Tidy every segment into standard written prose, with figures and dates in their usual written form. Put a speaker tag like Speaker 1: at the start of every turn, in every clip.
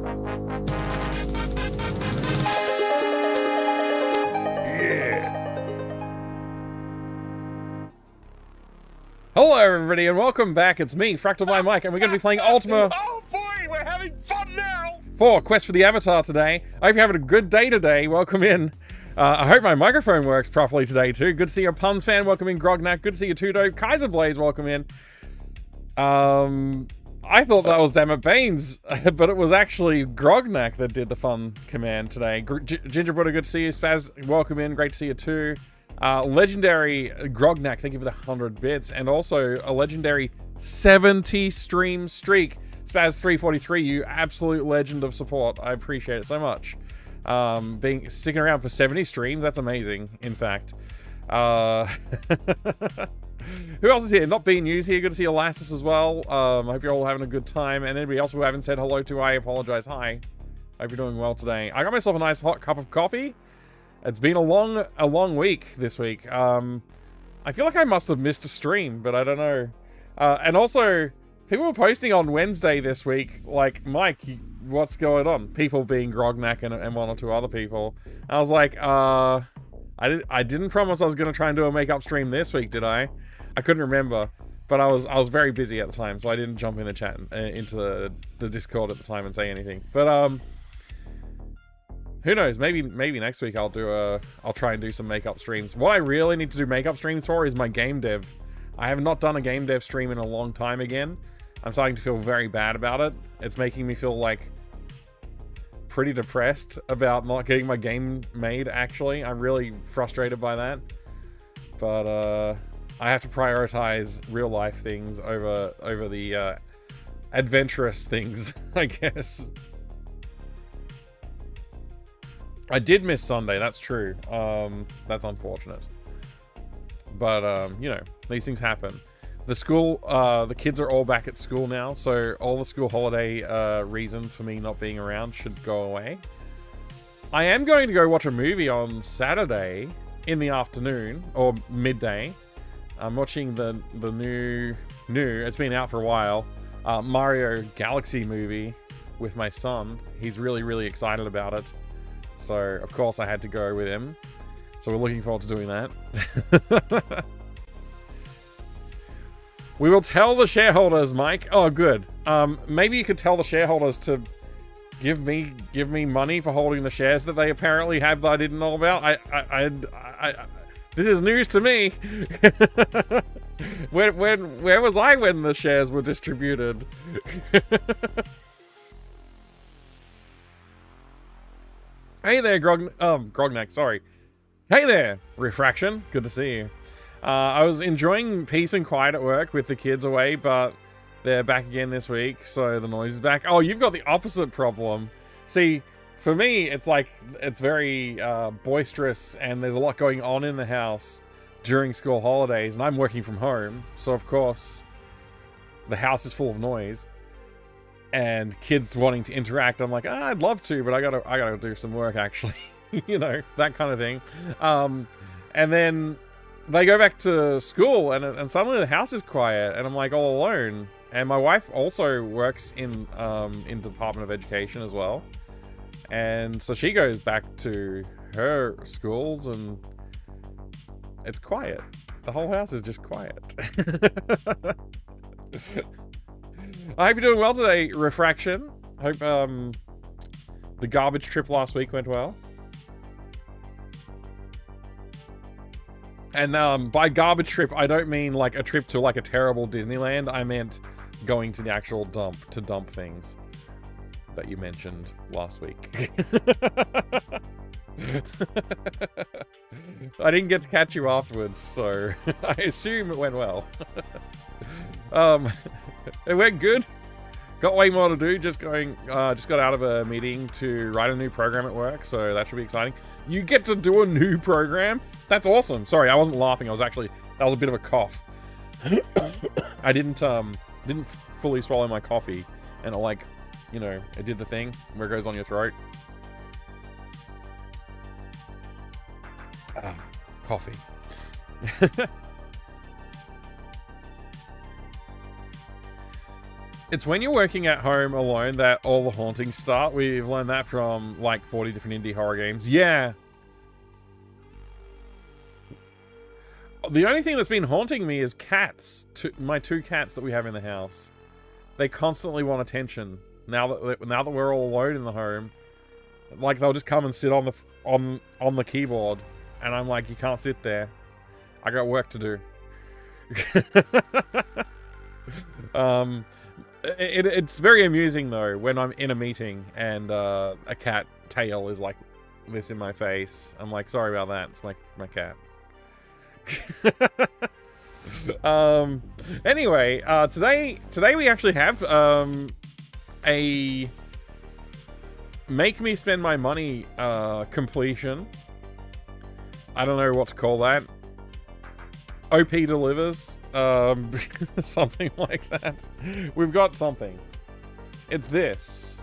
Speaker 1: Hello everybody and welcome back, it's me, Fractal by Mike, and we're going to be playing Ultima
Speaker 2: Oh boy, we're having fun now!
Speaker 1: 4, Quest for the Avatar today. I hope you're having a good day today, welcome in. I hope my microphone works properly today too. Good to see you, Puns fan, welcome in. Grognak, good to see you too, Dope. Kaiser Blaze, welcome in. I thought that was Dammit Baines, but it was actually Grognak that did the fun command today. Ginger Buddha, good to see you. Spaz, welcome in, great to see you too. Legendary Grognak, thank you for the 100 bits, and also a legendary 70 stream streak. Spaz343, you absolute legend of support. I appreciate it so much. Sticking around for 70 streams, that's amazing, in fact. Who else is here? Not Being News here, good to see Elastis as well. I hope you're all having a good time, and anybody else who I haven't said hello to, I apologize. Hi. Hope you're doing well today. I got myself a nice hot cup of coffee. It's been a long week this week. I feel like I must have missed a stream, but I don't know. And also, people were posting on Wednesday this week, like, Mike, what's going on? People being Grognak and one or two other people. I was like, I didn't promise I was going to try and do a makeup stream this week, did I? I couldn't remember, but I was very busy at the time, so I didn't jump in the chat, into the Discord at the time and say anything. But, who knows? Maybe next week I'll try and do some makeup streams. What I really need to do makeup streams for is my game dev. I have not done a game dev stream in a long time again. I'm starting to feel very bad about it. It's making me feel like pretty depressed about not getting my game made, actually. I'm really frustrated by that. But I have to prioritize real life things over the adventurous things, I guess. I did miss Sunday, that's true. That's unfortunate. But, you know, these things happen. The kids are all back at school now, so all the school holiday reasons for me not being around should go away. I am going to go watch a movie on Saturday in the afternoon, or midday. I'm watching the new, it's been out for a while, Mario Galaxy movie with my son. He's really excited about it. So, of course, I had to go with him. So we're looking forward to doing that. We will tell the shareholders, Mike. Oh, good. Maybe you could tell the shareholders to give me money for holding the shares that they apparently have that I didn't know about. This is news to me. Where was I when the shares were distributed? Hey there, Grognak, sorry. Hey there, Refraction. Good to see you. I was enjoying peace and quiet at work with the kids away, but they're back again this week, so the noise is back. Oh, you've got the opposite problem. See, for me, it's like, it's very boisterous, and there's a lot going on in the house during school holidays, and I'm working from home, so of course, the house is full of noise. And kids wanting to interact, I'm like, I'd love to, but I gotta do some work, actually. You know, that kind of thing. And then they go back to school, and suddenly the house is quiet, and I'm like all alone. And my wife also works in Department of Education as well, and so she goes back to her schools, and it's quiet. The whole house is just quiet. I hope you're doing well today, Refraction. Hope the garbage trip last week went well. And by garbage trip, I don't mean like a trip to like a terrible Disneyland. I meant going to the actual dump to dump things that you mentioned last week. I didn't get to catch you afterwards, so I assume it went well. It went good. Got way more to do. Just got out of a meeting to write a new program at work, so that should be exciting. You get to do a new program? That's awesome. Sorry, I wasn't laughing. That was a bit of a cough. I didn't fully swallow my coffee, and it did the thing where it goes on your throat. Coffee. It's when you're working at home alone that all the hauntings start. We've learned that from like 40 different indie horror games. Yeah. The only thing that's been haunting me is cats. My 2 cats that we have in the house. They constantly want attention. Now that we're all alone in the home, like they'll just come and sit on the keyboard, and I'm like, you can't sit there. I got work to do. It's very amusing though when I'm in a meeting and a cat tail is like this in my face. I'm like, sorry about that. It's my cat. Anyway, today we actually have a make me spend my money completion. I don't know what to call that. OP delivers. Something like that. We've got something. It's this.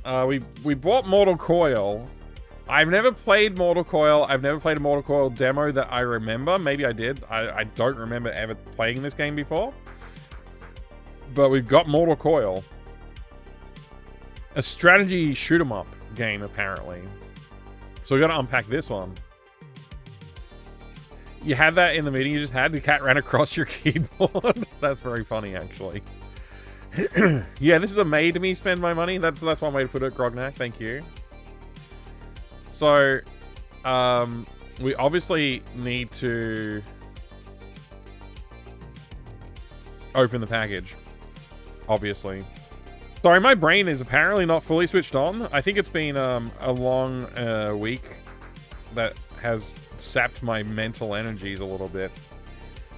Speaker 1: We bought Mortal Coil. I've never played Mortal Coil. I've never played a Mortal Coil demo that I remember. Maybe I did. I don't remember ever playing this game before. But we've got Mortal Coil. A strategy shoot-'em-up game, apparently. So we got to unpack this one. You had that in the meeting you just had? The cat ran across your keyboard? That's very funny, actually. Yeah, this is a made me spend my money. That's one way to put it, Grognak. Thank you. So, we obviously need to open the package. Obviously. Sorry, my brain is apparently not fully switched on. I think it's been a long week that has sapped my mental energies a little bit.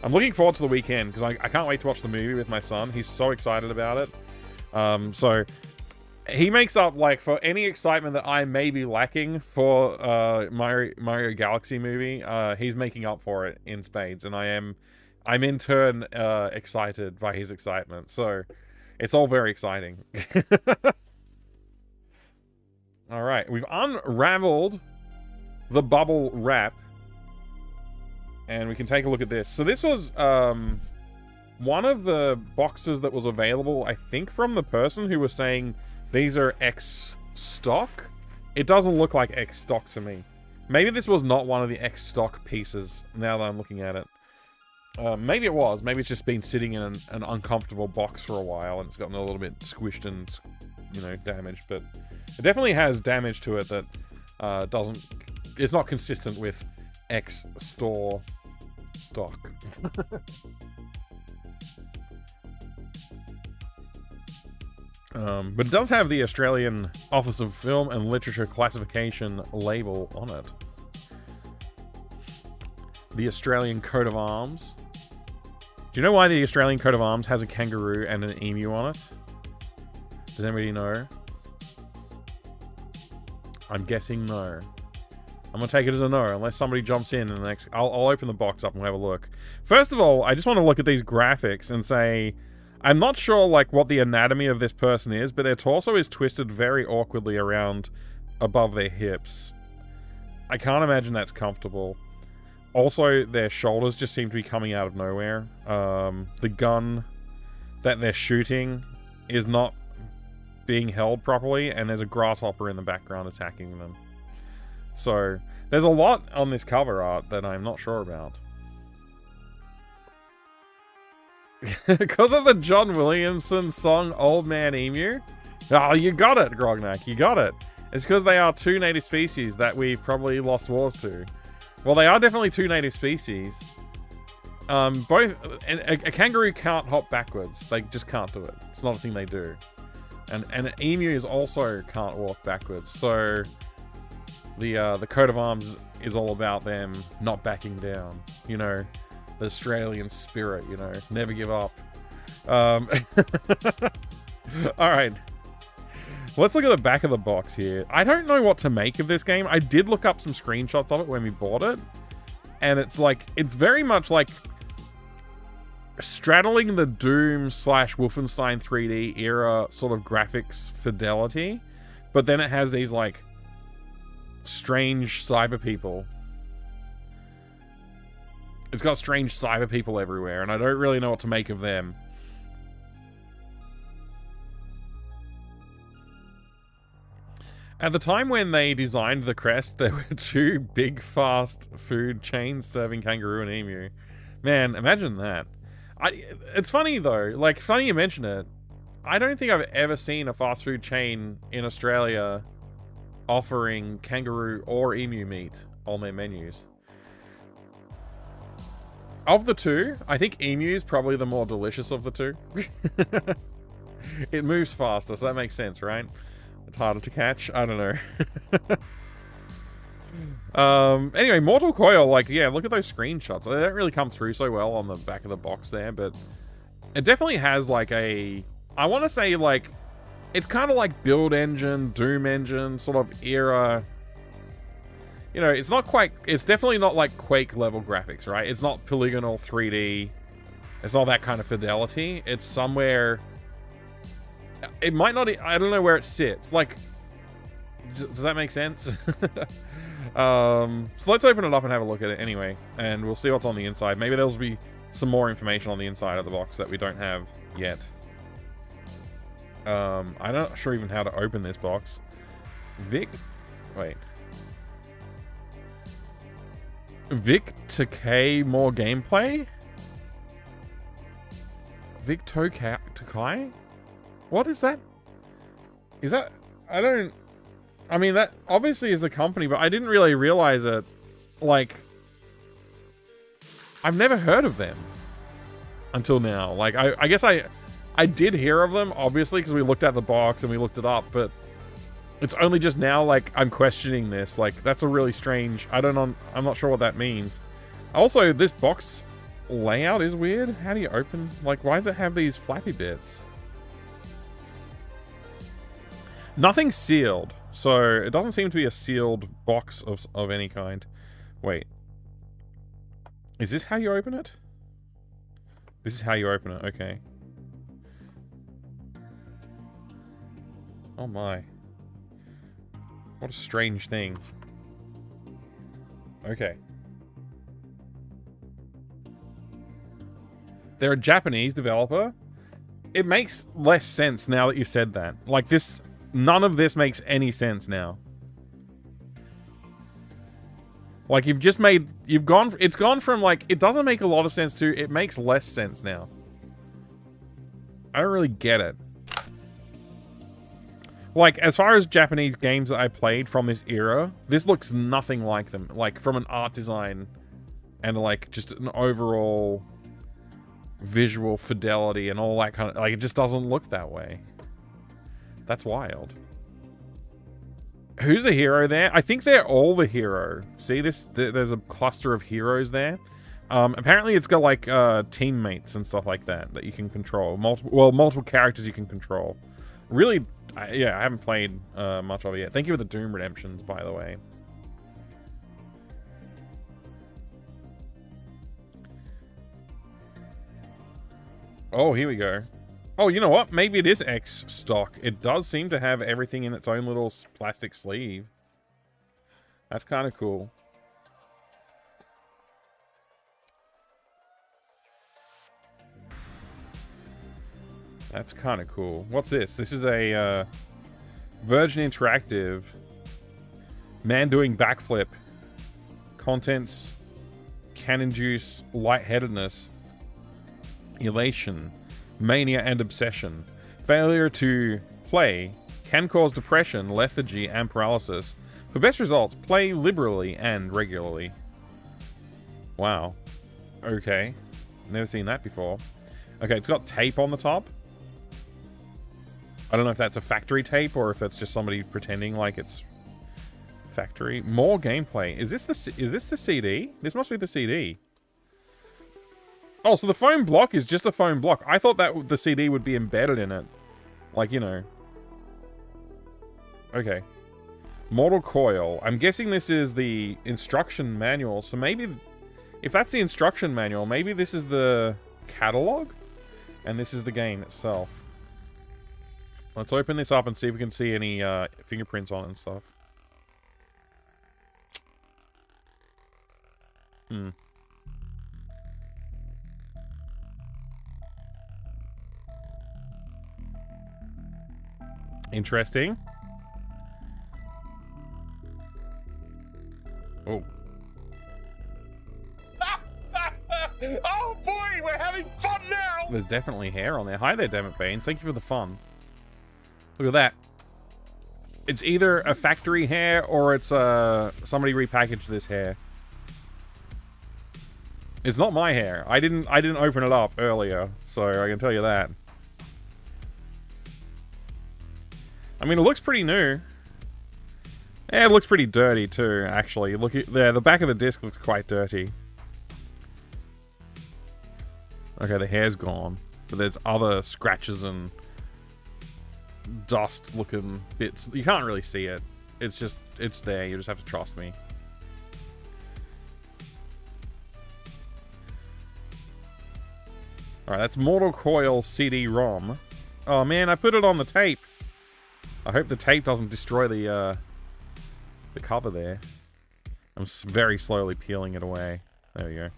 Speaker 1: I'm looking forward to the weekend because I can't wait to watch the movie with my son. He's so excited about it. So he makes up like for any excitement that I may be lacking for Mario Galaxy movie. He's making up for it in spades, and I'm in turn excited by his excitement. So it's all very exciting. All right, we've unraveled the bubble wrap. And we can take a look at this. So this was one of the boxes that was available, I think, from the person who was saying these are X stock. It doesn't look like X stock to me. Maybe this was not one of the X stock pieces, now that I'm looking at it. Maybe it was. Maybe it's just been sitting in an uncomfortable box for a while and it's gotten a little bit squished and, you know, damaged. But it definitely has damage to it that it's not consistent with X store stock. But it does have the Australian Office of Film and Literature classification label on it. The Australian coat of arms. Do you know why the Australian coat of arms has a kangaroo and an emu on it? Does anybody know? I'm guessing no. I'm gonna take it as a no, unless somebody jumps in the next... I'll open the box up and have a look. First of all, I just want to look at these graphics and say... I'm not sure, like, what the anatomy of this person is, but their torso is twisted very awkwardly around above their hips. I can't imagine that's comfortable. Also, their shoulders just seem to be coming out of nowhere. The gun that they're shooting is not being held properly, and there's a grasshopper in the background attacking them. So, there's a lot on this cover art that I'm not sure about. Because of the John Williamson song Old Man Emu? Oh, you got it, Grognak, you got it. It's because they are two native species that we've probably lost wars to. Well, they are definitely two native species. A kangaroo can't hop backwards. They just can't do it. It's not a thing they do. And an emu is also can't walk backwards. So the coat of arms is all about them not backing down. You know, the Australian spirit, you know, never give up. All right. Let's look at the back of the box here. I don't know what to make of this game. I did look up some screenshots of it when we bought it. And it's like, it's very much like straddling the Doom / Wolfenstein 3D era sort of graphics fidelity. But then it has these like strange cyber people. It's got strange cyber people everywhere, and I don't really know what to make of them. At the time when they designed the crest, there were two big fast food chains serving kangaroo and emu. Man, imagine that. It's funny though, like funny you mention it. I don't think I've ever seen a fast food chain in Australia offering kangaroo or emu meat on their menus. Of the two, I think emu is probably the more delicious of the two. It moves faster, so that makes sense, right? It's harder to catch. I don't know. Anyway, Mortal Coil, like, yeah, look at those screenshots. They don't really come through so well on the back of the box there, but it definitely has like a, I want to say like, it's kind of like Build Engine, Doom Engine sort of era. You know, it's not quite, it's definitely not like Quake level graphics, right? It's not polygonal 3D. It's not that kind of fidelity. It's somewhere, it might not, I don't know where it sits. Like, does that make sense? So let's open it up and have a look at it anyway, and we'll see what's on the inside. Maybe there'll be some more information on the inside of the box that we don't have yet. I'm not sure even how to open this box. Vic Takei more gameplay? Vic Takai? What is that? Is that, I mean, that obviously is the company, but I didn't really realize it. Like, I've never heard of them until now. Like, I guess I did hear of them, obviously, because we looked at the box and we looked it up, but it's only just now, like, I'm questioning this. Like, that's a really strange, I'm not sure what that means. Also, this box layout is weird. How do you open, like, why does it have these flappy bits? Nothing sealed, so it doesn't seem to be a sealed box of any kind. Wait. Is this how you open it? This is how you open it, okay. Oh my. What a strange thing. Okay. They're a Japanese developer. It makes less sense now that you said that. Like this, none of this makes any sense now. Like it's gone from like, it doesn't make a lot of sense to, it makes less sense now. I don't really get it. Like, as far as Japanese games that I played from this era, this looks nothing like them. Like, from an art design and, like, just an overall visual fidelity and all that kind of... Like, it just doesn't look that way. That's wild. Who's the hero there? I think they're all the hero. See this? There's a cluster of heroes there. Apparently it's got, like, teammates and stuff like that you can control. Multiple characters you can control. Really... yeah, I haven't played much of it yet. Thank you for the Doom Redemptions, by the way. Oh, here we go. Oh, you know what? Maybe it is X stock. It does seem to have everything in its own little plastic sleeve. That's kind of cool. That's kind of cool. What's this? This is a Virgin Interactive man doing backflip. Contents can induce lightheadedness, elation, mania, and obsession. Failure to play can cause depression, lethargy, and paralysis. For best results, play liberally and regularly. Wow. Okay. Never seen that before. Okay, it's got tape on the top. I don't know if that's a factory tape or if it's just somebody pretending like it's factory. More gameplay. Is this the CD? This must be the CD. Oh, so the foam block is just a foam block. I thought that the CD would be embedded in it. Like, you know. Okay. Mortal Coil. I'm guessing this is the instruction manual. So maybe, if that's the instruction manual, maybe this is the catalog? And this is the game itself. Let's open this up and see if we can see any fingerprints on it and stuff. Interesting. there's definitely hair on there. Hi there, Dammit Beans. Thank you for the fun. Look at that. It's either a factory hair or it's somebody repackaged this hair. It's not my hair. I didn't open it up earlier, so I can tell you that. I mean, it looks pretty new. Yeah, it looks pretty dirty too, actually. Look at there, the back of the disc looks quite dirty. Okay, the hair's gone, but there's other scratches and dust-looking bits. You can't really see it. It's just, it's there. You just have to trust me. Alright, that's Mortal Coil CD-ROM. Oh man, I put it on the tape. I hope the tape doesn't destroy the cover there. I'm very slowly peeling it away. There we go.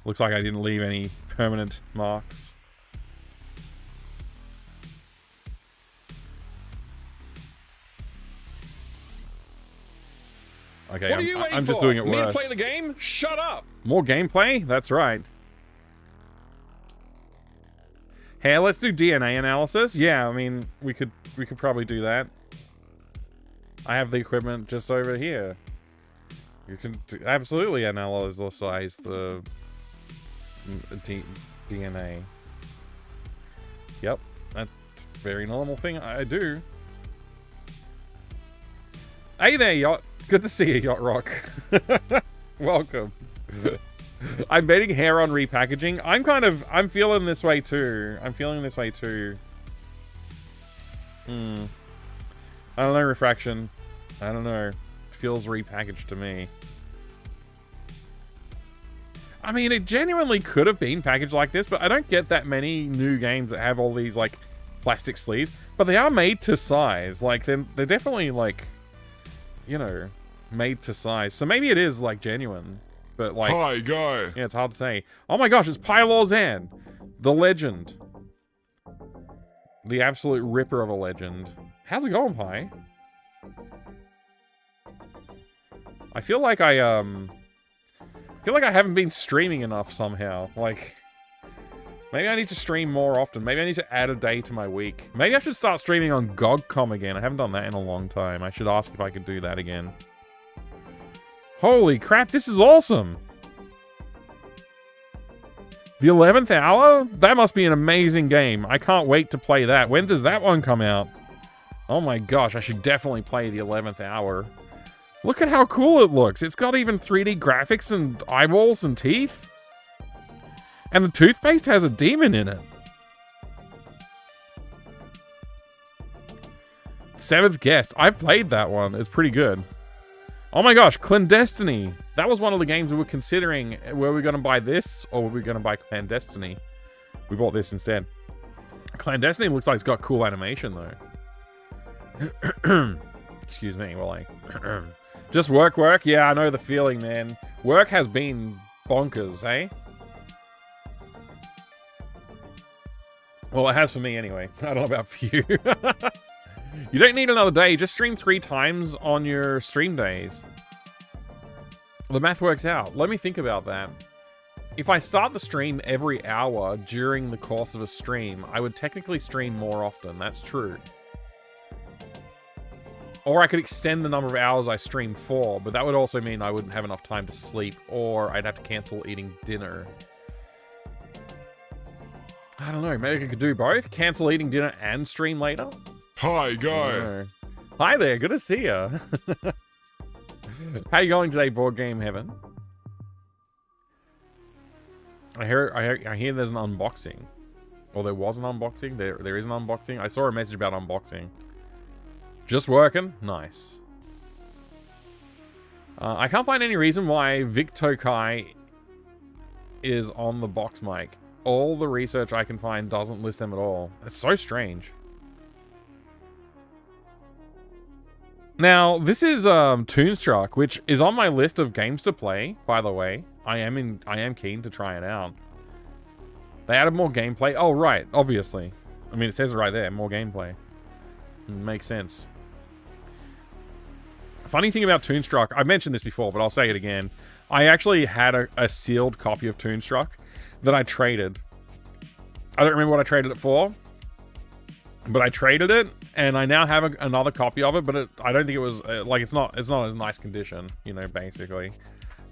Speaker 1: Looks like I didn't leave any permanent marks. Okay, I'm just doing it worse.
Speaker 2: Me to play the game? Shut up!
Speaker 1: More gameplay? That's right. Hey, let's do DNA analysis. Yeah, I mean, we could probably do that. I have the equipment just over here. You can absolutely analyze the DNA. Yep, that's a very normal thing I do. Hey there, Yacht. Good to see you, Yacht Rock. Welcome. I'm betting hair on repackaging. I'm feeling this way too. I don't know, Refraction. I don't know. It feels repackaged to me. I mean, it genuinely could have been packaged like this, but I don't get that many new games that have all these, like, plastic sleeves. But they are made to size. Like, they're definitely, like, you know, made to size. So maybe it is, like, genuine. But, like...
Speaker 2: Hi, guy.
Speaker 1: Yeah, it's hard to say. Oh my gosh, it's Pylorzan. The legend. The absolute ripper of a legend. How's it going, Pi? I feel like I haven't been streaming enough somehow. Like, maybe I need to stream more often. Maybe I need to add a day to my week. Maybe I should start streaming on GOGCOM again. I haven't done that in a long time. I should ask if I could do that again. Holy crap, this is awesome! The 11th Hour? That must be an amazing game. I can't wait to play that. When does that one come out? Oh my gosh, I should definitely play the 11th Hour. Look at how cool it looks. It's got even 3D graphics and eyeballs and teeth. And the toothpaste has a demon in it. Seventh Guest. I've played that one. It's pretty good. Oh my gosh, Clandestiny. That was one of the games we were considering. Were we going to buy this or were we going to buy Clandestiny? We bought this instead. Clandestiny looks like it's got cool animation though. Excuse me while I... Just work. Yeah, I know the feeling, man. Work has been bonkers, eh? Well, it has for me anyway. I don't know about for you. You don't need another day. Just stream 3 times on your stream days. The math works out. Let me think about that. If I start the stream every hour during the course of a stream, I would technically stream more often. That's true. Or I could extend the number of hours I stream for, but that would also mean I wouldn't have enough time to sleep, or I'd have to cancel eating dinner. I don't know, maybe I could do both? Cancel eating dinner and stream later?
Speaker 2: Hi, guy.
Speaker 1: Hi there, good to see ya. How you going today, Board Game Heaven? I hear there's an unboxing. Or there was an unboxing? There is an unboxing? I saw a message about unboxing. Just working? Nice. I can't find any reason why Vic Tokai is on the box mic. All the research I can find doesn't list them at all. It's so strange. Now, this is Toonstruck, which is on my list of games to play, by the way. I am keen to try it out. They added more gameplay. Oh, right, obviously. I mean, it says it right there, more gameplay. Makes sense. Funny thing about Toonstruck, I mentioned this before, but I'll say it again. I actually had a sealed copy of Toonstruck that I traded. I don't remember what I traded it for, but I traded it, and I now have another copy of it. But I don't think it was like it's not as nice condition, you know, basically.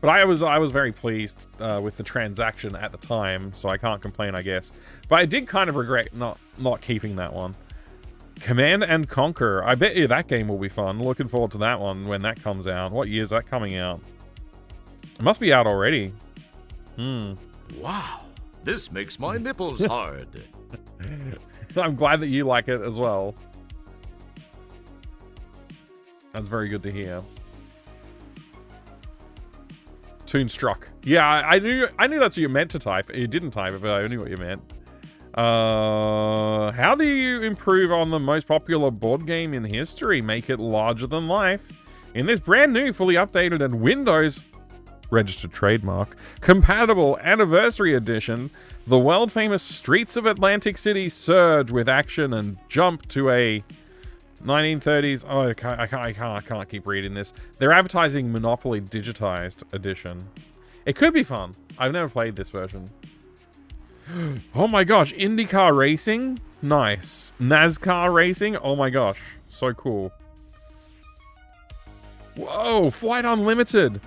Speaker 1: But I was very pleased with the transaction at the time, so I can't complain, I guess. But I did kind of regret not keeping that one. Command and Conquer. I bet you that game will be fun. Looking forward to that one when that comes out. What year is that coming out? It must be out already.
Speaker 3: Wow, this makes my nipples hard.
Speaker 1: I'm glad that you like it as well. That's very good to hear. Toonstruck. Yeah, I knew that's what you meant to type. You didn't type it, but I knew what you meant. How do you improve on the most popular board game in history? Make it larger than life. In this brand new, fully updated and Windows registered trademark compatible anniversary edition, the world famous streets of Atlantic City surge with action and jump to a 1930s. Oh, I can't keep reading this. They're advertising Monopoly digitized edition. It could be fun. I've never played this version. Oh my gosh, IndyCar racing? Nice. NASCAR racing? Oh my gosh, so cool. Whoa, Flight Unlimited.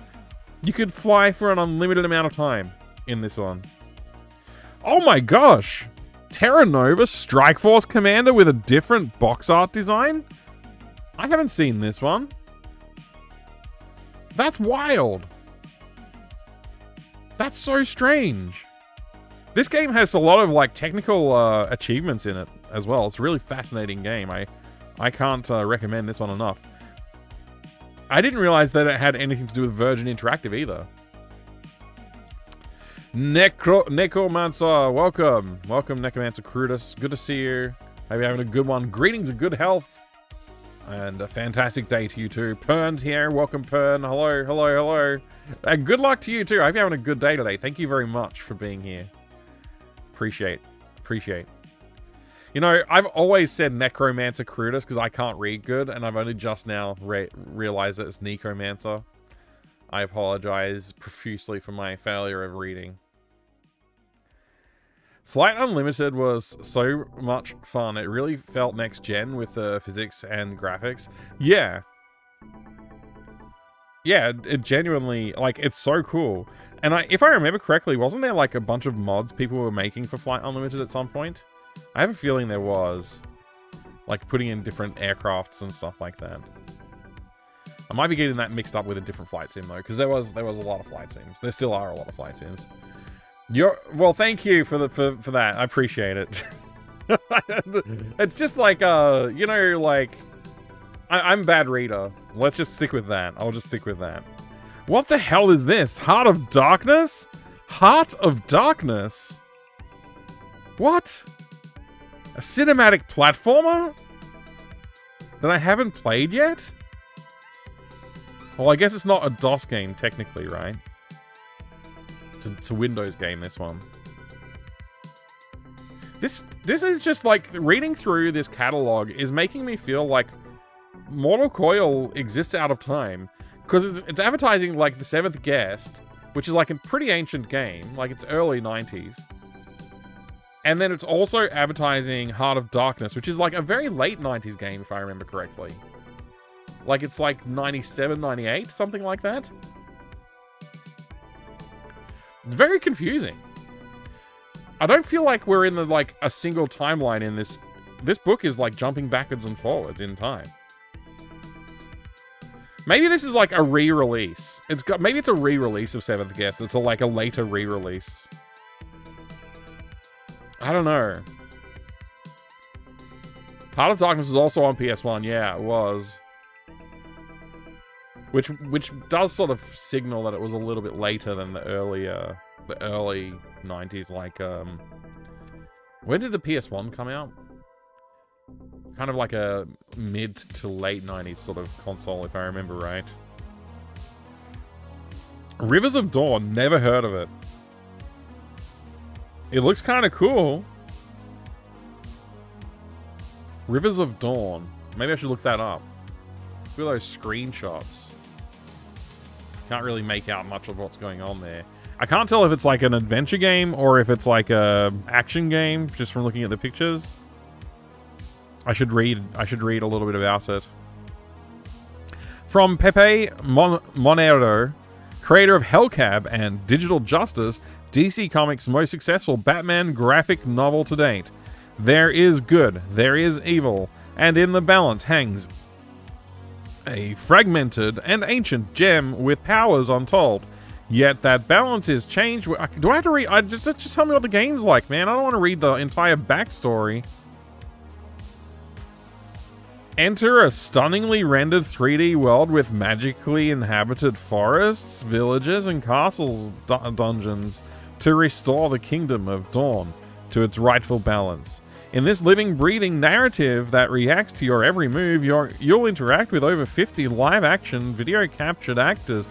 Speaker 1: You could fly for an unlimited amount of time in this one. Oh my gosh. Terra Nova Strike Force Commander with a different box art design? I haven't seen this one. That's wild. That's so strange. This game has a lot of like technical achievements in it as well. It's a really fascinating game. I can't recommend this one enough. I didn't realize that it had anything to do with Virgin Interactive either. Necromancer, welcome. Welcome, Necromancer Crutus. Good to see you. Hope you're having a good one. Greetings of good health. And a fantastic day to you too. Pern's here. Welcome, Pern. Hello, hello, hello. And good luck to you too. I hope you're having a good day today. Thank you very much for being here. Appreciate. You know, I've always said Necromancer Crutus because I can't read good, and I've only just now realized that it's Necromancer. I apologize profusely for my failure of reading. Flight Unlimited was so much fun. It really felt next gen with the physics and graphics. Yeah. Yeah, it genuinely, like, it's so cool. And if I remember correctly, wasn't there like a bunch of mods people were making for Flight Unlimited at some point? I have a feeling there was. Like putting in different aircrafts and stuff like that. I might be getting that mixed up with a different flight sim though, because there was a lot of flight sims. There still are a lot of flight sims. Well, thank you for that. I appreciate it. It's just like you know, like I'm a bad reader. Let's just stick with that. I'll just stick with that. What the hell is this? Heart of Darkness? Heart of Darkness? What? A cinematic platformer? That I haven't played yet? Well, I guess it's not a DOS game, technically, right? It's a Windows game, this one. This is just like, reading through this catalog is making me feel like Mortal Coil exists out of time. Because it's advertising like The Seventh Guest, which is like a pretty ancient game. Like, it's early 90s. And then it's also advertising Heart of Darkness, which is like a very late 90s game, if I remember correctly. Like, it's like 97, 98, something like that. It's very confusing. I don't feel like we're in like a single timeline in this. This book is like jumping backwards and forwards in time. Maybe this is like a re-release. Maybe it's a re-release of Seventh Guest. It's like a later re-release. I don't know. Heart of Darkness is also on PS1. Yeah, it was. Which does sort of signal that it was a little bit later than the early 90s. Like, when did the PS1 come out? Kind of like a mid to late 90s sort of console, if I remember right. Rivers of Dawn, never heard of it. It looks kind of cool. Rivers of Dawn. Maybe I should look that up. Look at those screenshots. Can't really make out much of what's going on there. I can't tell if it's like an adventure game or if it's like a action game, just from looking at the pictures. I should read a little bit about it. From Pepe Monero, creator of Hellcab and Digital Justice, DC Comics' most successful Batman graphic novel to date. There is good, there is evil, and in the balance hangs a fragmented and ancient gem with powers untold. Yet that balance is changed. Do I have to read? Just tell me what the game's like, man. I don't want to read the entire backstory. Enter a stunningly rendered 3D world with magically inhabited forests, villages, and castles dungeons to restore the kingdom of Dawn to its rightful balance. In this living, breathing narrative that reacts to your every move, you'll interact with over 50 live-action, video-captured actors.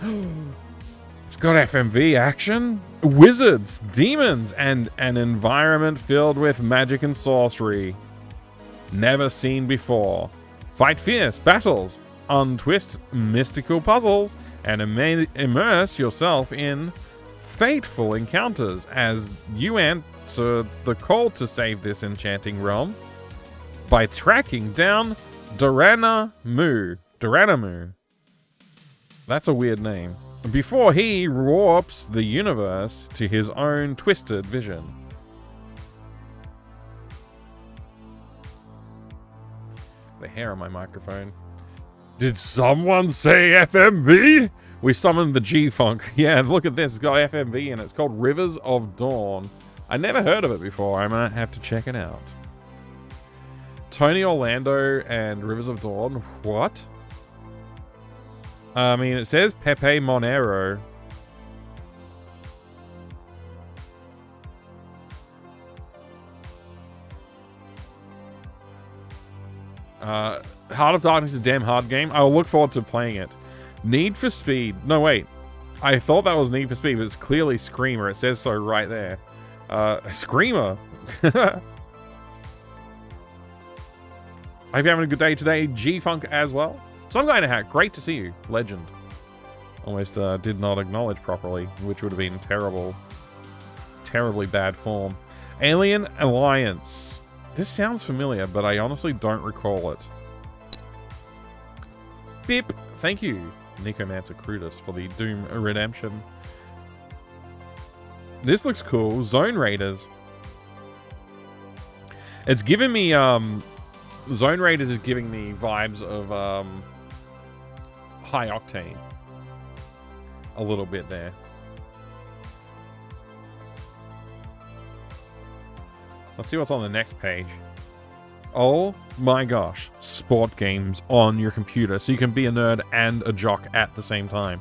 Speaker 1: It's got FMV action, wizards, demons, and an environment filled with magic and sorcery. Never seen before. Fight fierce battles, untwist mystical puzzles, and immerse yourself in fateful encounters as you answer the call to save this enchanting realm by tracking down Doranamu. That's a weird name. Before he warps the universe to his own twisted vision. The hair on my microphone. Did someone say FMV? We summoned the G-Funk. Yeah, look at this. It's got FMV in it. It's called Rivers of Dawn. I never heard of it before. I might have to check it out. Tony Orlando and Rivers of Dawn. What? I mean, it says Pepe Monero. Heart of Darkness is a damn hard game. I will look forward to playing it. Need for Speed. No, wait. I thought that was Need for Speed, but it's clearly Screamer. It says so right there. Screamer. I hope you're having a good day today. G-Funk as well. Some guy in a hat. Great to see you. Legend. Almost did not acknowledge properly, which would have been terrible. Terribly bad form. Alien Alliance. This sounds familiar, but I honestly don't recall it. Beep. Thank you, Nicomancer Crutus, for the Doom Redemption. This looks cool. Zone Raiders. It's giving me, Zone Raiders is giving me vibes of, High Octane. A little bit there. Let's see what's on the next page. Oh my gosh. Sport games on your computer, so you can be a nerd and a jock at the same time.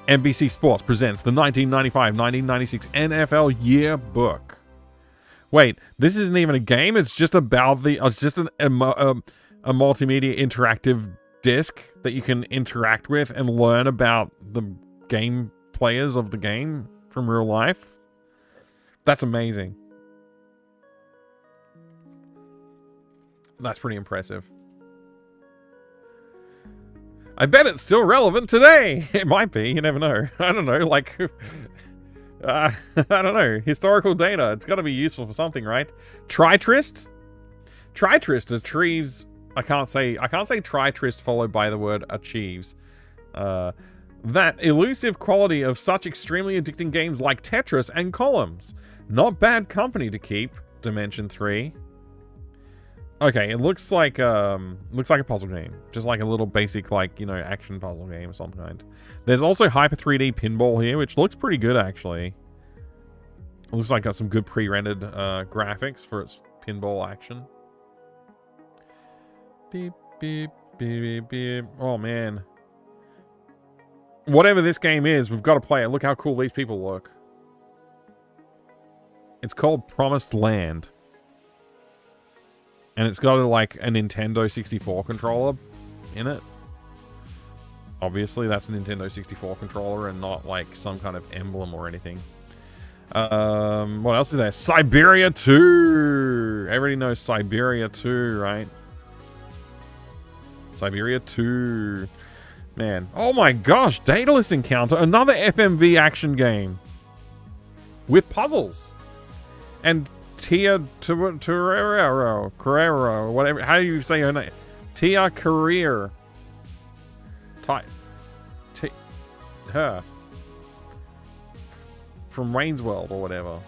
Speaker 1: NBC Sports presents the 1995-1996 NFL Yearbook. Wait, this isn't even a game? It's just about the... It's just a multimedia interactive disc that you can interact with and learn about the game players of the game from real life? That's amazing. That's pretty impressive. I bet it's still relevant today. It might be. You never know. I don't know. Like, I don't know. Historical data. It's got to be useful for something, right? Tritrist? Tritrist achieves... I can't say tritrist followed by the word achieves. That elusive quality of such extremely addicting games like Tetris and Columns. Not bad company to keep. Dimension 3. Okay, it looks like a puzzle game. Just like a little basic, like, you know, action puzzle game of some kind. There's also Hyper 3D Pinball here, which looks pretty good, actually. It looks like it's got some good pre-rendered graphics for its pinball action. Beep, beep, beep, beep, beep. Oh, man. Whatever this game is, we've got to play it. Look how cool these people look. It's called Promised Land. And it's got like a Nintendo 64 controller in it. Obviously, that's a Nintendo 64 controller and not like some kind of emblem or anything. What else is there? Siberia 2! Everybody knows Siberia 2, right? Siberia 2. Man. Oh my gosh! Daedalus Encounter! Another FMV action game! with puzzles. And Tia Carrero, whatever. How do you say her name? Tia Career. Her. From Wayne's World or whatever.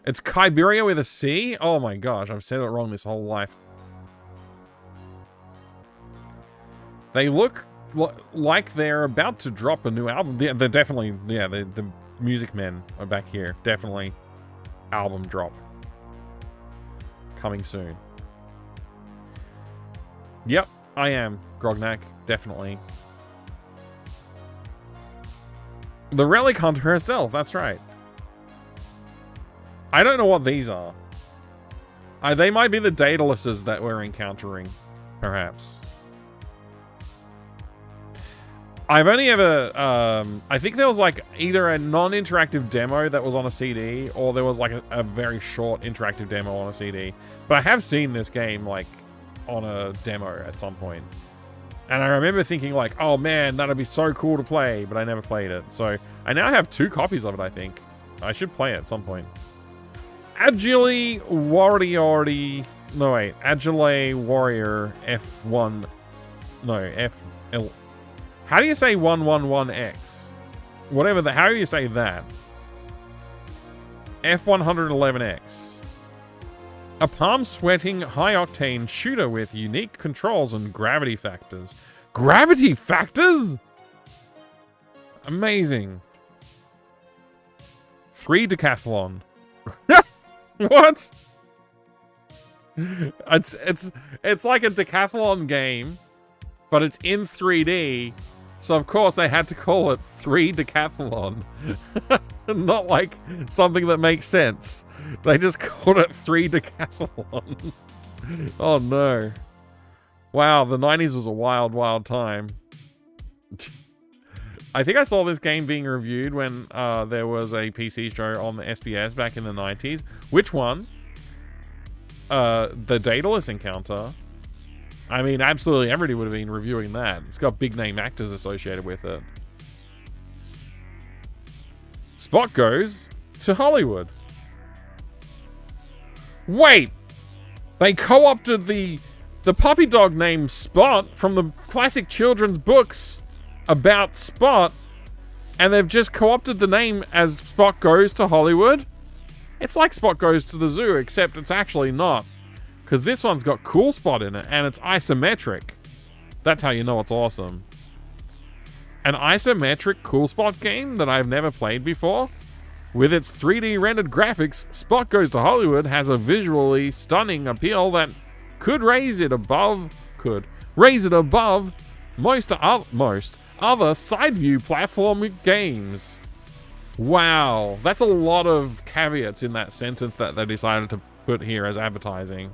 Speaker 1: It's Kyberia with a C? Oh my gosh, I've said it wrong this whole life. They look like they're about to drop a new album. They're definitely, yeah, the music men are back here. Definitely album drop. Coming soon. Yep, I am, Grognak. Definitely. The Relic Hunter herself, that's right. I don't know what these are. They might be the Daedalus that we're encountering, perhaps. I've only ever, I think there was like either a non-interactive demo that was on a CD, or there was like a very short interactive demo on a CD. But I have seen this game like on a demo at some point. And I remember thinking like, oh man, that'd be so cool to play, but I never played it. So I now have 2 copies of it, I think. I should play it at some point. Agile Warrior F1, no, FL. How do you say 111X? Whatever how do you say that? F111X. A palm-sweating, high-octane shooter with unique controls and gravity factors. Gravity factors? Amazing. 3 decathlon. What? It's like a decathlon game, but it's in 3D. So of course they had to call it 3 decathlon. Not like something that makes sense. They just called it 3 decathlon. Oh no. Wow, the 90s was a wild, wild time. I think I saw this game being reviewed when there was a PC show on the SBS back in the 90s. Which one? The Daedalus encounter. I mean, absolutely everybody would have been reviewing that. It's got big name actors associated with it. Spot goes to Hollywood. Wait! They co-opted the puppy dog named Spot from the classic children's books about Spot, and they've just co-opted the name as Spot Goes to Hollywood. It's like Spot Goes to the Zoo, except it's actually not. Because this one's got Cool Spot in it, and it's isometric. That's how you know it's awesome. An isometric Cool Spot game that I've never played before? With its 3D rendered graphics, Spot Goes to Hollywood has a visually stunning appeal that could raise it above most other side view platform games. Wow, that's a lot of caveats in that sentence that they decided to put here as advertising.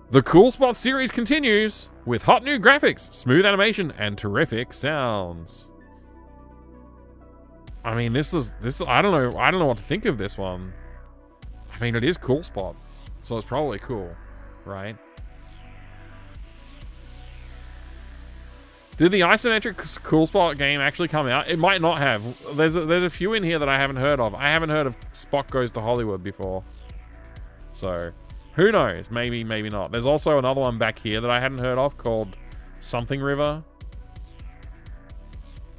Speaker 1: The Cool Spot series continues with hot new graphics, smooth animation, and terrific sounds. I mean, this I don't know what to think of this one. I mean, it is Cool Spot, so it's probably cool, right? Did the isometric Cool Spot game actually come out? It might not have. There's a few in here that I haven't heard of. I haven't heard of Spot Goes to Hollywood before. So, who knows? Maybe, maybe not. There's also another one back here that I hadn't heard of called something River.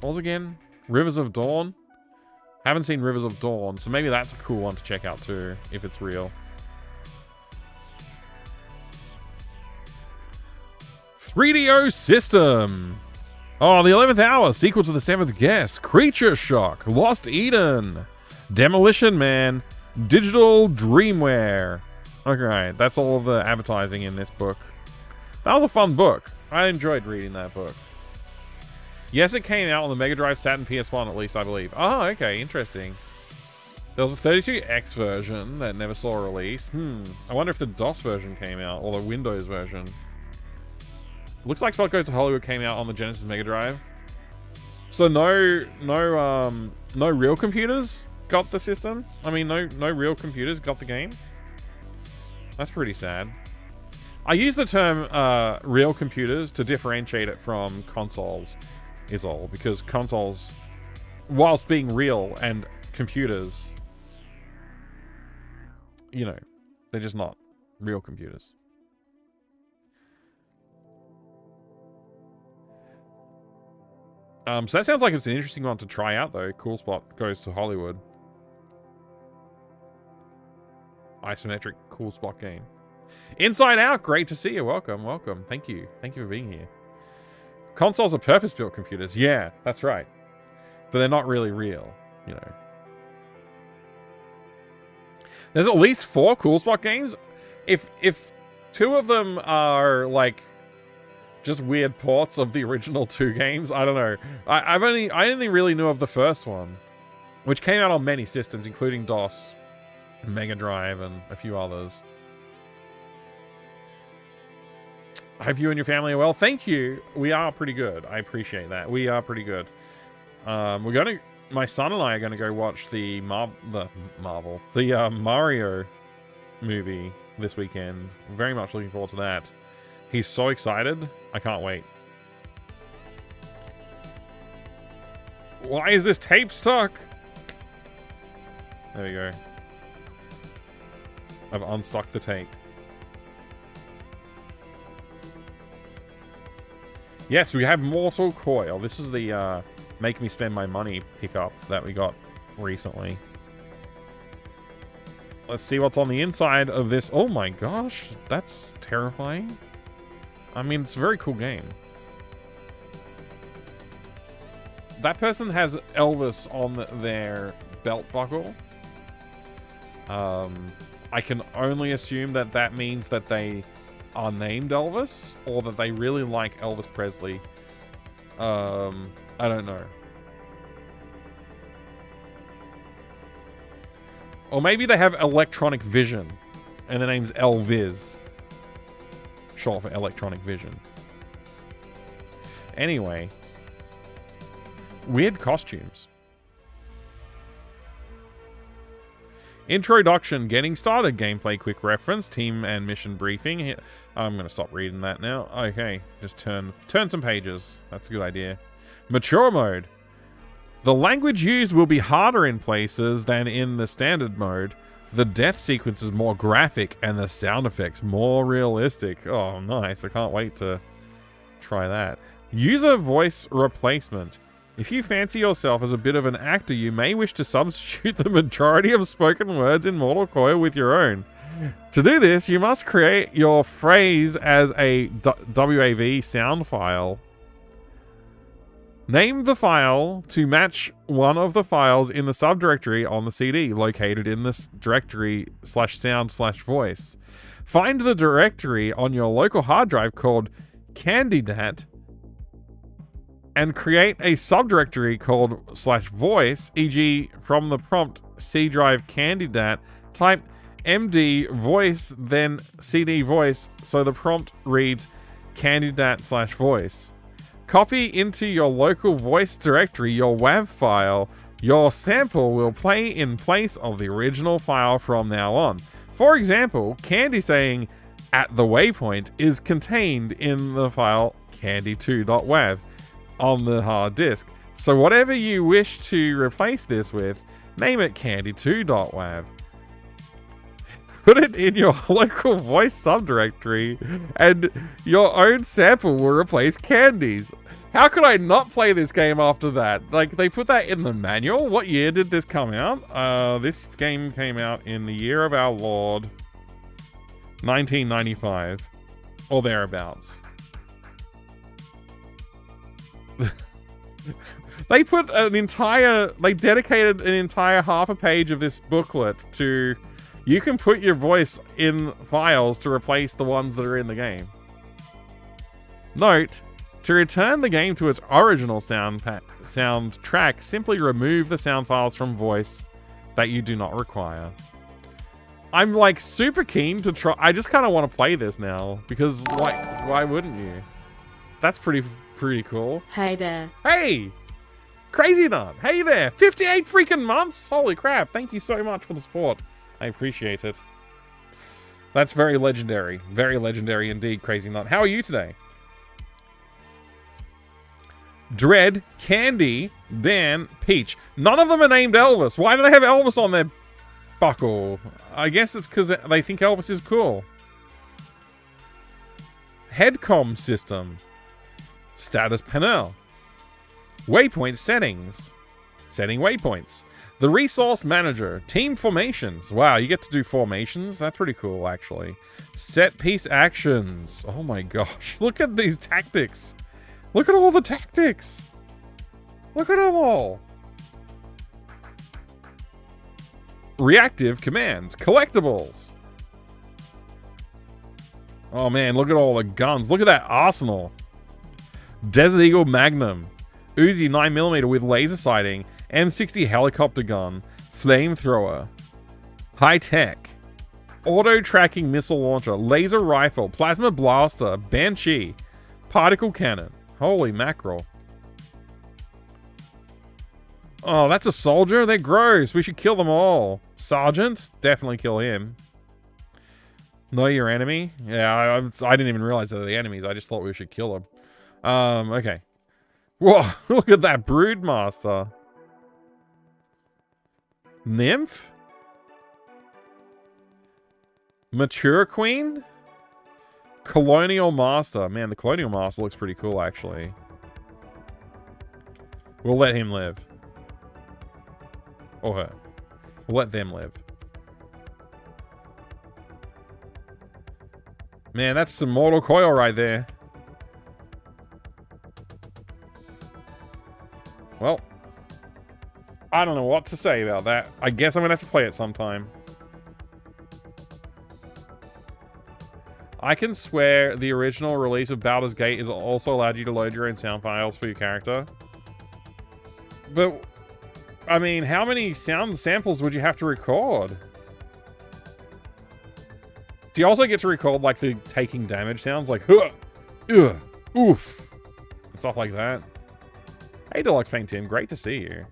Speaker 1: What was it again? Rivers of Dawn? Haven't seen Rivers of Dawn, so maybe that's a cool one to check out too, if it's real. 3DO System. Oh, the 11th Hour, sequel to the 7th Guest, Creature Shock, Lost Eden, Demolition Man, Digital Dreamware. Okay, that's all of the advertising in this book. That was a fun book. I enjoyed reading that book. Yes, it came out on the Mega Drive, Saturn, PS1 at least, I believe. Oh, okay, interesting. There was a 32X version that never saw a release. I wonder if the DOS version came out, or the Windows version. Looks like Spot Goes to Hollywood came out on the Genesis Mega Drive. So no real computers got the system? I mean, no real computers got the game? That's pretty sad. I use the term real computers to differentiate it from consoles is all, because consoles, whilst being real and computers, you know, they're just not real computers. So that sounds like it's an interesting one to try out, though. Cool Spot goes to Hollywood. Isometric Cool Spot game. Inside Out, great to see you. Welcome, welcome. Thank you. Thank you for being here. Consoles are purpose-built computers. Yeah, that's right. But they're not really real, you know. There's at least 4 Cool Spot games. If 2 of them are, like, just weird ports of the original 2 games, I don't know. I only really knew of the first one, which came out on many systems, including DOS, Mega Drive, and a few others. I hope you and your family are well. Thank you. We are pretty good. I appreciate that. We are pretty good. My son and I are gonna go watch the Mario movie this weekend. Very much looking forward to that. He's so excited. I can't wait. Why is this tape stuck? There we go. I've unstuck the tape. Yes, we have Mortal Coil. This is the Make Me Spend My Money pickup that we got recently. Let's see what's on the inside of this. Oh my gosh, that's terrifying. I mean, it's a very cool game. That person has Elvis on their belt buckle. I can only assume that that means that they are named Elvis, or that they really like Elvis Presley. I don't know. Or maybe they have electronic vision, and their name's Elvis. Short for electronic vision. Anyway. Weird costumes. Introduction, getting started, gameplay, quick reference, team and mission briefing. I'm going to stop reading that now. Okay, just turn some pages. That's a good idea. Mature mode. The language used will be harder in places than in the standard mode. The death sequence is more graphic and the sound effects more realistic. Oh, nice. I can't wait to try that. User voice replacement. If you fancy yourself as a bit of an actor, you may wish to substitute the majority of spoken words in Mortal Coil with your own. To do this, you must create your phrase as a WAV sound file. Name the file to match one of the files in the subdirectory on the CD, located in this directory /sound/voice. Find the directory on your local hard drive called Candidat and create a subdirectory called /voice, e.g. from the prompt C drive Candidat, type MD voice, then CD voice, so the prompt reads Candidat/voice. Copy into your local voice directory your WAV file. Your sample will play in place of the original file from now on. For example, Candy saying at the waypoint is contained in the file candy2.wav on the hard disk. So whatever you wish to replace this with, name it candy2.wav. Put it in your local voice subdirectory, and your own sample will replace Candy's. How could I not play this game after that? Like, they put that in the manual? What year did this come out? This game came out in the year of our Lord, 1995, or thereabouts. They dedicated an entire half a page of this booklet to... You can put your voice in files to replace the ones that are in the game. Note, to return the game to its original soundtrack, simply remove the sound files from voice that you do not require. I'm like super keen to try. I just kind of want to play this now because why wouldn't you? That's pretty cool.
Speaker 4: Hey there.
Speaker 1: Hey! Crazy Nut. Hey there. 58 freaking months. Holy crap. Thank you so much for the support. I appreciate it. That's very legendary. Very legendary indeed, Crazy Nut. How are you today? Dread, Candy, Dan, Peach. None of them are named Elvis. Why do they have Elvis on their buckle? I guess it's because they think Elvis is cool. Headcom system. Status panel. Waypoint settings. Setting waypoints. The resource manager. Team formations. Wow, you get to do formations? That's pretty cool, actually. Set piece actions. Oh my gosh. Look at these tactics. Look at all the tactics. Look at them all. Reactive commands. Collectibles. Oh man, look at all the guns. Look at that arsenal. Desert Eagle Magnum. Uzi 9mm with laser sighting. M60 helicopter gun. Flamethrower. High tech. Auto tracking missile launcher. Laser rifle. Plasma blaster. Banshee. Particle cannon. Holy mackerel. Oh, that's a soldier? They're gross. We should kill them all. Sergeant? Definitely kill him. Know your enemy? Yeah, I didn't even realize they were the enemies. I just thought we should kill them. Okay. Whoa, look at that Broodmaster. Nymph? Mature Queen? Colonial Master. Man, the Colonial Master looks pretty cool, actually. We'll let him live. Or her. We'll let them live. Man, that's some Mortal Coil right there. Well, I don't know what to say about that. I guess I'm gonna have to play it sometime. I can swear the original release of Baldur's Gate is also allowed you to load your own sound files for your character. But, I mean, how many sound samples would you have to record? Do you also get to record, like, the taking damage sounds? Like, huh, ugh, oof, and stuff like that. Hey, Deluxe Paint Tim, great to see you.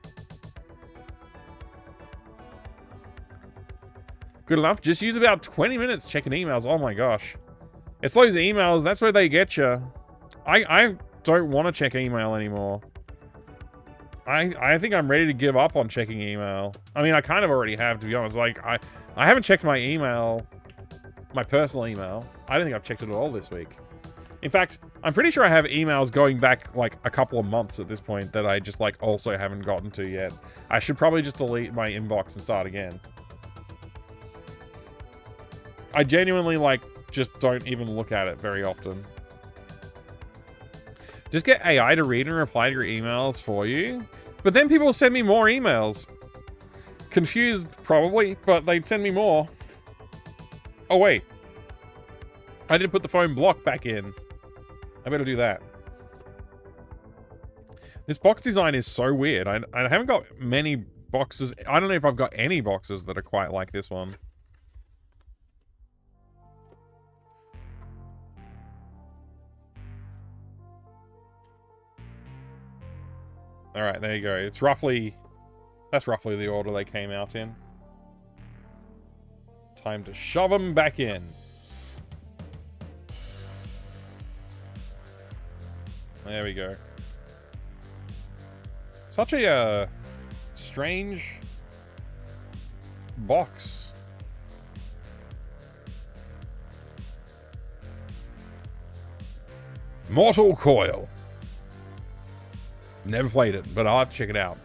Speaker 1: Good enough. Just use about 20 minutes checking emails. Oh my gosh. It's those emails, that's where they get you. I don't want to check email anymore. I think I'm ready to give up on checking email. I mean, I kind of already have, to be honest. Like, I haven't checked my email, my personal email. I don't think I've checked it at all this week. In fact, I'm pretty sure I have emails going back, like, a couple of months at this point that I just, like, also haven't gotten to yet. I should probably just delete my inbox and start again. I genuinely, like, just don't even look at it very often. Just get AI to read and reply to your emails for you. But then people send me more emails. Confused, probably, but they'd send me more. Oh, wait. I didn't put the phone block back in. I better do that. This box design is so weird. I haven't got many boxes. I don't know if I've got any boxes that are quite like this one. All right, there you go. It's roughly, that's roughly the order they came out in. Time to shove them back in. There we go. Such a strange box. Mortal Coil. Never played it, but I'll have to check it out.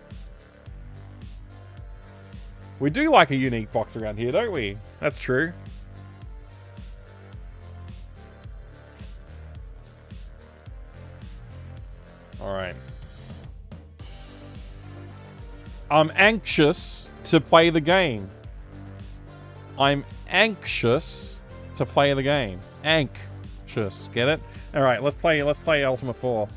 Speaker 1: We do like a unique box around here, don't we? That's true. Alright. I'm anxious to play the game. I'm anxious to play the game. Anxious. Get it? Alright, let's play Ultima IV.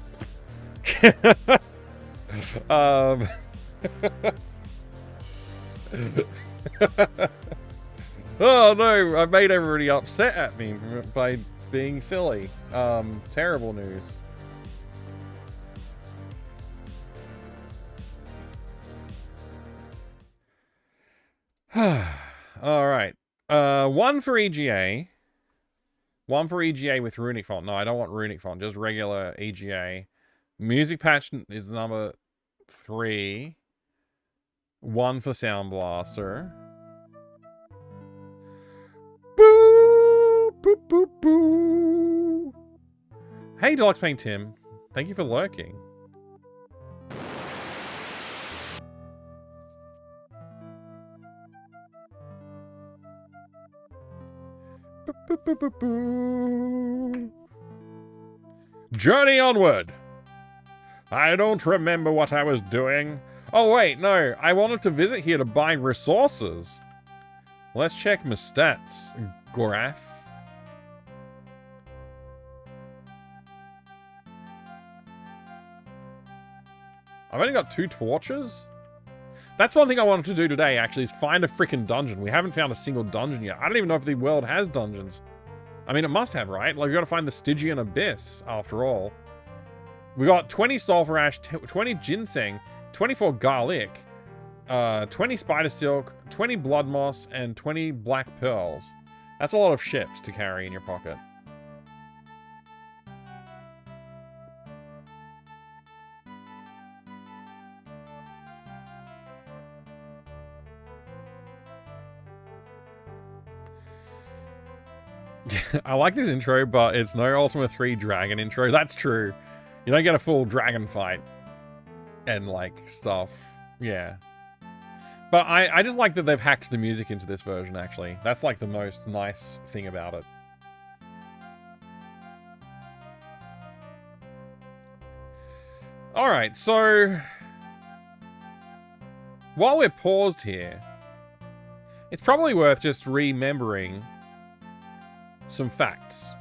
Speaker 1: Oh no, I made everybody upset at me by being silly. Terrible news. Alright. One for EGA. One for EGA with runic font. No, I don't want runic font, just regular EGA. Music patch is number 3. 1 for Sound Blaster. Boo! Boo, boo, boo! Hey, Deluxe Paint Tim. Thank you for lurking. Boo, boo, boo, boo, boo. Journey onward! I don't remember what I was doing. Oh wait, no. I wanted to visit here to buy resources. Let's check my stats, Gorath. I've only got 2 torches? That's one thing I wanted to do today, actually, is find a freaking dungeon. We haven't found a single dungeon yet. I don't even know if the world has dungeons. I mean, it must have, right? Like, we gotta find the Stygian Abyss, after all. We got 20 sulfur ash, 20 ginseng, 24 garlic, 20 spider silk, 20 blood moss, and 20 black pearls. That's a lot of ships to carry in your pocket. I like this intro, but it's no Ultima 3 dragon intro. That's true. You don't get a full dragon fight and, like, stuff. Yeah. But I just like that they've hacked the music into this version, actually. That's, like, the most nice thing about it. Alright, so... while we're paused here, it's probably worth just remembering some facts.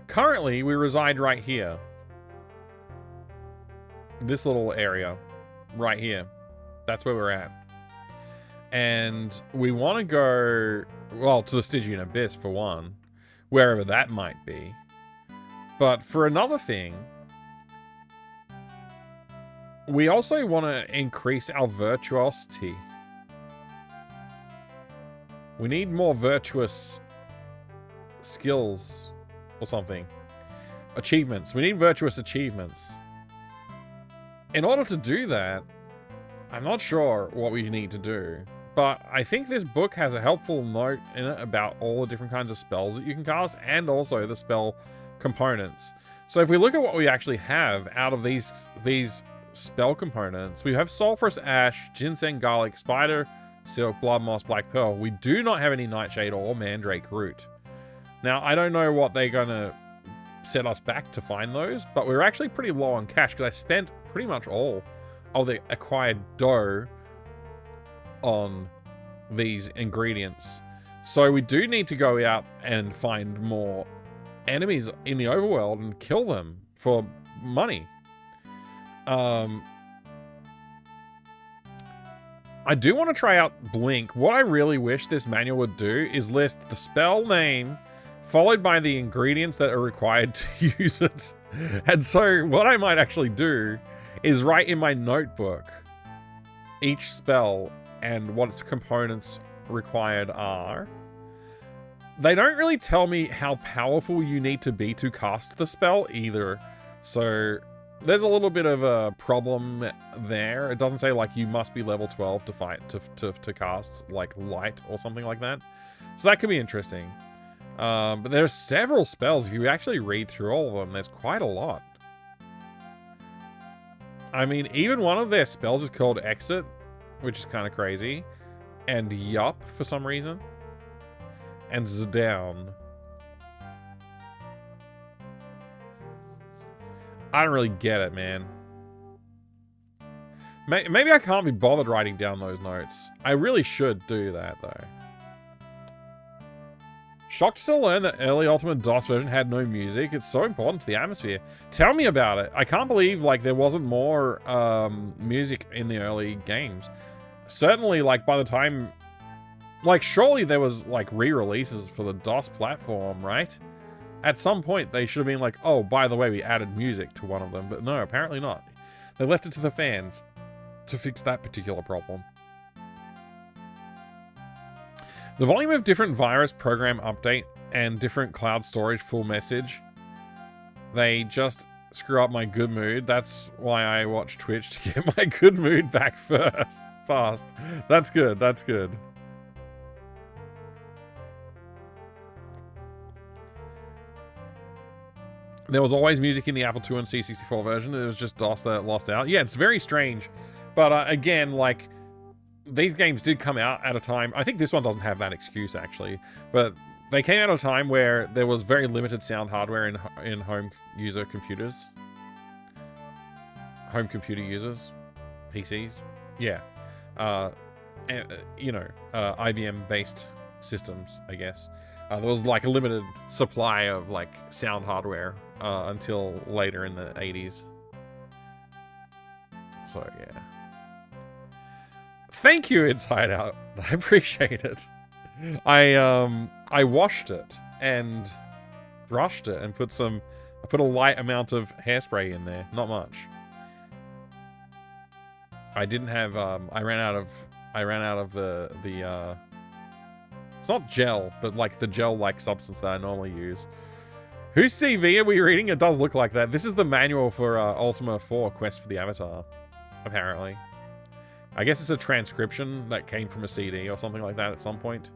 Speaker 1: Currently, we reside right here. This little area. Right here. That's where we're at. And we want to go, well, to the Stygian Abyss for one. Wherever that might be. But for another thing, we also want to increase our virtuosity. We need more virtuous skills or something. Achievements. We need virtuous achievements. In order to do that, I'm not sure what we need to do, but I think this book has a helpful note in it about all the different kinds of spells that you can cast and also the spell components. So if we look at what we actually have out of these spell components, we have sulfurous ash, ginseng, garlic, spider, silk, blood moss, black pearl. We do not have any nightshade or mandrake root. Now, I don't know what they're gonna set us back to find those, but we're actually pretty low on cash because I spent pretty much all of the acquired dough on these ingredients. So we do need to go out and find more enemies in the overworld and kill them for money. I do want to try out Blink. What I really wish this manual would do is list the spell name followed by the ingredients that are required to use it. And so what I might actually do is write in my notebook each spell and what its components required are. They don't really tell me how powerful you need to be to cast the spell either. So there's a little bit of a problem there. It doesn't say like you must be level 12 to fight to cast like light or something like that. So that could be interesting. But there's several spells. If you actually read through all of them, there's quite a lot. I mean, even one of their spells is called Exit, which is kind of crazy. And Yup for some reason. And Zdown. I don't really get it, man. Maybe I can't be bothered writing down those notes. I really should do that, though. Shocked to learn that early Ultima DOS version had no music. It's so important to the atmosphere. Tell me about it. I can't believe, like, there wasn't more music in the early games. Certainly, like, by the time... like, surely there was, like, re-releases for the DOS platform, right? At some point, they should have been like, oh, by the way, we added music to one of them. But no, apparently not. They left it to the fans to fix that particular problem. The volume of different virus program update and different cloud storage full message, they just screw up my good mood. That's why I watch Twitch, to get my good mood back fast. That's good. That's good. There was always music in the Apple II and C64 version. It was just DOS that lost out. Yeah, it's very strange. But again, like, these games did come out at a time. I think this one doesn't have that excuse, actually. But they came out at a time where there was very limited sound hardware in home user computers. Home computer users. PCs. Yeah. You know, IBM-based systems, I guess. There was like a limited supply of like sound hardware until later in the 80s. So yeah. Thank you, Inside Out. I appreciate it. I washed it and brushed it and I put a light amount of hairspray in there. Not much. I didn't have I ran out of the it's not gel, but like the gel-like substance that I normally use. Whose CV are we reading? It does look like that. This is the manual for Ultima IV, Quest for the Avatar, apparently. I guess it's a transcription that came from a CD or something like that at some point.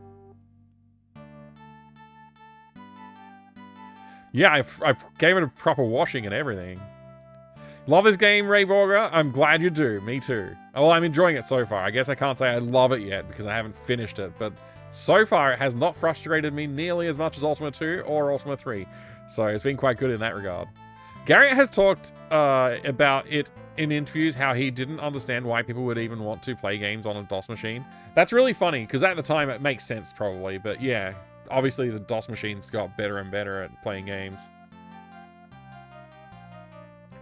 Speaker 1: Yeah, I gave it a proper washing and everything. Love this game, Ray Borger. I'm glad you do. Me too. Well, I'm enjoying it so far. I guess I can't say I love it yet because I haven't finished it, but so far it has not frustrated me nearly as much as Ultima 2 or Ultima 3. So it's been quite good in that regard. Garrett has talked about it in interviews, how he didn't understand why people would even want to play games on a DOS machine. That's really funny, because at the time it makes sense probably, but yeah, obviously the DOS machines got better and better at playing games.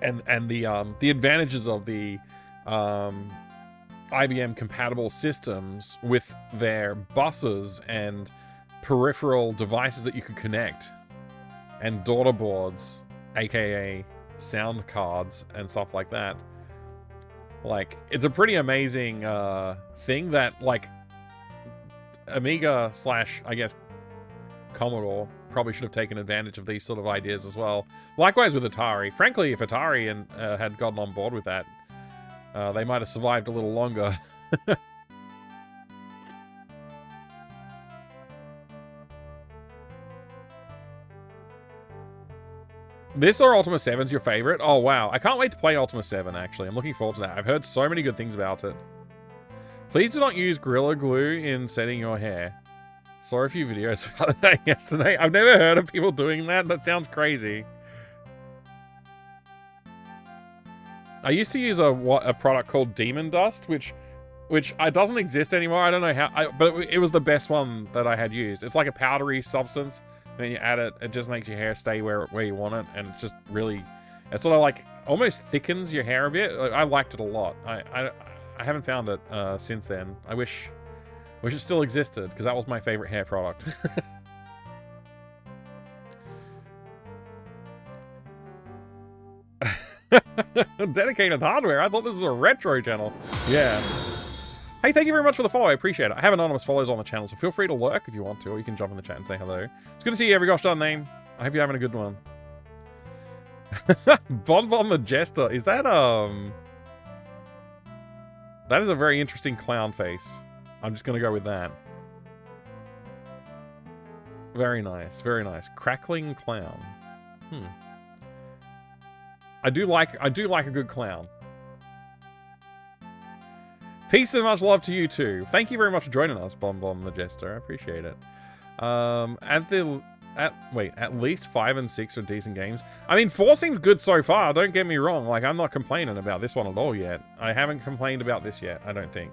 Speaker 1: And the advantages of the IBM compatible systems with their buses and peripheral devices that you could connect, and daughter boards, aka sound cards and stuff like that. Like, it's a pretty amazing thing that, like, Amiga / I guess Commodore probably should have taken advantage of these sort of ideas as well. Likewise with Atari. Frankly, if Atari had gotten on board with that, they might have survived a little longer. This or Ultima 7's your favorite? Oh, wow. I can't wait to play Ultima 7, actually. I'm looking forward to that. I've heard so many good things about it. Please do not use Gorilla Glue in setting your hair. Saw a few videos about that yesterday. I've never heard of people doing that. That sounds crazy. I used to use a product called Demon Dust, which doesn't exist anymore. I don't know how, but it was the best one that I had used. It's like a powdery substance. Then you add it, it just makes your hair stay where you want it, and it's just really, it sort of like almost thickens your hair a bit. I liked it a lot. I haven't found it since then. I wish it still existed, because that was my favorite hair product. Dedicated hardware. I thought this was a retro channel. Yeah. Hey, thank you very much for the follow. I appreciate it. I have anonymous follows on the channel, so feel free to lurk if you want to, or you can jump in the chat and say hello. It's good to see you every gosh darn name. I hope you're having a good one. Bon Bon the Jester. Is that, that is a very interesting clown face. I'm just gonna go with that. Very nice, very nice. Crackling clown. I do like a good clown. Peace and much love to you too. Thank you very much for joining us, Bon Bon the Jester. I appreciate it. At least 5 and 6 are decent games. I mean, 4 seems good so far. Don't get me wrong. Like, I'm not complaining about this one at all yet. I haven't complained about this yet. I don't think.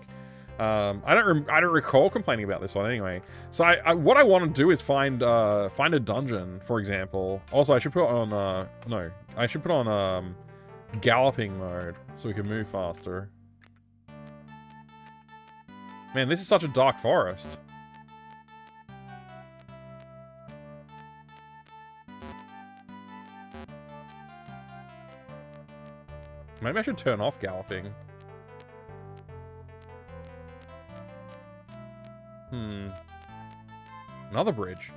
Speaker 1: I don't recall complaining about this one anyway. So what I want to do is find a dungeon, for example. Also, I should put on I should put on galloping mode so we can move faster. Man, this is such a dark forest. Maybe I should turn off galloping. Another bridge.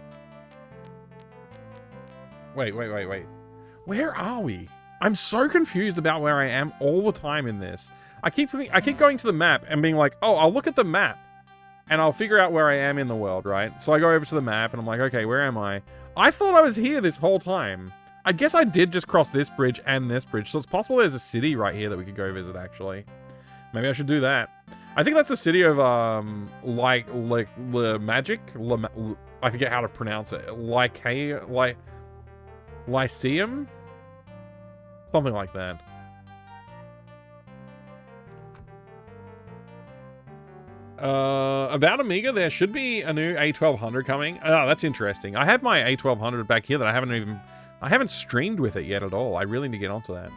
Speaker 1: Wait. Where are we? I'm so confused about where I am all the time in this. I keep going to the map and being like, oh, I'll look at the map and I'll figure out where I am in the world, right? So I go over to the map and I'm like, okay, where am I? I thought I was here this whole time. I guess I did just cross this bridge and this bridge, so it's possible there's a city right here that we could go visit, actually. Maybe I should do that. I think that's the city of, like, Magic? I forget how to pronounce it. Lyceum? Something like that. About Amiga, there should be a new A1200 coming. Oh, that's interesting. I have my A1200 back here that I haven't streamed with it yet at all. I really need to get onto that.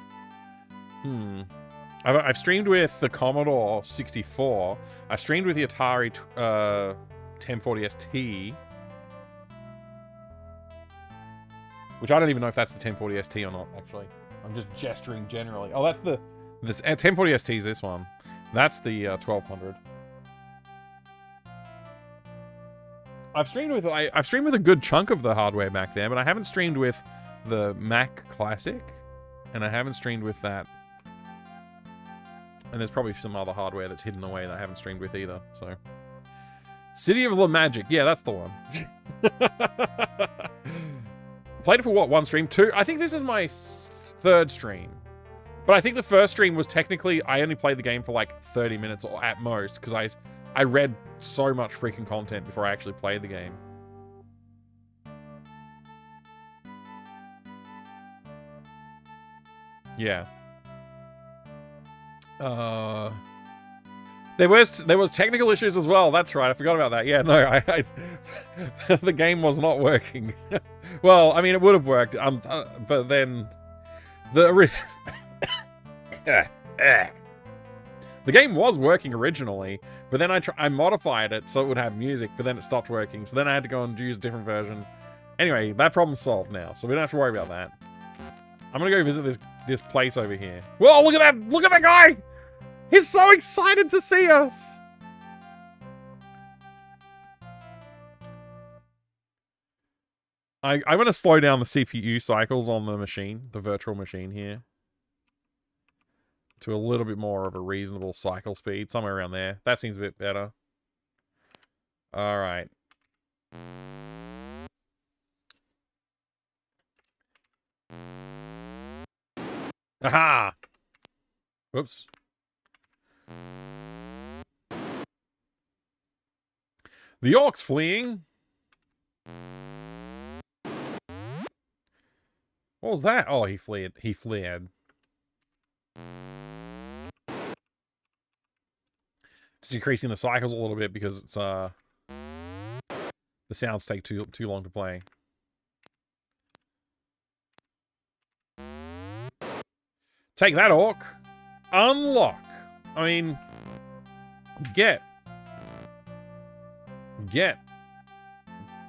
Speaker 1: I've streamed with the Commodore 64. I've streamed with the Atari 1040 ST. Which I don't even know if that's the 1040 ST or not, actually. I'm just gesturing generally. Oh, that's this 1040 ST is this one. That's the 1200. I've streamed with a good chunk of the hardware back there, but I haven't streamed with the Mac Classic, and I haven't streamed with that. And there's probably some other hardware that's hidden away that I haven't streamed with either. So, City of La Magic, yeah, that's the one. Played it for what, one stream? Two? I think this is my third stream. But I think the first stream was technically, I only played the game for like 30 minutes or at most, because I read so much freaking content before I actually played the game. Yeah. There was technical issues as well. That's right. I forgot about that. Yeah, no, the game was not working. Well, I mean, it would have worked. But then the game was working originally, but then I modified it so it would have music, but then it stopped working. So then I had to go and use a different version. Anyway, that problem's solved now, so we don't have to worry about that. I'm gonna go visit this place over here. Whoa, look at that! Look at that guy! He's so excited to see us! I'm gonna slow down the CPU cycles on the machine, the virtual machine here, to a little bit more of a reasonable cycle speed, somewhere around there. That seems a bit better. All right. Aha! Whoops. The orc's fleeing. What was that? Oh, he fled. He fled. Just increasing the cycles a little bit because it's the sounds take too long to play. Take that, orc. Unlock. I mean, get.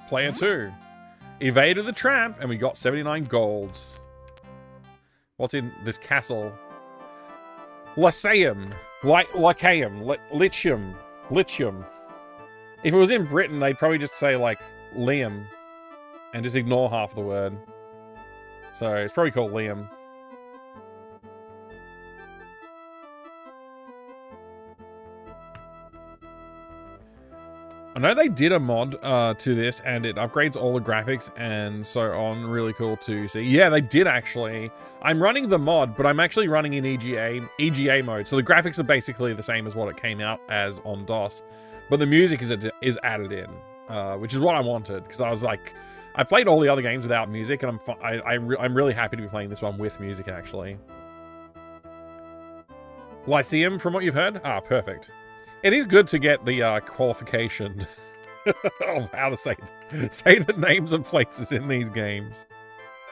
Speaker 1: Player 2. Evaded the trap, and we got 79 golds. What's in this castle? Lyceum. Lyceum. Lithium. If it was in Britain, they'd probably just say, like, Liam. And just ignore half the word. So, it's probably called Liam. I know they did a mod to this, and it upgrades all the graphics and so on. Really cool to see. Yeah, they did actually. I'm running the mod, but I'm actually running in EGA mode. So the graphics are basically the same as what it came out as on DOS, but the music is added in, which is what I wanted, because I was like, I played all the other games without music, and I'm really happy to be playing this one with music actually. Lyceum, from what you've heard? Ah, perfect. It is good to get the qualification of how to say the names of places in these games.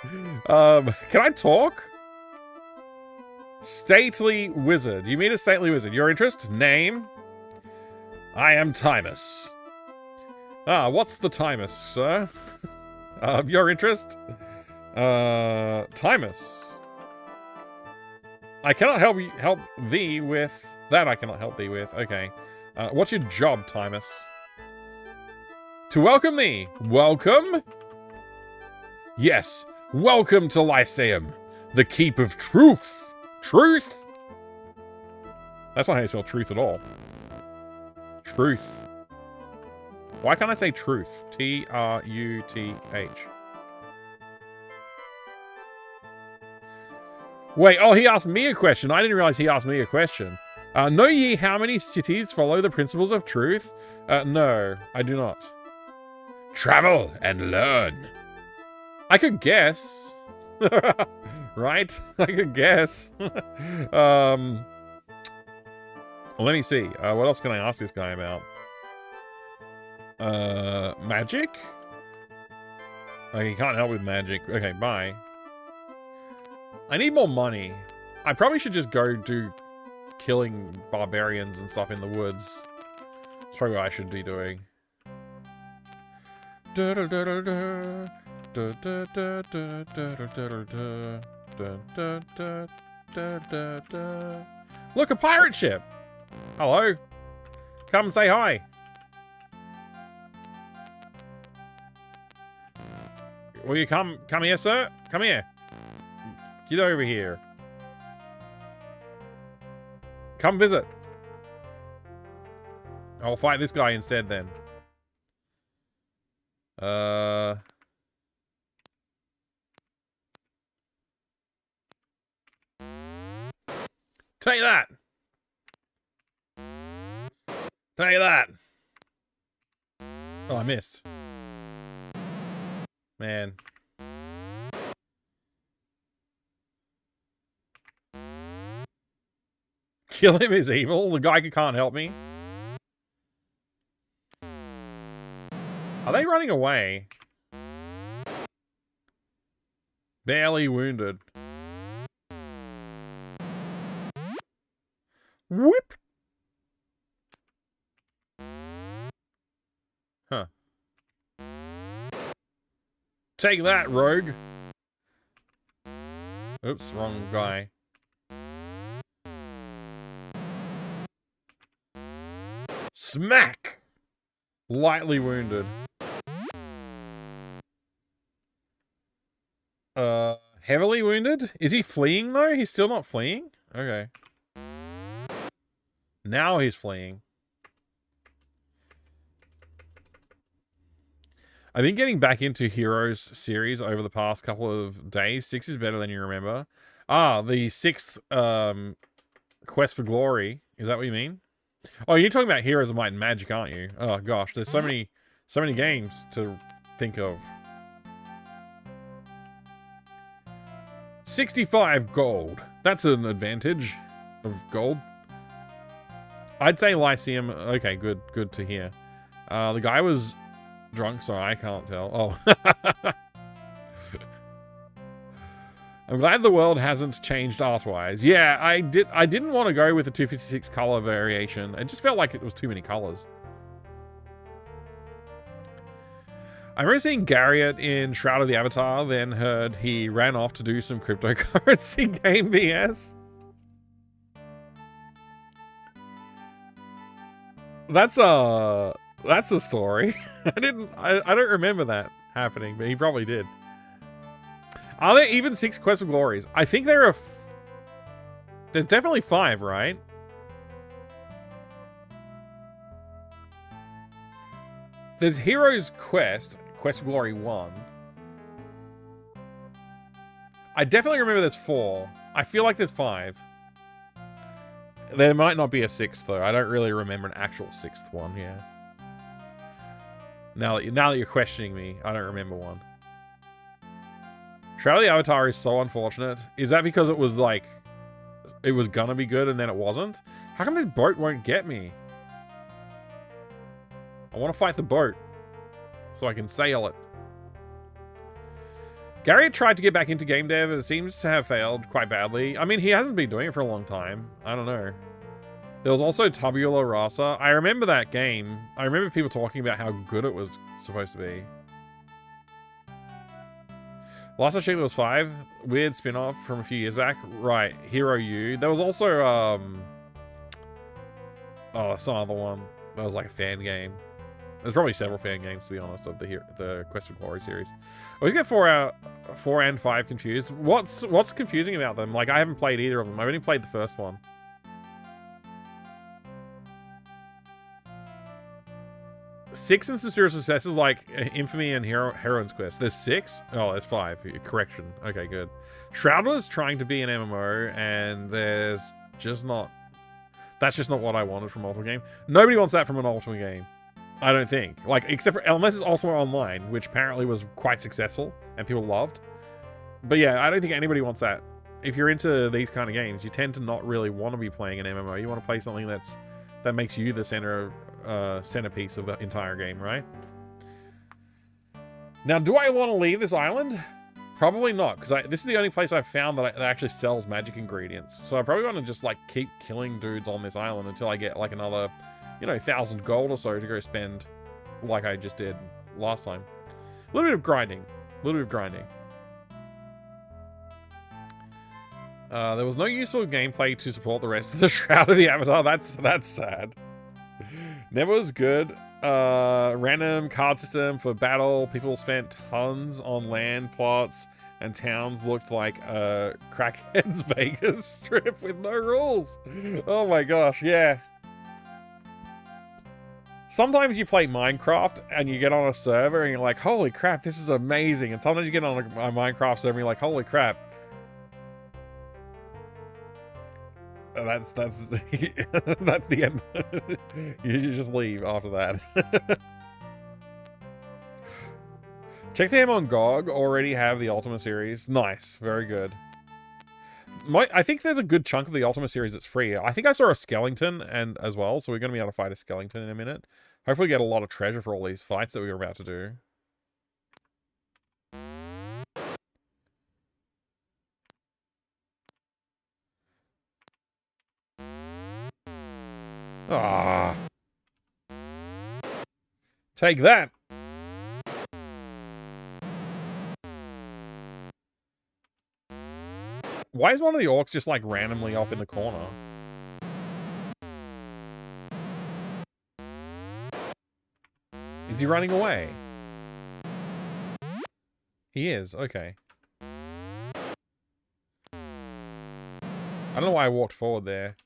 Speaker 1: Can I talk? Stately wizard. You meet a stately wizard. Your interest? Name? I am Timus. Ah, what's the Timus, sir? Your interest? Timus. I cannot help thee with... That I cannot help thee with. Okay. What's your job, Timus? To welcome thee. Welcome? Yes. Welcome to Lyceum. The Keep of Truth. Truth? That's not how you spell truth at all. Truth. Why can't I say truth? T-R-U-T-H. Wait, oh, he asked me a question. I didn't realize he asked me a question. Know ye how many cities follow the principles of truth? No, I do not. Travel and learn. I could guess. Right? I could guess. Let me see. What else can I ask this guy about? Magic? Okay, he can't help with magic. Okay, bye. I need more money. I probably should just go do killing barbarians and stuff in the woods. That's probably what I should be doing. Look, a pirate ship. Hello. Come and say hi. Will you come here, sir? Come here. Get over here. Come visit. I'll fight this guy instead then. Take that. Take that. Oh, I missed. Man. Kill him is evil. The guy can't help me. Are they running away? Barely wounded. Whip. Huh. Take that, rogue. Oops, wrong guy. Smack! Lightly wounded. Heavily wounded? Is he fleeing though? He's still not fleeing? Okay. Now he's fleeing. I've been getting back into Heroes series over the past couple of days. 6 is better than you remember. Ah, the 6th Quest for Glory. Is that what you mean? Oh, you're talking about Heroes of Might and Magic, aren't you? Oh gosh, there's so many games to think of. 65 gold. That's an advantage of gold. I'd say Lyceum. Okay, good to hear. The guy was drunk, so I can't tell. Oh. I'm glad the world hasn't changed art-wise. Yeah, I didn't want to go with the 256 color variation. It just felt like it was too many colors. I remember seeing Garriott in Shroud of the Avatar, then heard he ran off to do some cryptocurrency game BS. That's a story. I don't remember that happening, but he probably did. Are there even 6 Quest for Glories? I think there are. There's definitely 5, right? There's Heroes Quest for Glory 1. I definitely remember there's 4. I feel like there's 5. There might not be a 6th though. I don't really remember an actual 6th one. Yeah. Now that you're questioning me, I don't remember one. Shroud of the Avatar is so unfortunate. Is that because it was like, it was gonna be good and then it wasn't? How come this boat won't get me? I want to fight the boat so I can sail it. Garriott tried to get back into game dev and it seems to have failed quite badly. I mean, he hasn't been doing it for a long time. I don't know. There was also Tabula Rasa. I remember that game. I remember people talking about how good it was supposed to be. Last I checked, there was 5. Weird spin-off from a few years back. Right, Hero U. There was also, oh, some other one. That was like a fan game. There's probably several fan games, to be honest, of the Quest for Glory series. I always get 4 and 5 confused. What's confusing about them? Like, I haven't played either of them. I've only played the first one. Six and Sincere Successes, like Infamy and Heroine's Quest. There's 6? Oh, there's 5. Correction. Okay, good. Shroud was trying to be an MMO, and there's just not... That's just not what I wanted from an Ultima game. Nobody wants that from an Ultima game. I don't think. Like, except for... Unless it's Ultima Online, which apparently was quite successful, and people loved. But yeah, I don't think anybody wants that. If you're into these kind of games, you tend to not really want to be playing an MMO. You want to play something that makes you the centerpiece of the entire game, right? Now, do I want to leave this island? Probably not, because this is the only place I've found that actually sells magic ingredients. So I probably want to just, like, keep killing dudes on this island until I get, like, another, 1,000 gold or so to go spend like I just did last time. A little bit of grinding. There was no useful gameplay to support the rest of the Shroud of the Avatar. That's sad. Never was good. Random card system for battle. People spent tons on land plots, and towns looked like a crackhead's Vegas strip with no rules. Oh my gosh, yeah. Sometimes you play Minecraft and you get on a server and you're like, holy crap, this is amazing. And sometimes you get on a Minecraft server and you're like, holy crap. That's that's the end. You just leave after that. Check them on GOG. Already have the Ultima series. Nice, very good. I think there's a good chunk of the Ultima series that's free. I think I saw a skeleton as well, so we're going to be able to fight a skeleton in a minute. Hopefully get a lot of treasure for all these fights that we were about to do. Ah. Take that. Why is one of the orcs just, like, randomly off in the corner? Is he running away? He is, okay. I don't know why I walked forward there.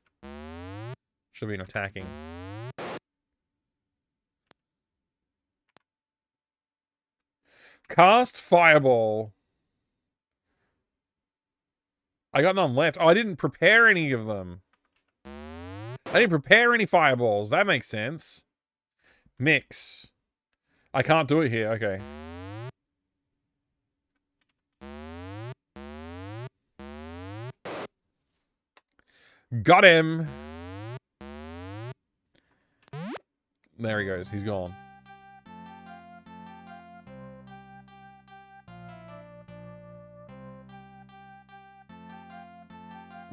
Speaker 1: Should have been attacking. Cast Fireball. I got none left. Oh, I didn't prepare any of them. I didn't prepare any fireballs. That makes sense. Mix. I can't do it here. Okay. Got him. There he goes. He's gone.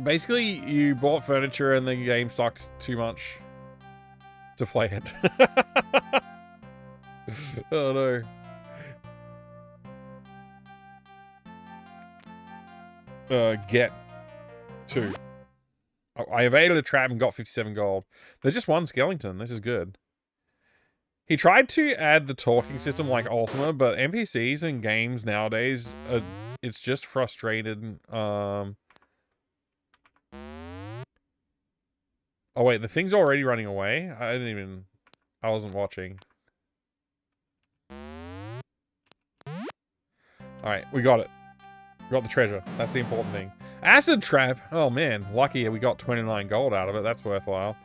Speaker 1: Basically, you bought furniture and the game sucked too much to play it. Oh no. Get 2. I evaded a trap and got 57 gold. There's just one skeleton. This is good. He tried to add the talking system like Ultima, but NPCs in games nowadays, it's just frustrated. Oh wait, the thing's already running away? I wasn't watching. Alright, we got it. We got the treasure. That's the important thing. Acid trap! Oh man, lucky we got 29 gold out of it. That's worthwhile.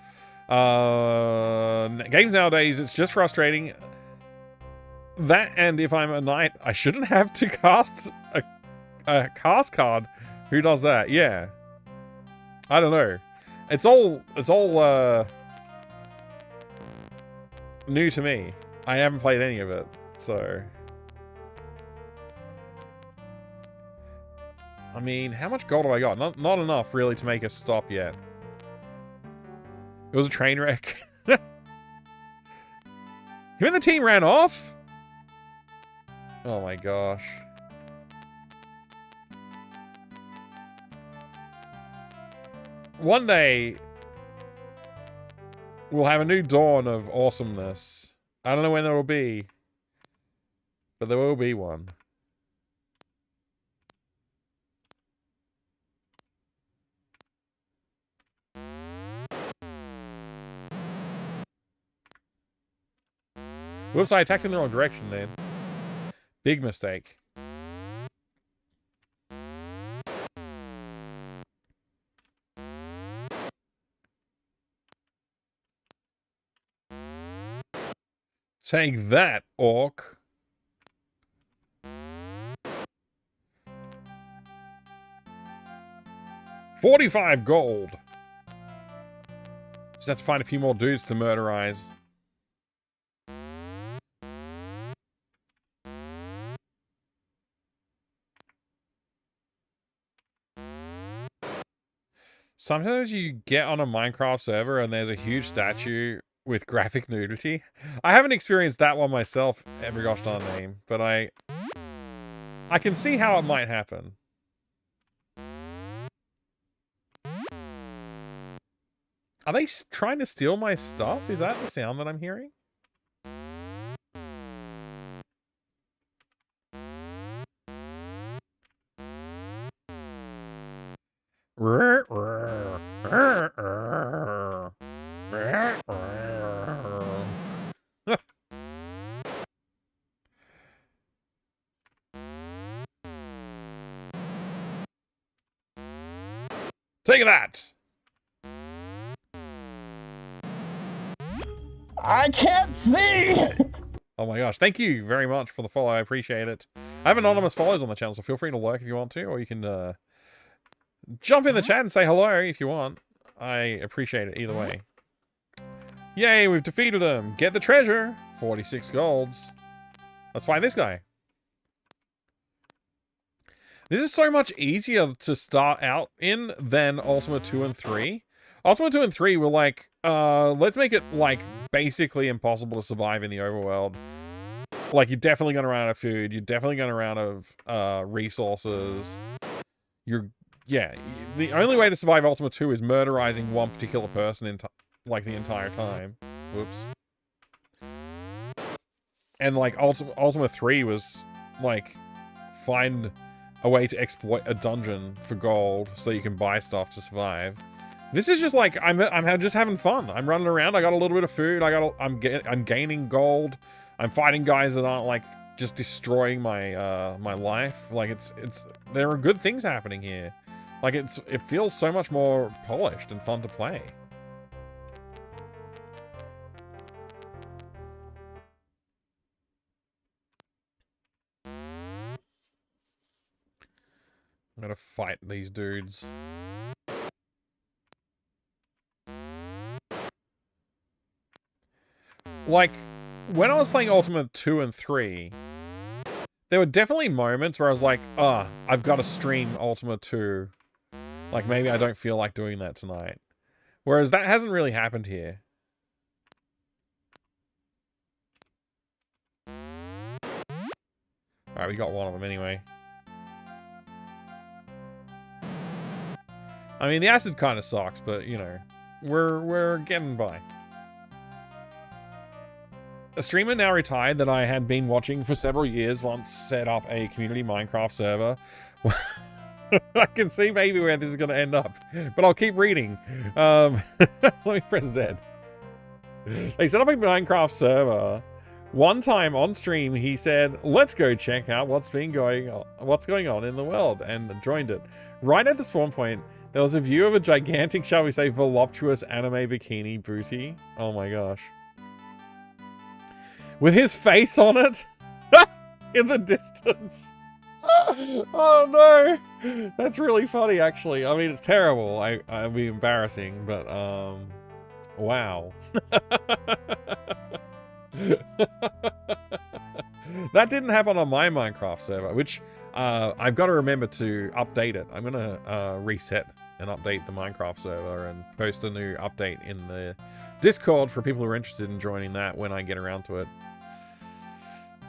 Speaker 1: Games nowadays, it's just frustrating. That, and if I'm a knight, I shouldn't have to cast a cast card. Who does that? Yeah. I don't know. It's all new to me. I haven't played any of it, so. I mean, how much gold have I got? Not enough, really, to make us stop yet. It was a train wreck. You and the team ran off? Oh my gosh. One day, we'll have a new dawn of awesomeness. I don't know when there will be, but there will be one. Whoops, I attacked in the wrong direction then. Big mistake. Take that, orc. $45 gold. Just have to find a few more dudes to murderize. Sometimes you get on a Minecraft server and there's a huge statue with graphic nudity. I haven't experienced that one myself every gosh darn name, but I can see how it might happen. Are they trying to steal my stuff? Is that the sound that I'm hearing? Take that!
Speaker 4: I can't see!
Speaker 1: Oh my gosh, thank you very much for the follow, I appreciate it. I have anonymous follows on the channel, so feel free to lurk if you want to, or you can jump in the chat and say hello if you want. I appreciate it either way. Yay, we've defeated them! Get the treasure! 46 golds. Let's find this guy. This is so much easier to start out in than Ultima 2 and 3. Ultima 2 and 3 were like, let's make it, like, basically impossible to survive in the overworld. Like, you're definitely going to run out of food. You're definitely going to run out of resources. Yeah, the only way to survive Ultima 2 is murderizing one particular person like, the entire time. Whoops. And, like, Ultima 3 was, like, find a way to exploit a dungeon for gold so you can buy stuff to survive. This is just like, I'm just having fun. I'm running around, I got a little bit of food, I'm gaining gold. I'm fighting guys that aren't like just destroying my my life. Like there are good things happening here. Like it feels so much more polished and fun to play. I'm gonna fight these dudes. Like, when I was playing Ultima 2 and 3, there were definitely moments where I was like, I've got to stream Ultima 2. Like, maybe I don't feel like doing that tonight. Whereas that hasn't really happened here. Alright, we got one of them anyway. I mean, the acid kind of sucks, but, you know, we're getting by. A streamer now retired that I had been watching for several years once set up a community Minecraft server. I can see maybe where this is going to end up, but I'll keep reading. Let me press Z. They set up a Minecraft server. One time on stream, he said, "Let's go check out what's going on in the world," and joined it. Right at the spawn point, there was a view of a gigantic, shall we say, voluptuous anime bikini booty. Oh my gosh. With his face on it in the distance. Oh no, that's really funny actually. I mean, it's terrible. I'd be embarrassing, but wow. That didn't happen on my Minecraft server, which I've got to remember to update it. I'm gonna reset and update the Minecraft server and post a new update in the Discord for people who are interested in joining that when I get around to it.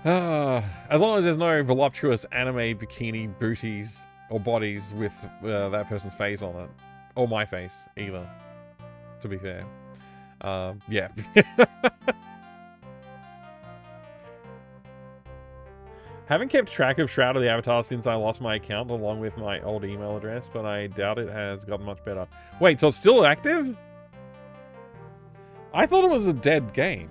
Speaker 1: As long as there's no voluptuous anime bikini booties or bodies with that person's face on it. Or my face, either. To be fair. Yeah. Haven't kept track of Shroud of the Avatar since I lost my account along with my old email address, but I doubt it has gotten much better. Wait, so it's still active? I thought it was a dead game.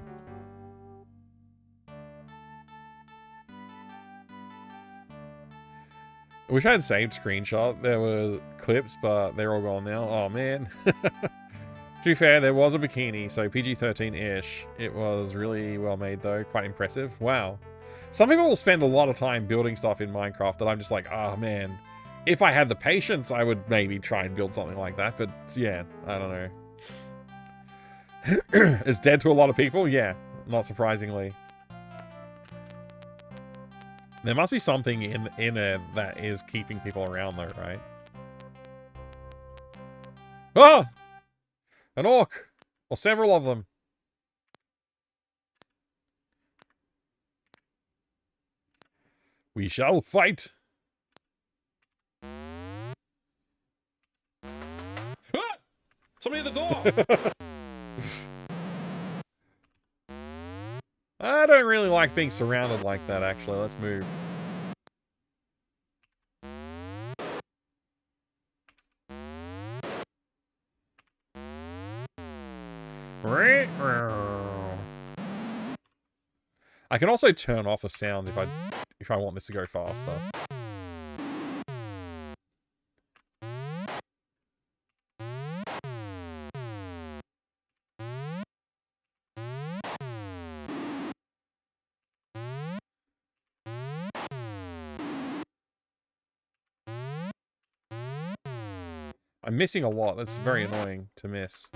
Speaker 1: I wish I had saved screenshot. There were clips, but they're all gone now. Oh, man. To be fair, there was a bikini, so PG-13-ish. It was really well made, though. Quite impressive. Wow. Some people will spend a lot of time building stuff in Minecraft that I'm just like, oh, man. If I had the patience, I would maybe try and build something like that. But, yeah, I don't know. It's dead to a lot of people? Yeah, not surprisingly. There must be something in it that is keeping people around, though, right? Oh! An orc! Or several of them. We shall fight!
Speaker 2: Ah! Somebody at the door!
Speaker 1: I don't really like being surrounded like that, actually. Let's move. I can also turn off the sound if I want this to go faster. I'm missing a lot. That's very annoying to miss.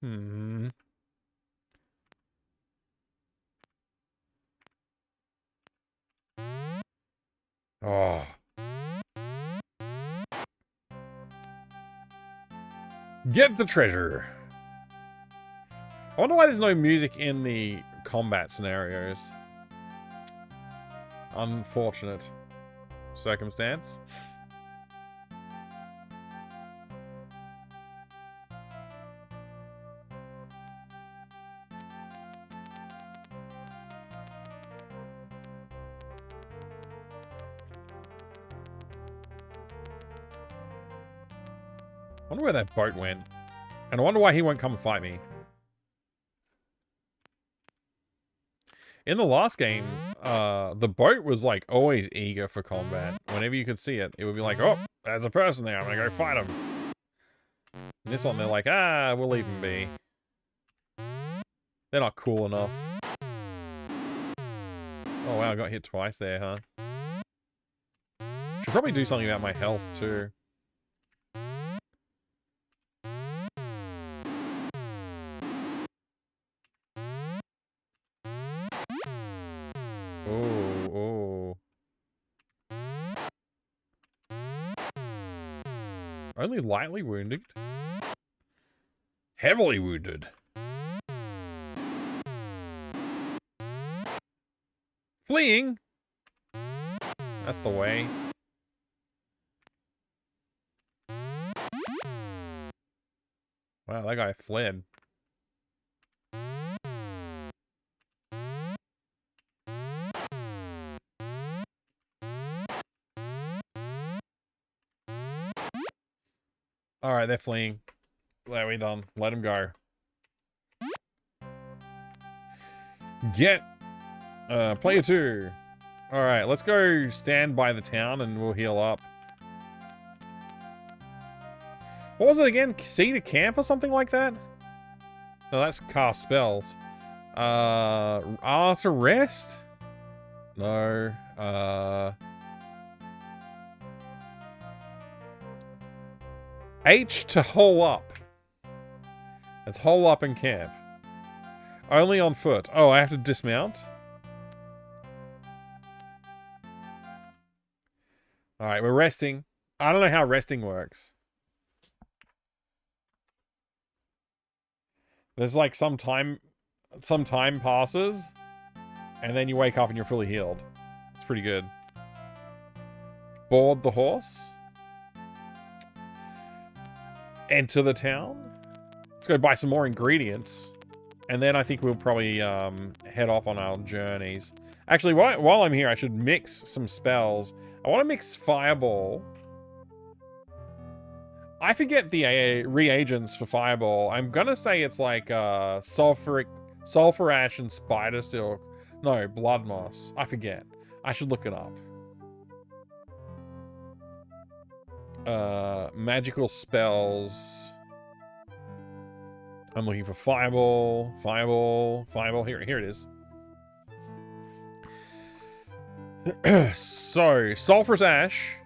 Speaker 1: Hmm. Oh. Get the treasure. I wonder why there's no music in the combat scenarios. Unfortunate circumstance. I wonder where that boat went. And I wonder why he won't come and fight me. In the last game, the boat was like always eager for combat. Whenever you could see it, it would be like, oh, there's a person there, I'm gonna go fight him. In this one, they're like, ah, we'll leave him be. They're not cool enough. Oh wow, I got hit twice there, huh? Should probably do something about my health too. Oh, oh. Only lightly wounded? Heavily wounded. Fleeing? That's the way. Wow, that guy fled. Alright, they're fleeing. There we done. Let them go. Get player 2. Alright, let's go stand by the town and we'll heal up. What was it again? C to camp or something like that? No, that's cast spells. R to rest? No. H to hole up. Let's hole up and camp. Only on foot. Oh, I have to dismount? All right, we're resting. I don't know how resting works. There's like some time passes, and then you wake up and you're fully healed. It's pretty good. Board the horse. Enter the town. Let's go buy some more ingredients. And then I think we'll probably head off on our journeys. Actually, while I'm here, I should mix some spells. I want to mix Fireball. I forget the reagents for Fireball. I'm going to say it's like Sulfur Ash and Spider Silk. No, Blood Moss. I forget. I should look it up. Magical spells. I'm looking for Fireball. Here it is. So, Sulphurous Ash.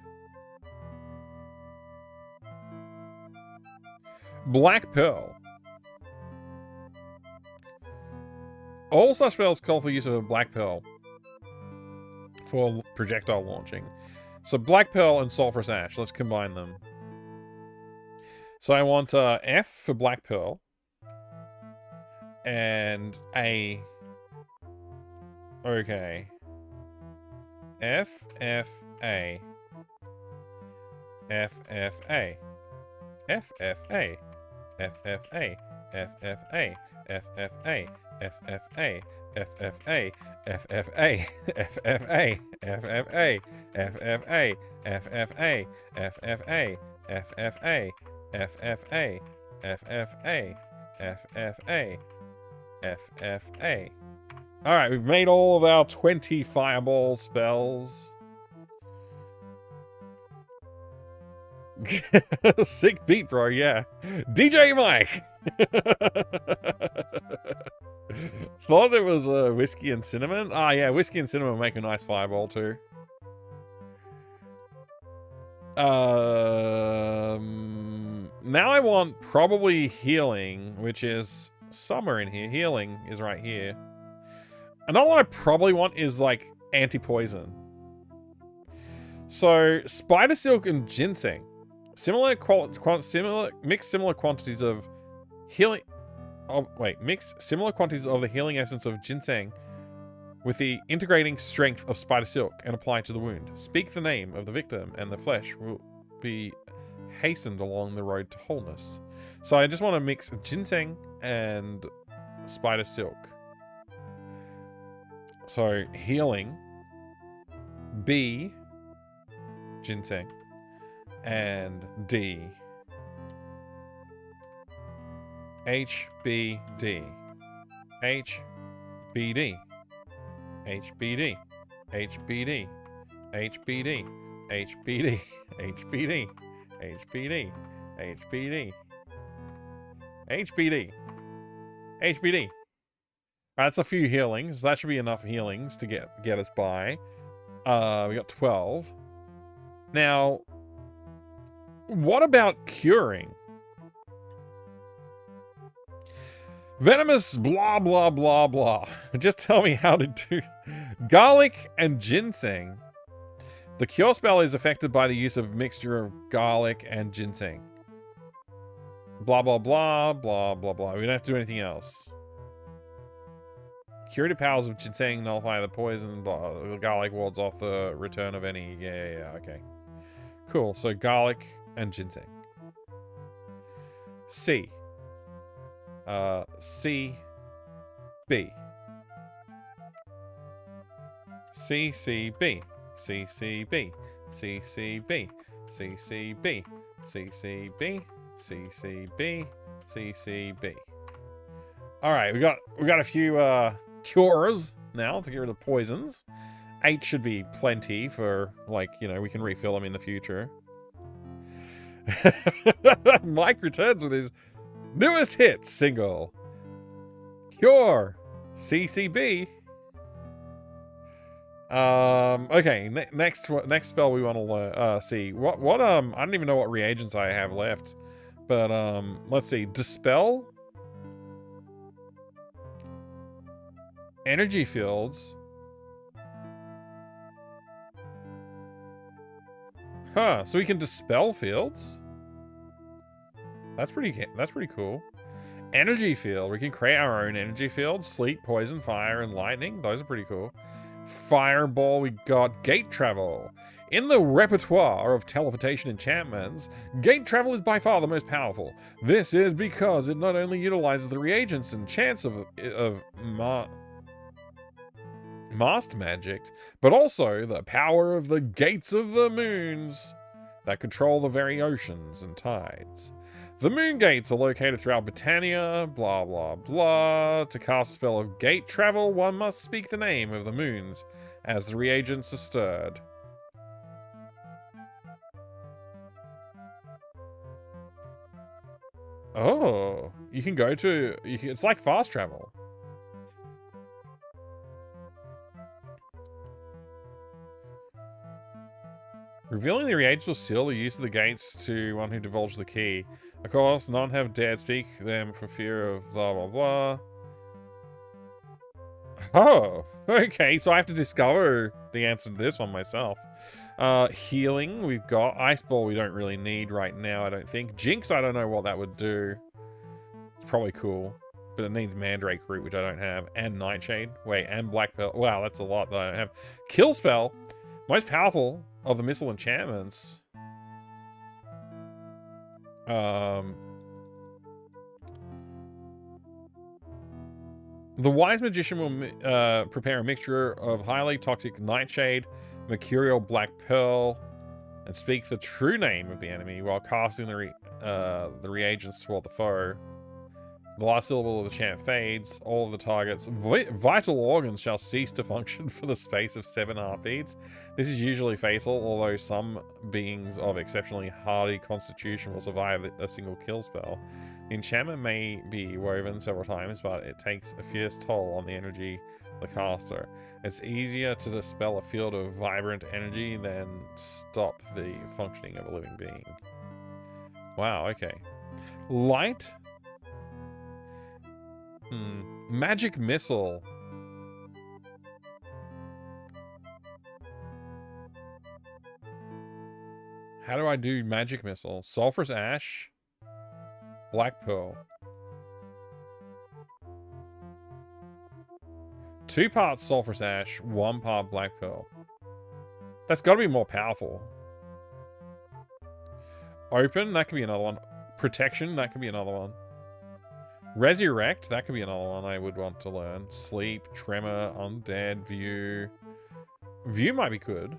Speaker 1: Black Pearl. All such spells call for use of a Black Pearl for projectile launching. So Black Pearl and Sulphurous Ash. Let's combine them. So I want F for Black Pearl. And A. Okay. F, F, A. F, F, A. F, F, A. F, F, A. F, F, A. F, F, A. F, F, A. F, F, A. F, F, A. F, F, A. F, F, A. F, F, A. F, F, A. F, F, A. F, F, A. F, F, A. F, F, A. F, F, A. F, F, A. Alright, we've made all of our 20 fireball spells. Sick beat, bro, yeah. DJ Mike! Thought it was whiskey and cinnamon. Ah, yeah, whiskey and cinnamon make a nice fireball too. Now I want probably healing, which is somewhere in here. Healing is right here. Another one I probably want is like anti-poison. So spider silk and ginseng, mix similar quantities of healing. Mix similar quantities of the healing essence of ginseng with the integrating strength of spider silk and apply to the wound. Speak the name of the victim and the flesh will be hastened along the road to wholeness. So I just want to mix ginseng and spider silk. So healing, B, ginseng, and D, HBD, HBD, HBD, HBD, HBD, HBD, HBD, HBD, HBD, HBD, HBD. That's a few healings. That should be enough healings to get us by. We got 12. Now, what about curing? Venomous blah blah blah blah. Just tell me how to do garlic and ginseng. The cure spell is affected by the use of mixture of garlic and ginseng. Blah blah blah blah blah blah. We don't have to do anything else. Curative powers of ginseng nullify the poison. Blah. Garlic wards off the return of any. Yeah. Okay. Cool. So garlic and ginseng. C. C. B. C. C. B. C. C. B. C. C. B. C. C. B. C. C. B. C. C. B. C. C. B. All right. We got a few cures now to get rid of poisons. 8 should be plenty for, like, you know, we can refill them in the future. Mike returns with his newest hit single, Cure, CCB. Okay, next spell we want to learn. See what I don't even know what reagents I have left, but let's see. Dispel, energy fields, Huh, so we can dispel fields? That's pretty cool. Energy field. We can create our own energy field. Sleep, poison, fire, and lightning. Those are pretty cool. Fireball, we got gate travel. In the repertoire of teleportation enchantments, gate travel is by far the most powerful. This is because it not only utilizes the reagents and chance of masked magics, but also the power of the gates of the moons that control the very oceans and tides. The moon gates are located throughout Britannia, blah blah blah. To cast a spell of gate travel, one must speak the name of the moons as the reagents are stirred. Oh, you can go to, it's like fast travel. Revealing the reagents will seal the use of the gates to one who divulged the key. Of course, none have dared speak them for fear of blah blah blah. Oh, okay, so I have to discover the answer to this one myself. Healing, we've got Ice Ball we don't really need right now, I don't think. Jinx, I don't know what that would do. It's probably cool, but it needs Mandrake Root, which I don't have, and Nightshade. Wait, and Black Pearl. Wow, that's a lot that I don't have. Kill Spell, most powerful of the missile enchantments. The Wise Magician will prepare a mixture of highly toxic Nightshade, Mercurial Black Pearl, and speak the true name of the enemy while casting the reagents toward the foe. The last syllable of the chant fades. All of the target's vital organs shall cease to function for the space of 7 heartbeats. This is usually fatal, although some beings of exceptionally hardy constitution will survive a single kill spell. The enchantment may be woven several times, but it takes a fierce toll on the energy of the caster. It's easier to dispel a field of vibrant energy than stop the functioning of a living being. Wow, okay. Light. Magic Missile. How do I do Magic Missile? Sulphurous Ash. Black Pearl. 2 parts Sulphurous Ash, 1 part Black Pearl. That's got to be more powerful. Open, that could be another one. Protection, that could be another one. Resurrect, that could be another one I would want to learn. Sleep, Tremor, Undead, View. View might be good.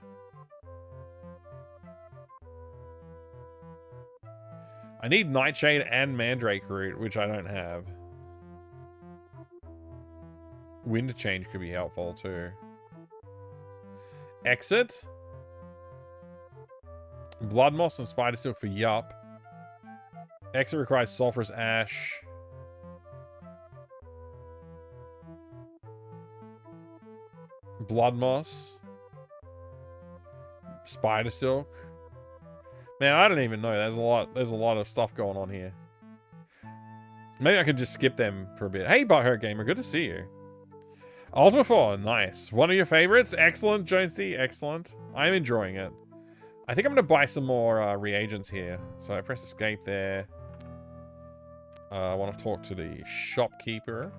Speaker 1: I need Nightshade and Mandrake Root, which I don't have. Wind Change could be helpful too. Exit. Blood Moss and Spider Silk for Yup. Exit requires Sulphurous Ash. Blood Moss. Spider Silk. Man, I don't even know. There's a lot of stuff going on here. Maybe I could just skip them for a bit. Hey, Butthurt Gamer, good to see you. Ultima IV, nice. One of your favorites? Excellent, Jonesy, excellent. I'm enjoying it. I think I'm going to buy some more reagents here. So I press escape there. I want to talk to the shopkeeper.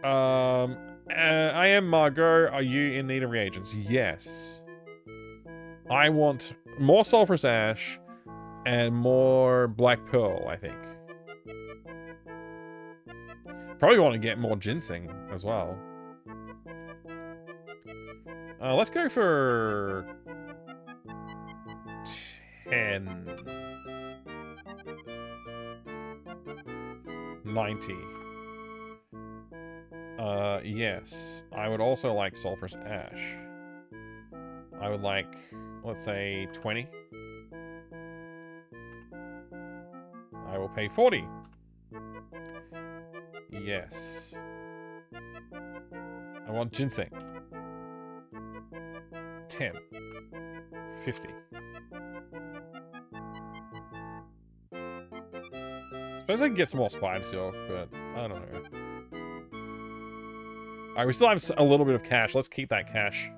Speaker 1: I am Margot. Are you in need of reagents? Yes. I want more Sulphurous Ash and more Black Pearl, I think. Probably want to get more ginseng as well. Let's go for 10. 90. Yes. I would also like Sulphurous Ash. I would like, let's say, 20. I will pay 40. Yes. I want ginseng. 10. 50. Suppose I can get some more spider silk, but I don't know. Alright, we still have a little bit of cash. Let's keep that cash.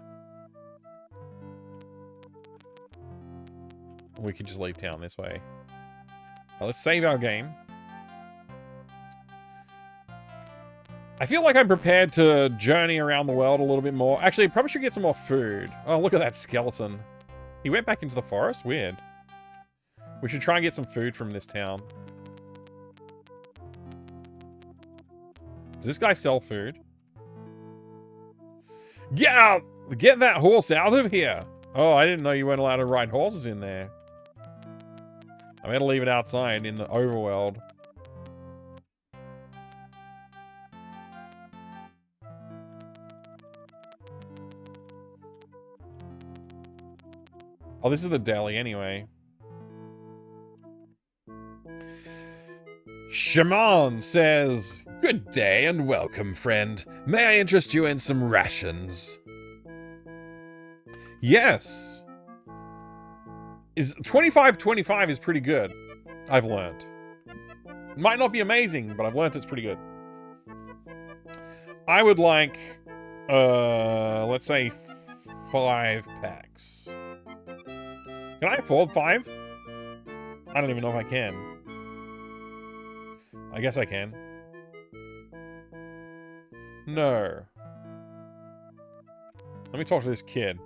Speaker 1: We could just leave town this way. Let's save our game. I feel like I'm prepared to journey around the world a little bit more. Actually, I probably should get some more food. Oh, look at that skeleton. He went back into the forest? Weird. We should try and get some food from this town. Does this guy sell food? Get out! Get that horse out of here! Oh, I didn't know you weren't allowed to ride horses in there. I'm gonna leave it outside in the overworld. Oh, this is the deli anyway. Shaman says, "Good day and welcome, friend. May I interest you in some rations?" Yes. Is 25-25 is pretty good. I've learned. Might not be amazing, but I've learned it's pretty good. I would like, let's say 5 packs. Can I afford 5? I don't even know if I can. I guess I can. No. Let me talk to this kid.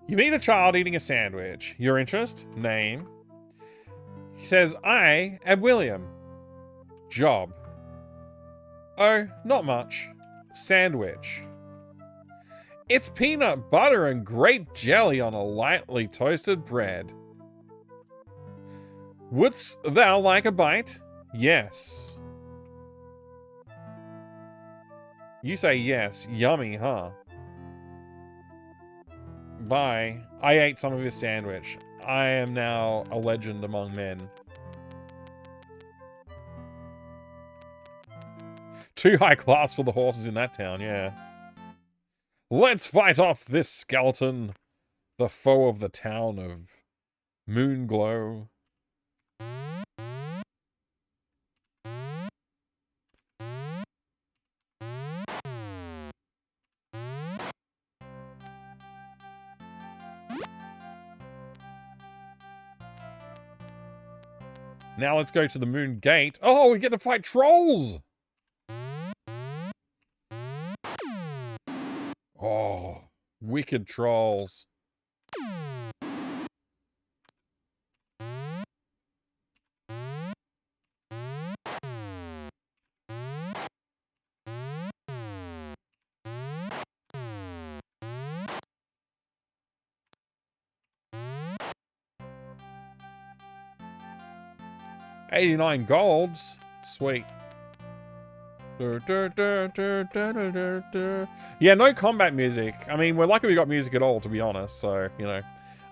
Speaker 1: You meet a child eating a sandwich. Your interest? Name. He says, I am William. Job. Oh, not much. Sandwich. It's peanut butter and grape jelly on a lightly toasted bread. Wouldst thou like a bite? Yes. You say yes. Yummy, huh? Bye. I ate some of his sandwich. I am now a legend among men. Too high class for the horses in that town, yeah. Let's fight off this skeleton, the foe of the town of Moonglow. Now let's go to the Moon Gate. Oh, we get to fight trolls! Oh, wicked trolls. $89 golds. Sweet. Yeah, no combat music. I mean, we're lucky we got music at all, to be honest. So, you know,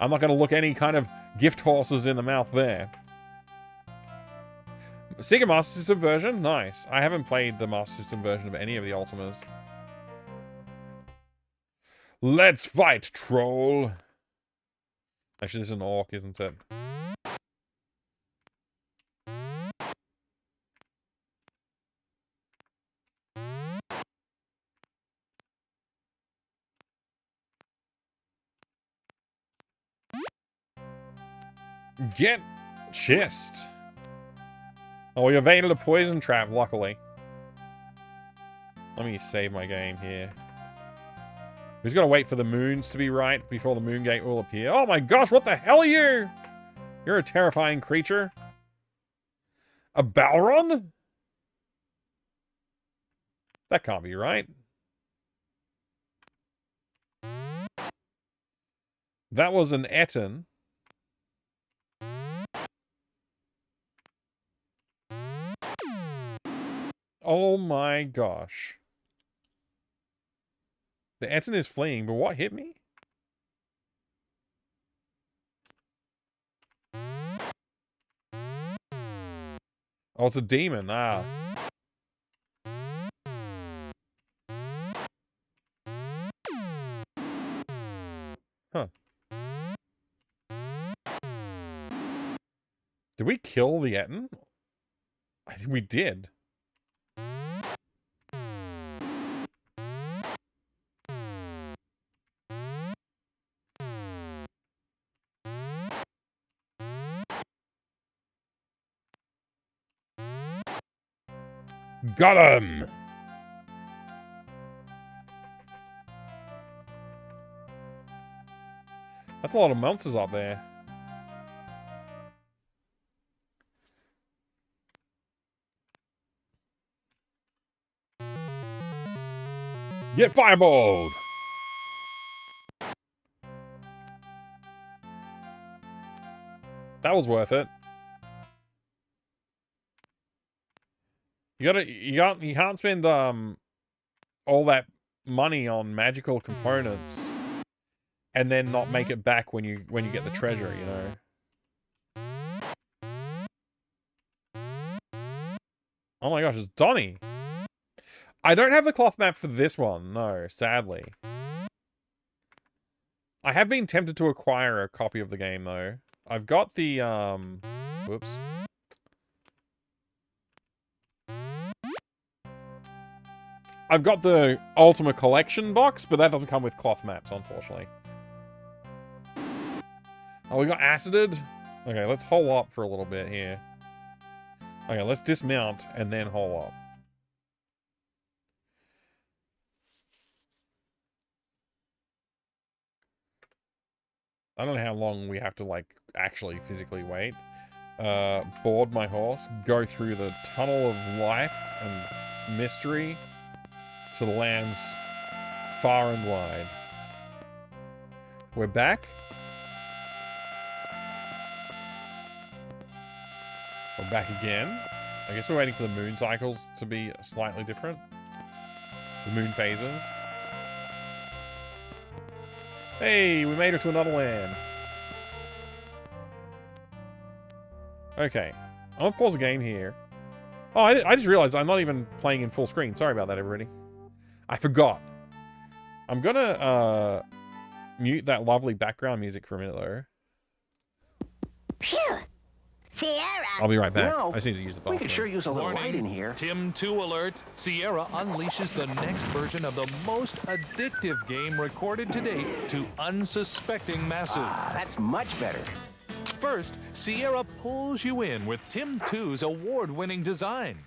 Speaker 1: I'm not going to look any kind of gift horses in the mouth there. Sega Master System version? Nice. I haven't played the Master System version of any of the Ultimas. Let's fight, troll. Actually, this is an orc, isn't it? Get chest. Oh, we evaded a poison trap, luckily. Let me save my game here. We've got to wait for the moons to be right before the moon gate will appear. Oh my gosh, what the hell are you? You're a terrifying creature. A Balron? That can't be right. That was an Etten. Oh my gosh. The Etten is fleeing, but what hit me? Oh, it's a demon. Ah. Huh. Did we kill the Etten? I think we did. Got him! That's a lot of monsters up there. Get fireballed! That was worth it. You can't spend all that money on magical components and then not make it back when you get the treasure, you know. Oh my gosh, it's Donnie. I don't have the cloth map for this one, no, sadly. I have been tempted to acquire a copy of the game though. I've got the whoops. I've got the Ultima Collection box, but that doesn't come with cloth maps, unfortunately. Oh, we got acided? Okay, let's hole up for a little bit here. Okay, let's dismount and then hole up. I don't know how long we have to, like, actually physically wait. Board my horse, go through the tunnel of life and mystery to the lands far and wide. We're back. We're back again. I guess we're waiting for the moon cycles to be slightly different. The moon phases. Hey, we made it to another land. Okay. I'm gonna pause the game here. Oh, I just realized I'm not even playing in full screen. Sorry about that, everybody. I forgot. I'm gonna mute that lovely background music for a minute, though.
Speaker 4: Phew. Sierra.
Speaker 1: I'll be right back.
Speaker 5: No,
Speaker 1: I just need to use the bathroom.
Speaker 5: We could sure use a little light in here.
Speaker 3: Tim 2 alert. Sierra unleashes the next version of the most addictive game recorded to date to unsuspecting masses.
Speaker 5: Ah, that's much better.
Speaker 3: First, Sierra pulls you in with Tim 2's award-winning design.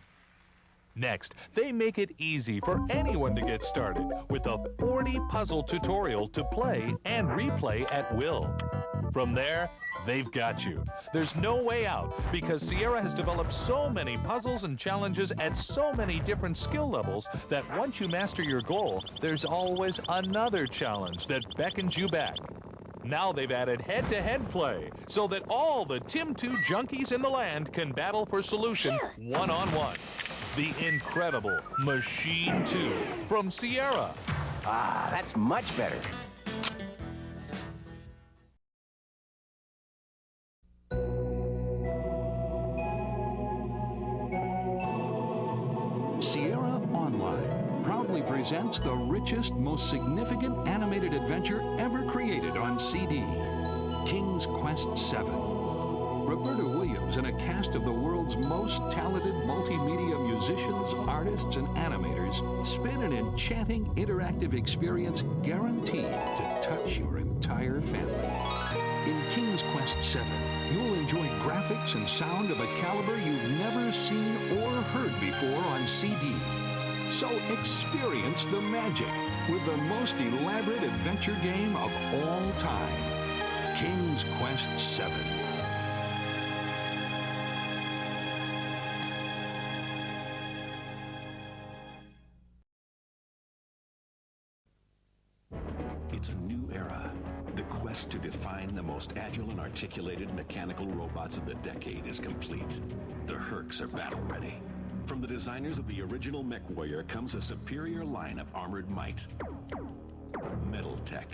Speaker 3: Next, they make it easy for anyone to get started with a 40-puzzle tutorial to play and replay at will. From there, they've got you. There's no way out because Sierra has developed so many puzzles and challenges at so many different skill levels that once you master your goal, there's always another challenge that beckons you back. Now they've added head-to-head play so that all the Tim 2 junkies in the land can battle for solution one-on-one. The incredible Machine 2 from Sierra.
Speaker 5: Ah, that's much better.
Speaker 6: Sierra Online proudly presents the richest, most significant animated adventure ever created on CD, King's Quest VII. Roberta Williams and a cast of the world's most talented multimedia musicians, artists, and animators spin an enchanting interactive experience guaranteed to touch your entire family. In King's Quest VII, you'll enjoy graphics and sound of a caliber you've never seen or heard before on CD. So experience the magic with the most elaborate adventure game of all time, King's Quest VII.
Speaker 7: It's a new era. The quest to define the most agile and articulated mechanical robots of the decade is complete. The Hercs are battle ready. From the designers of the original Mech Warrior comes a superior line of armored might. Metal Tech,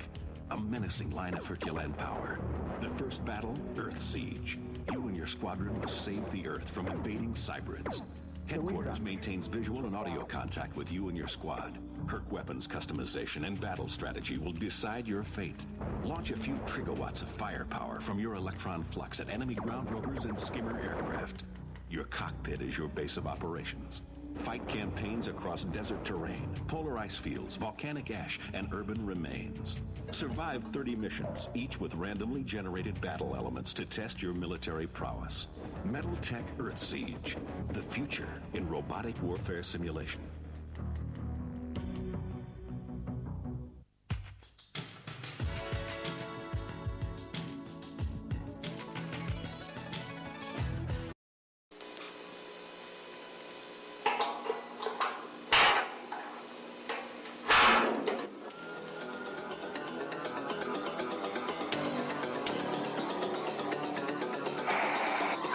Speaker 7: a menacing line of Herculean power. The first battle, Earth Siege. You and your squadron must save the Earth from invading cybrids. Headquarters maintains visual and audio contact with you and your squad. Herc weapons customization and battle strategy will decide your fate. Launch a few trigawatts of firepower from your electron flux at enemy ground rovers and skimmer aircraft. Your cockpit is your base of operations. Fight campaigns across desert terrain, polar ice fields, volcanic ash, and urban remains. Survive 30 missions, each with randomly generated battle elements to test your military prowess. Metal Tech Earth Siege, the future in robotic warfare simulation.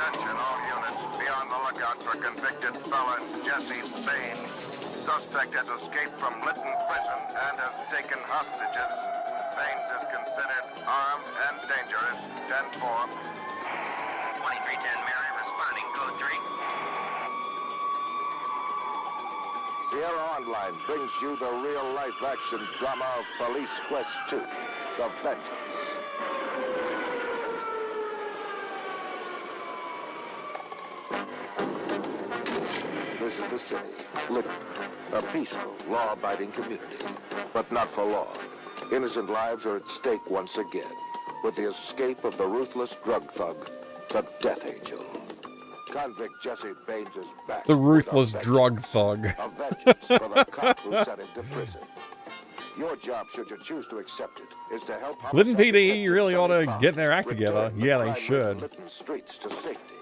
Speaker 8: Attention all units. Be on the lookout for convicted felon Jesse Bain. Suspect has escaped from Lytton Prison and has taken hostages. Baines is considered armed and dangerous. 10-4.
Speaker 9: 2310 Mary, responding, code 3.
Speaker 8: Sierra Online brings you the real-life action drama of Police Quest 2, The Vengeance. This is the city, Lytton, a peaceful, law-abiding community, but not for long. Innocent lives are at stake once again, with the escape of the ruthless drug thug, the Death Angel. Convict Jesse Baines is back.
Speaker 1: The
Speaker 8: with
Speaker 1: ruthless
Speaker 8: a
Speaker 1: drug
Speaker 8: vengeance.
Speaker 1: thug.
Speaker 8: A vengeance for the cop who sent him to prison. Your job, should you choose to accept it, is to help
Speaker 1: Lytton
Speaker 8: homicide
Speaker 1: PD
Speaker 8: detective
Speaker 1: really ought to
Speaker 8: Sonny
Speaker 1: get their
Speaker 8: Cox
Speaker 1: act together.
Speaker 8: return the
Speaker 1: Yeah, they
Speaker 8: crime-ridden
Speaker 1: should.
Speaker 8: Lytton streets to safety.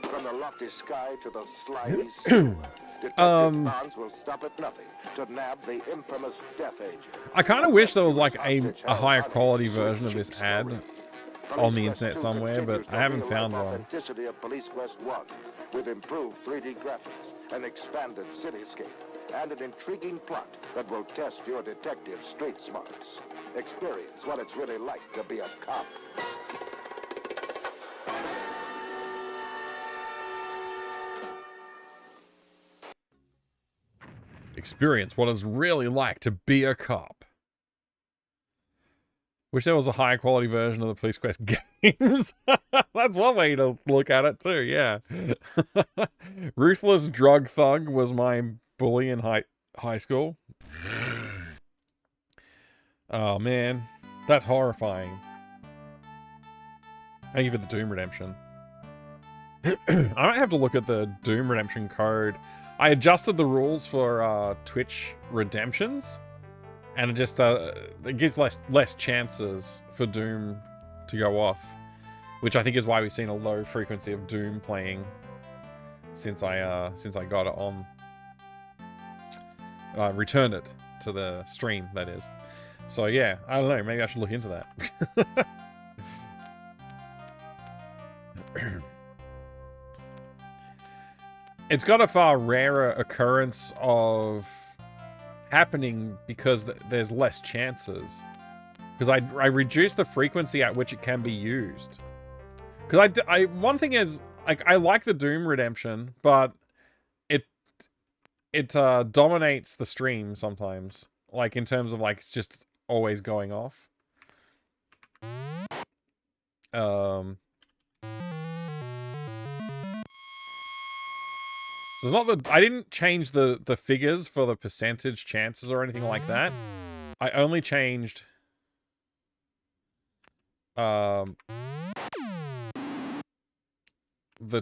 Speaker 8: From the lofty sky to the slimy sewer, Detective Barnes will stop at nothing to nab the infamous Death Angel.
Speaker 1: I kind of wish there was like a higher quality version of this ad on the internet somewhere, but I haven't found one.
Speaker 8: Authenticity of Police Quest 1, with improved 3D graphics, an expanded cityscape, and an intriguing plot that will test your detective street smarts. Experience what it's really like to be a cop.
Speaker 1: Experience what it's really like to be a cop. Wish there was a higher quality version of the Police Quest games. That's one way to look at it too, yeah. Ruthless drug thug was my bully in high school. Oh man, that's horrifying. Thank you for the Doom Redemption. I might have to look at the Doom Redemption code. I adjusted the rules for Twitch redemptions, and it just it gives less chances for Doom to go off, which I think is why we've seen a low frequency of Doom playing since I got it on, returned it to the stream, that is. So yeah, I don't know, maybe I should look into that. It's got a far rarer occurrence of happening because there's less chances. Because I reduced the frequency at which it can be used. Because one thing is, like, I like the Doom Redemption, but it dominates the stream sometimes. Like, in terms of, like, just always going off. So it's not that I didn't change the figures for the percentage chances or anything like that. I only changed the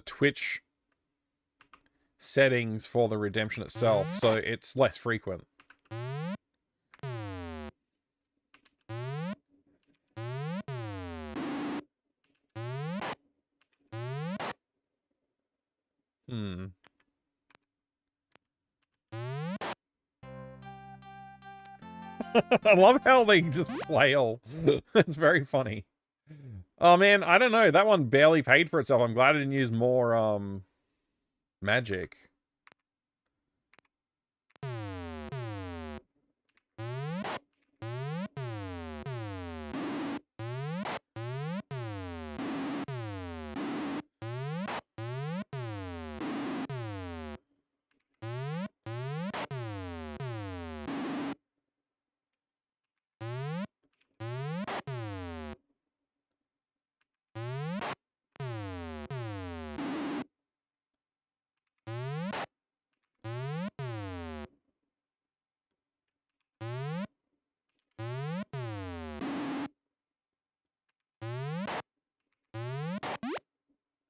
Speaker 1: Twitch settings for the redemption itself, so it's less frequent. I love how they just flail. It's very funny. Oh man, I don't know. That one barely paid for itself. I'm glad I didn't use more magic.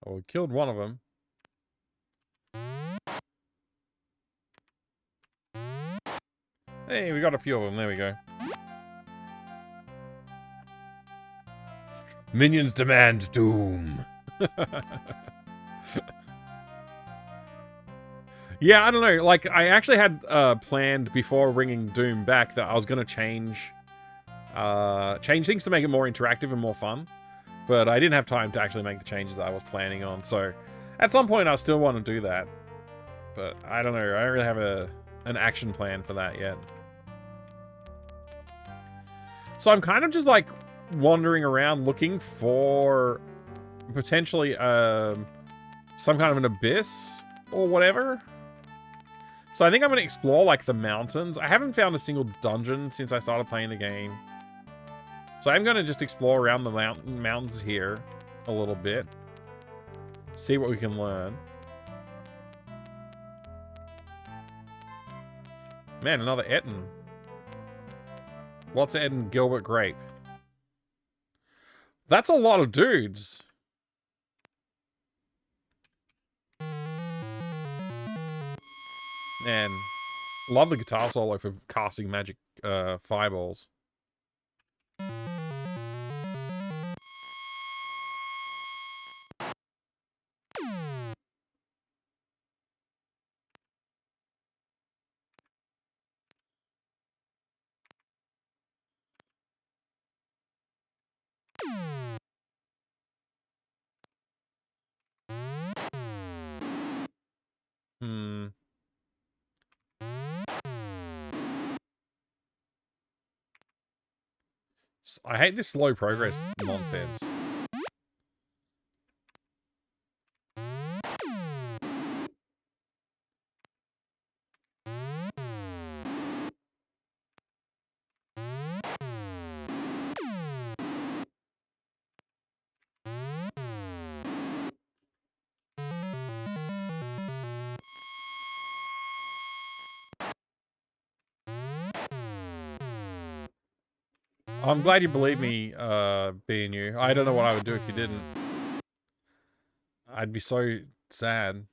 Speaker 1: Oh, we killed one of them. Hey, we got a few of them. There we go. Minions demand doom. Yeah, I don't know. Like, I actually had planned before bringing Doom back that I was going to change things to make it more interactive and more fun. But I didn't have time to actually make the changes that I was planning on. So, at some point, I still want to do that. But I don't know. I don't really have an action plan for that yet. So I'm kind of just like wandering around looking for potentially some kind of an abyss or whatever. So I think I'm going to explore like the mountains. I haven't found a single dungeon since I started playing the game. So I'm going to just explore around the mountains here a little bit. See what we can learn. Man, another Etten. What's Etten Gilbert Grape? That's a lot of dudes. Man, love the guitar solo for casting magic fireballs. I hate this slow progress nonsense. I'm glad you believe me, being you. I don't know what I would do if you didn't. I'd be so sad.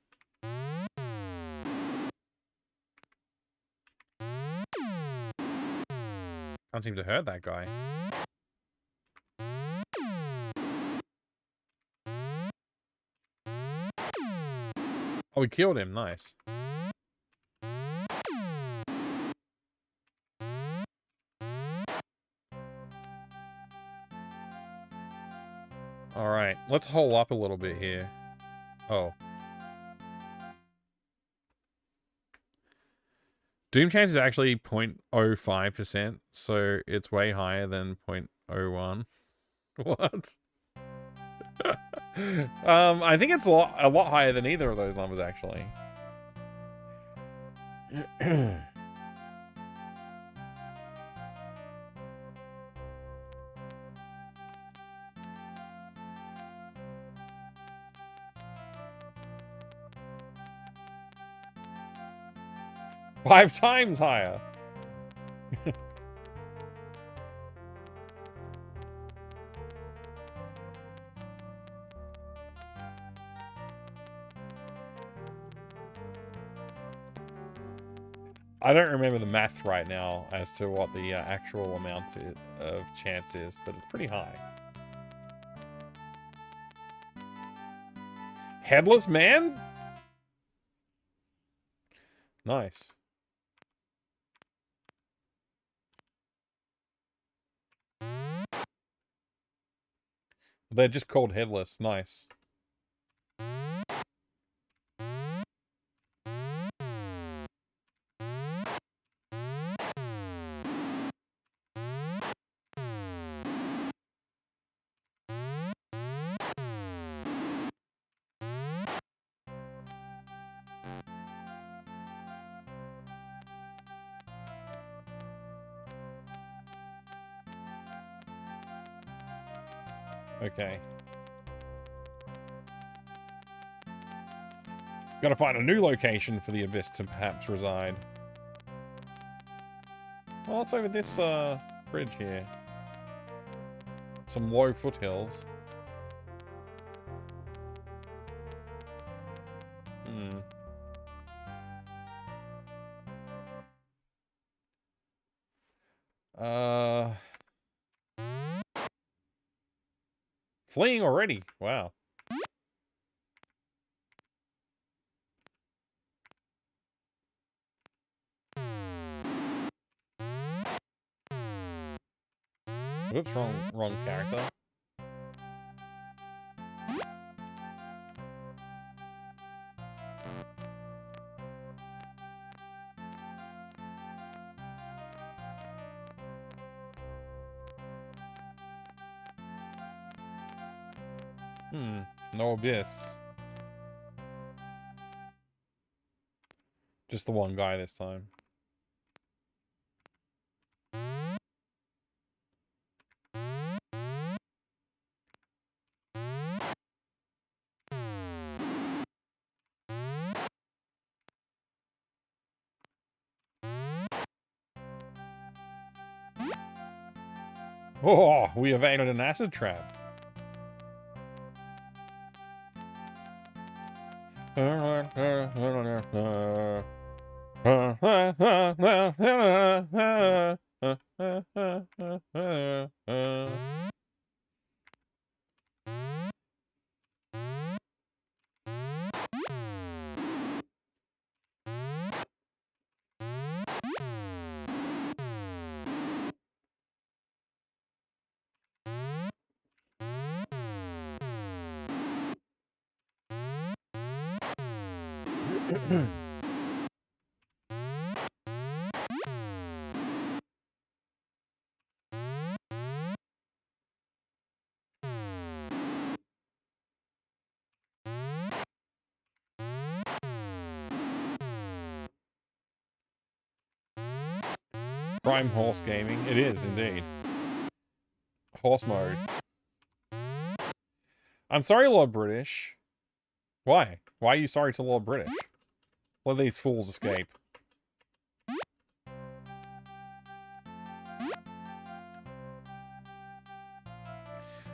Speaker 1: Can't seem to hurt that guy. Oh, we killed him. Nice. Alright, let's hole up a little bit here. Oh. Doom chance is actually 0.05%, so it's way higher than 0.01. What? I think it's a lot higher than either of those numbers, actually. 5 times higher. I don't remember the math right now as to what the actual amount of chance is, but it's pretty high. Headless man? Nice. They're just called headless. Nice. Okay. Gotta find a new location for the abyss to perhaps reside. Well, it's over this bridge here. Some low foothills. Fleeing already. Wow. Whoops, wrong character. No abyss. Just the one guy this time. Oh, we evaded an acid trap. Prime horse gaming. It is indeed. Horse mode. I'm sorry, Lord British. Why? Why are you sorry to Lord British? Let these fools escape.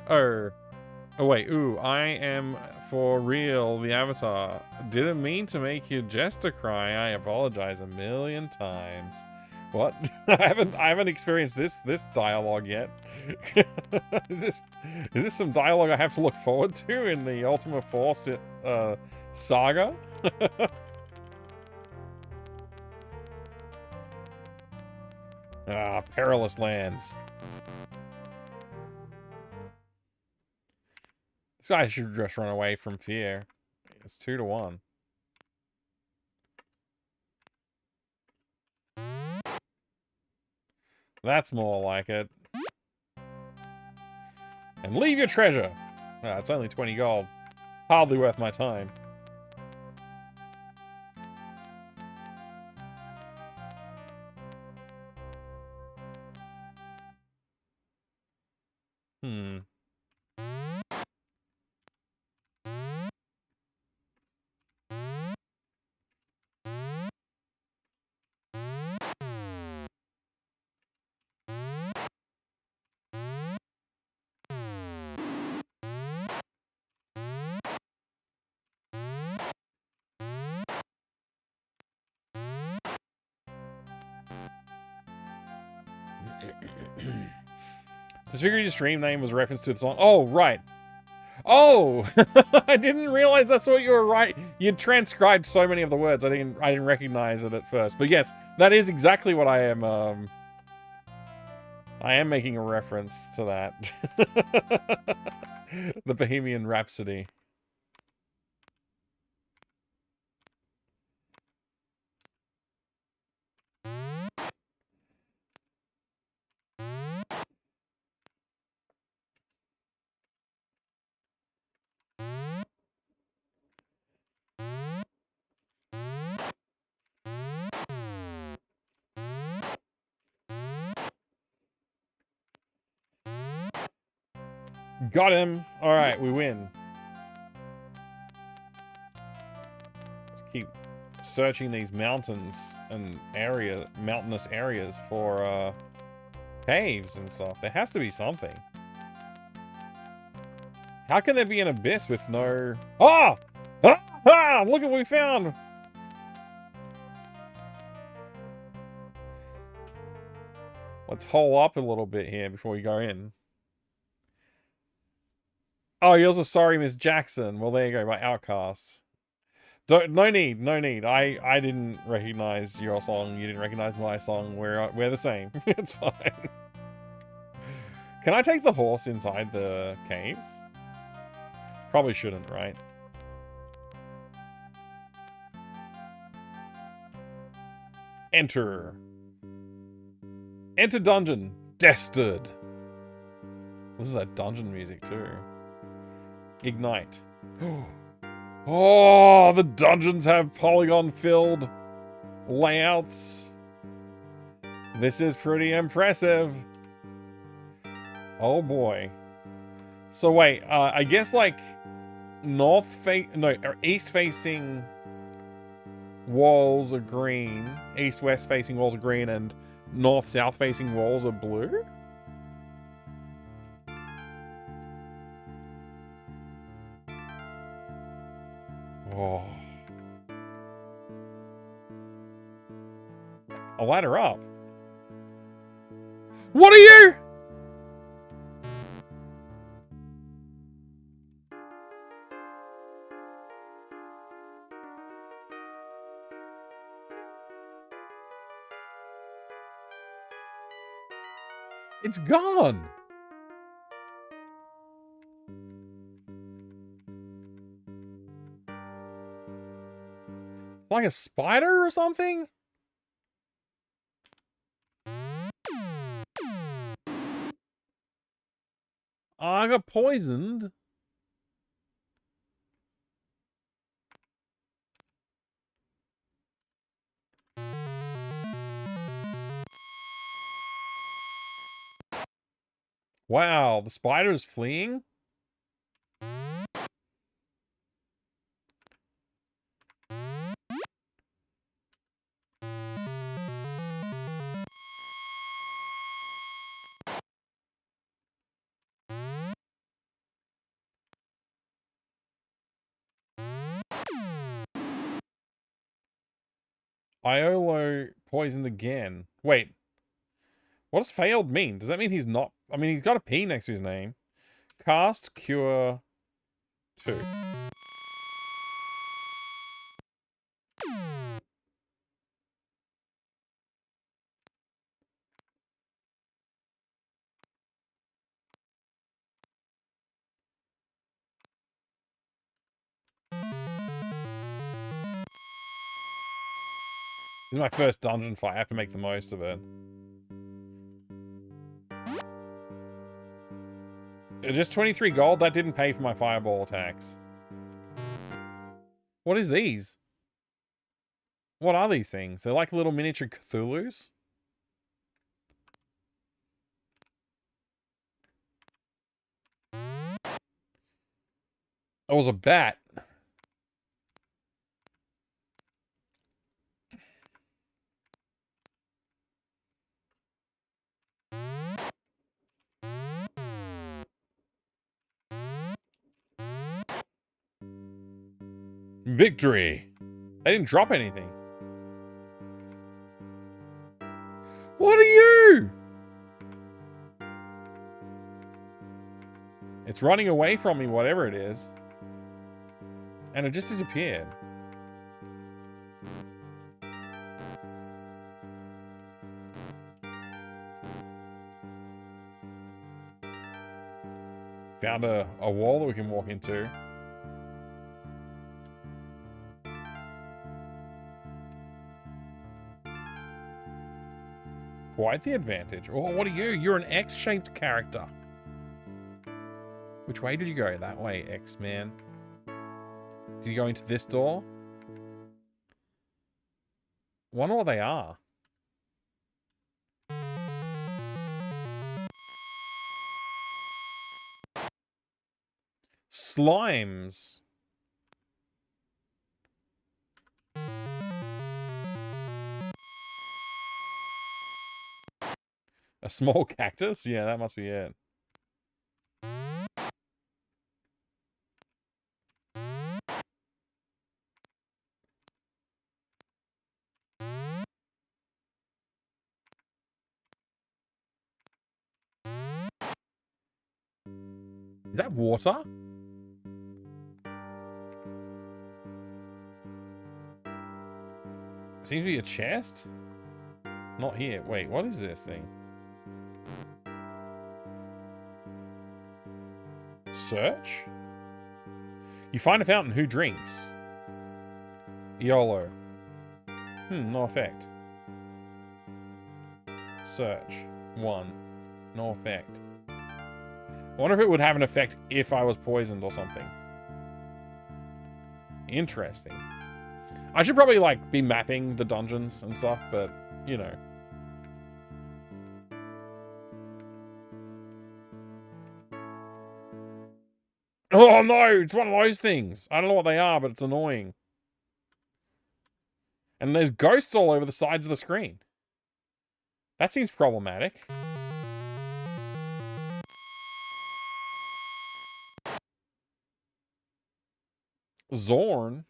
Speaker 1: Oh. Oh wait, ooh, I am for real the Avatar. Didn't mean to make your jester cry. I apologize a million times. What? I haven't experienced this dialogue yet. Is this some dialogue I have to look forward to in the Ultima IV saga? Ah, perilous lands. This guy should just run away from fear. It's 2-1. That's more like it. And leave your treasure. Ah, it's only 20 gold. Hardly worth my time. This figure's stream name was a reference to the song. Oh, right. Oh, I didn't realize that's what you were right. You transcribed so many of the words. I didn't recognize it at first. But yes, that is exactly what I am. I am making a reference to that. The Bohemian Rhapsody. Got him. All right, we win. Let's keep searching these mountains and mountainous areas for caves and stuff. There has to be something. How can there be an abyss with no... Ah! Ah! Ah! Look at what we found! Let's hole up a little bit here before we go in. Oh, you're also sorry, Miss Jackson. Well, there you go, by Outcast. No need, no need. I didn't recognize your song. You didn't recognize my song. We're the same. It's fine. Can I take the horse inside the caves? Probably shouldn't, right? Enter. Enter dungeon. Dested. This is that dungeon music too. Ignite. Oh, the dungeons have polygon-filled layouts. This is pretty impressive. Oh boy. So wait, I guess like east-facing walls are green, east-west facing walls are green, and north-south facing walls are blue? Oh. I'll light her up. What are you? It's gone. Like a spider or something? Oh, I got poisoned. Wow, the spider is fleeing? Iolo poisoned again. Wait. What does failed mean? Does that mean he's not... I mean, he's got a P next to his name. Cast Cure 2. This is my first dungeon fight. I have to make the most of it. Just 23 gold? That didn't pay for my fireball attacks. What is these? What are these things? They're like little miniature Cthulhus? It was a bat. Victory! They didn't drop anything. What are you? It's running away from me, whatever it is. And it just disappeared. Found a wall that we can walk into. Quite the advantage. Oh, what are you? You're an X-shaped character. Which way did you go? That way, X-Man. Did you go into this door? Wonder what they are. Slimes. A small cactus? Yeah, that must be it. Is that water? Seems to be a chest? Not here. Wait, what is this thing? Search? You find a fountain. Who drinks? YOLO. No effect. Search. 1. No effect. I wonder if it would have an effect if I was poisoned or something. Interesting. I should probably, like, be mapping the dungeons and stuff, but, you know. Oh, no! It's one of those things. I don't know what they are, but it's annoying. And there's ghosts all over the sides of the screen. That seems problematic. Zorn?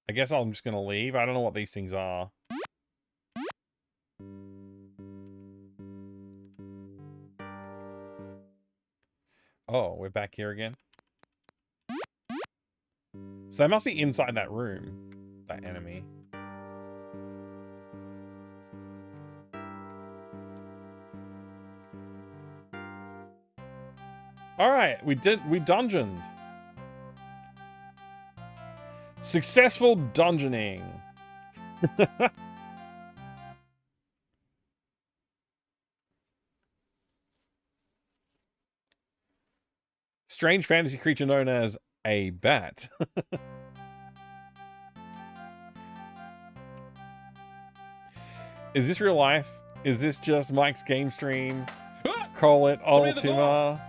Speaker 1: I guess I'm just gonna leave. I don't know what these things are. Oh, we're back here again. So they must be inside that room. That enemy. Alright, we dungeoned. Successful dungeoning. Strange fantasy creature known as a bat. Is this real life? Is this just Mike's game stream? Call it Ultima.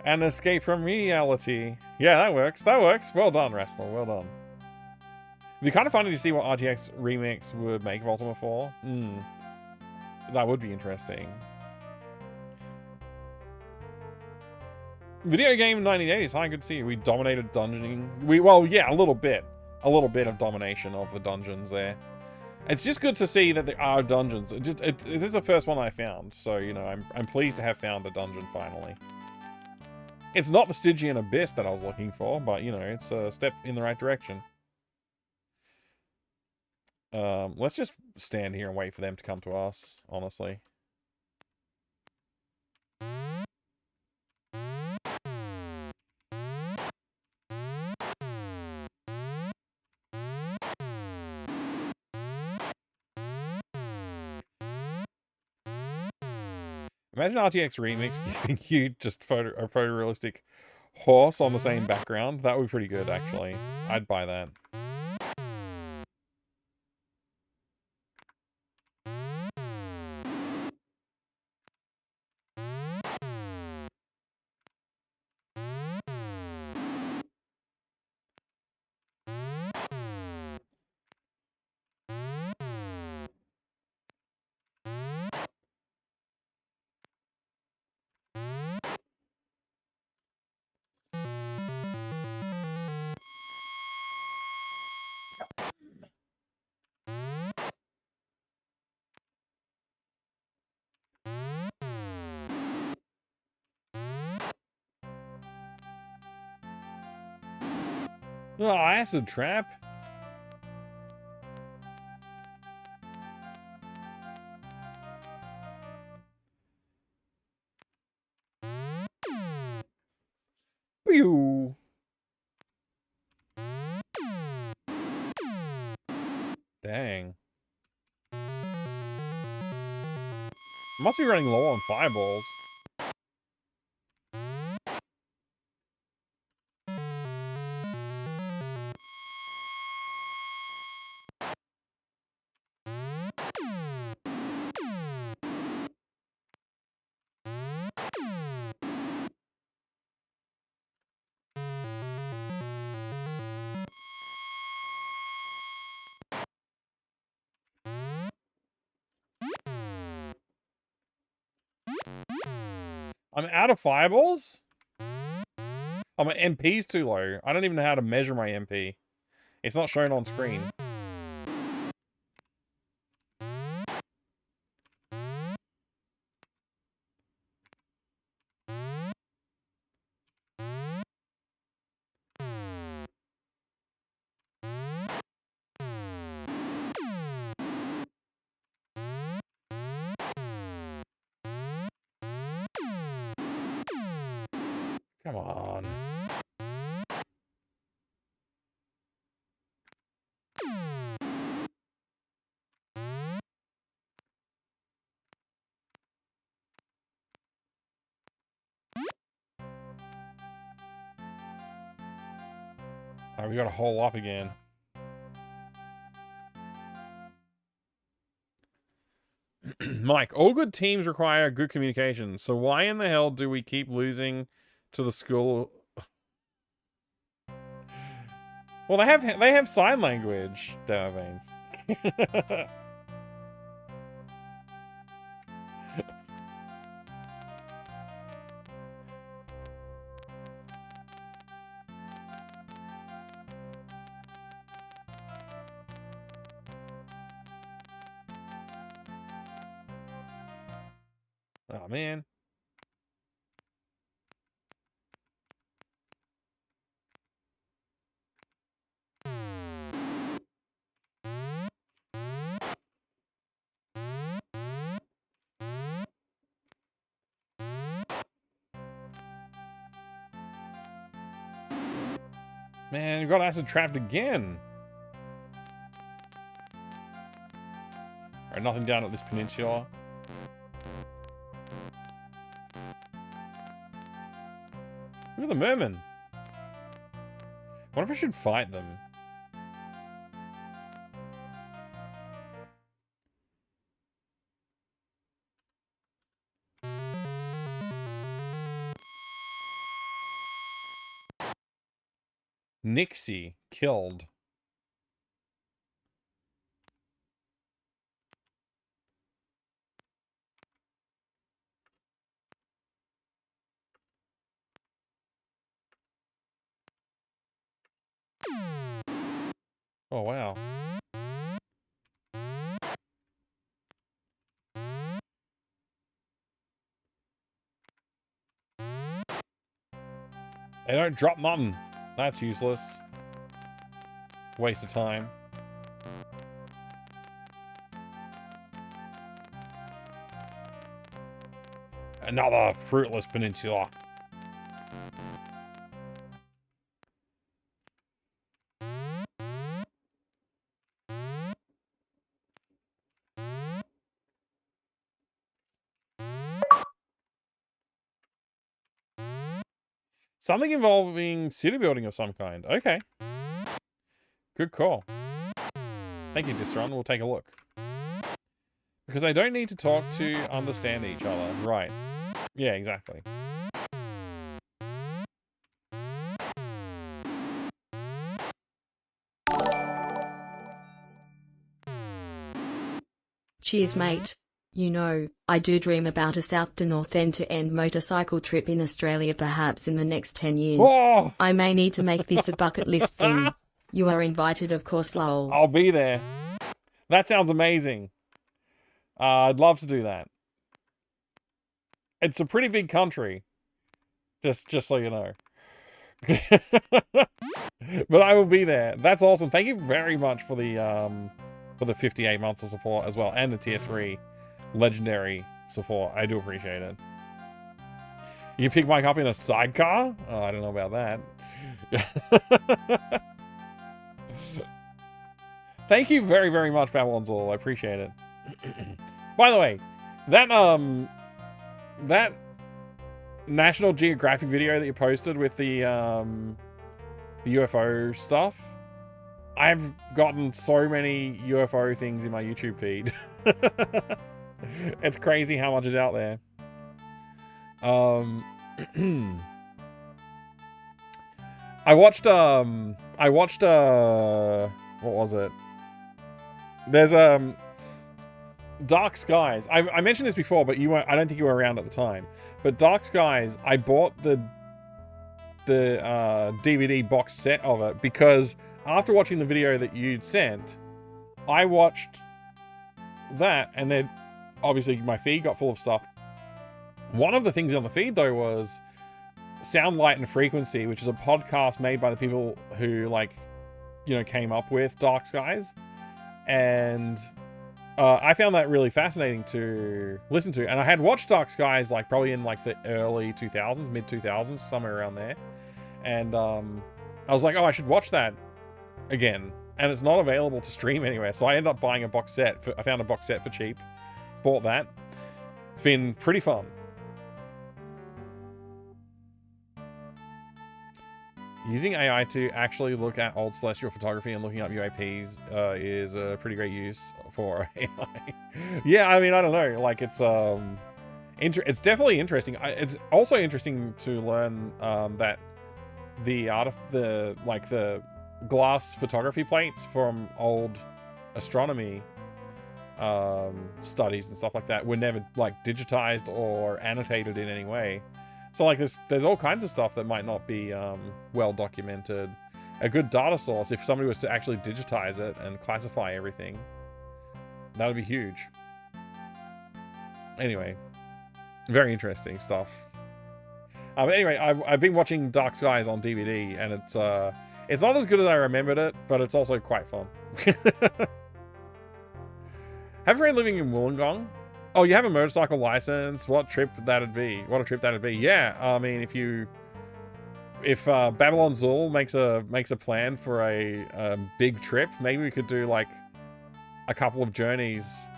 Speaker 1: An escape from reality. Yeah, that works. That works. Well done, Rascal. Well done. It'd be kind of funny to see what RTX remix would make of Ultima 4. That would be interesting. Video game 1980s. Hi, good to see you. We dominated dungeoning. Well, yeah, a little bit. A little bit of domination of the dungeons there. It's just good to see that there are dungeons. This is the first one I found, so you know I'm pleased to have found a dungeon finally. It's not the Stygian Abyss that I was looking for, but you know it's a step in the right direction. Let's just stand here and wait for them to come to us. Honestly. Imagine RTX Remix giving you just a photorealistic horse on the same background. That would be pretty good, actually. I'd buy that. Oh, acid trap. Pew. Dang. Must be running low on fireballs. I'm out of fireballs? Oh, my MP's too low. I don't even know how to measure my MP. It's not shown on screen. Come on. Alright, we got a hole up again. Mike, all good teams require good communication. So why in the hell do we keep losing to the school? Well, they have sign language, damn veins. Oh man. Man, you got acid trapped again. Alright, nothing down at this peninsula. Look at the mermen. What if I should fight them? Nixie killed. Oh, wow. They don't drop mutton. That's useless. Waste of time. Another fruitless peninsula. Something involving city building of some kind. Okay. Good call. Thank you, Disrun. We'll take a look. Because I don't need to talk to understand each other. Right. Yeah, exactly.
Speaker 10: Cheers, mate. You know, I do dream about a south to north end-to-end motorcycle trip in Australia perhaps in the next 10 years.
Speaker 1: Oh!
Speaker 10: I may need to make this a bucket list thing. You are invited, of course, lol.
Speaker 1: I'll be there. That sounds amazing. I'd love to do that. It's a pretty big country. Just so you know. But I will be there. That's awesome. Thank you very much for the 58 months of support as well, and the tier 3 legendary support. I do appreciate it. You pick Mike up in a sidecar? Oh, I don't know about that. Thank you very, very much, Babylon Zol. I appreciate it. By the way, that National Geographic video that you posted with the UFO stuff, I've gotten so many UFO things in my YouTube feed. It's crazy how much is out there. I watched what was it? There's Dark Skies. I mentioned this before, but you weren't, I don't think you were around at the time. But Dark Skies, I bought the DVD box set of it, because after watching the video that you'd sent, I watched that, and then obviously my feed got full of stuff. One of the things on the feed though was Sound, Light, and Frequency, which is a podcast made by the people who, like, you know, came up with Dark Skies, and I found that really fascinating to listen to. And I had watched Dark Skies like probably in like the early 2000s, mid 2000s, somewhere around there, and I was like, oh, I should watch that again, and it's not available to stream anywhere, so I ended up buying a box set. I found a box set for cheap, bought that. It's been pretty fun. Using AI to actually look at old celestial photography and looking up UAPs is a pretty great use for AI. Yeah, I mean, I don't know. Like, it's definitely interesting. It's also interesting to learn that the glass photography plates from old astronomy studies and stuff like that were never like digitized or annotated in any way. So like there's all kinds of stuff that might not be well documented. A good data source, if somebody was to actually digitize it and classify everything, that would be huge. Anyway, very interesting stuff. But anyway, I've been watching Dark Skies on DVD, and it's not as good as I remembered it, but it's also quite fun. Have a friend living in Wollongong. Oh, you have a motorcycle license? What a trip that'd be. Yeah, I mean, if Babylon Zul makes a plan for a big trip, maybe we could do like a couple of journeys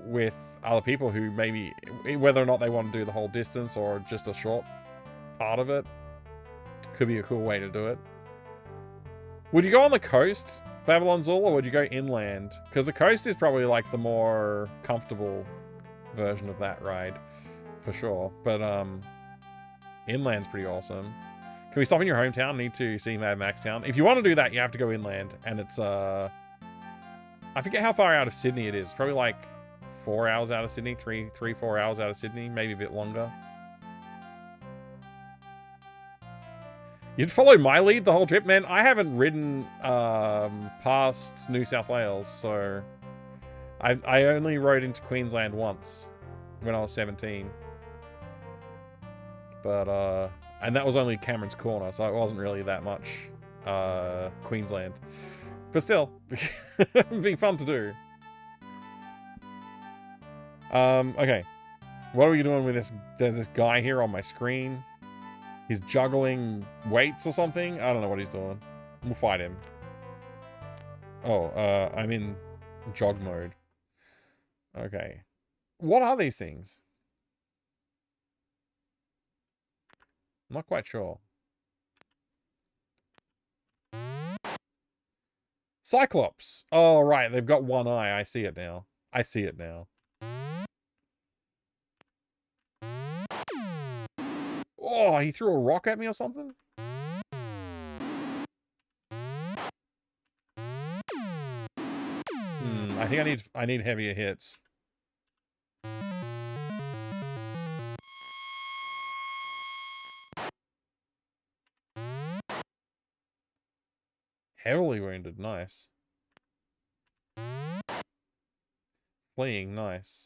Speaker 1: with other people who maybe, whether or not they want to do the whole distance or just a short part of it, could be a cool way to do it. Would you go on the coast, Babylon Zul, or would you go inland? Because the coast is probably like the more comfortable version of that ride, for sure. But inland's pretty awesome. Can we stop in your hometown? Need to see Mad Max Town. If you want to do that, you have to go inland, and it's I forget how far out of Sydney it is. Probably like 4 hours out of Sydney, 4 hours out of Sydney, maybe a bit longer. You'd follow my lead the whole trip, man. I haven't ridden past New South Wales, so I only rode into Queensland once when I was 17. But and that was only Cameron's Corner, so it wasn't really that much Queensland. But still, it'd be fun to do. Okay. What are we doing with this? There's this guy here on my screen. He's juggling weights or something. I don't know what he's doing. We'll fight him. Oh, I'm in jog mode. Okay. What are these things? I'm not quite sure. Cyclops. Oh, right. They've got one eye. I see it now. Oh, he threw a rock at me or something? I think I need heavier hits. Heavily wounded, nice. Fleeing, nice.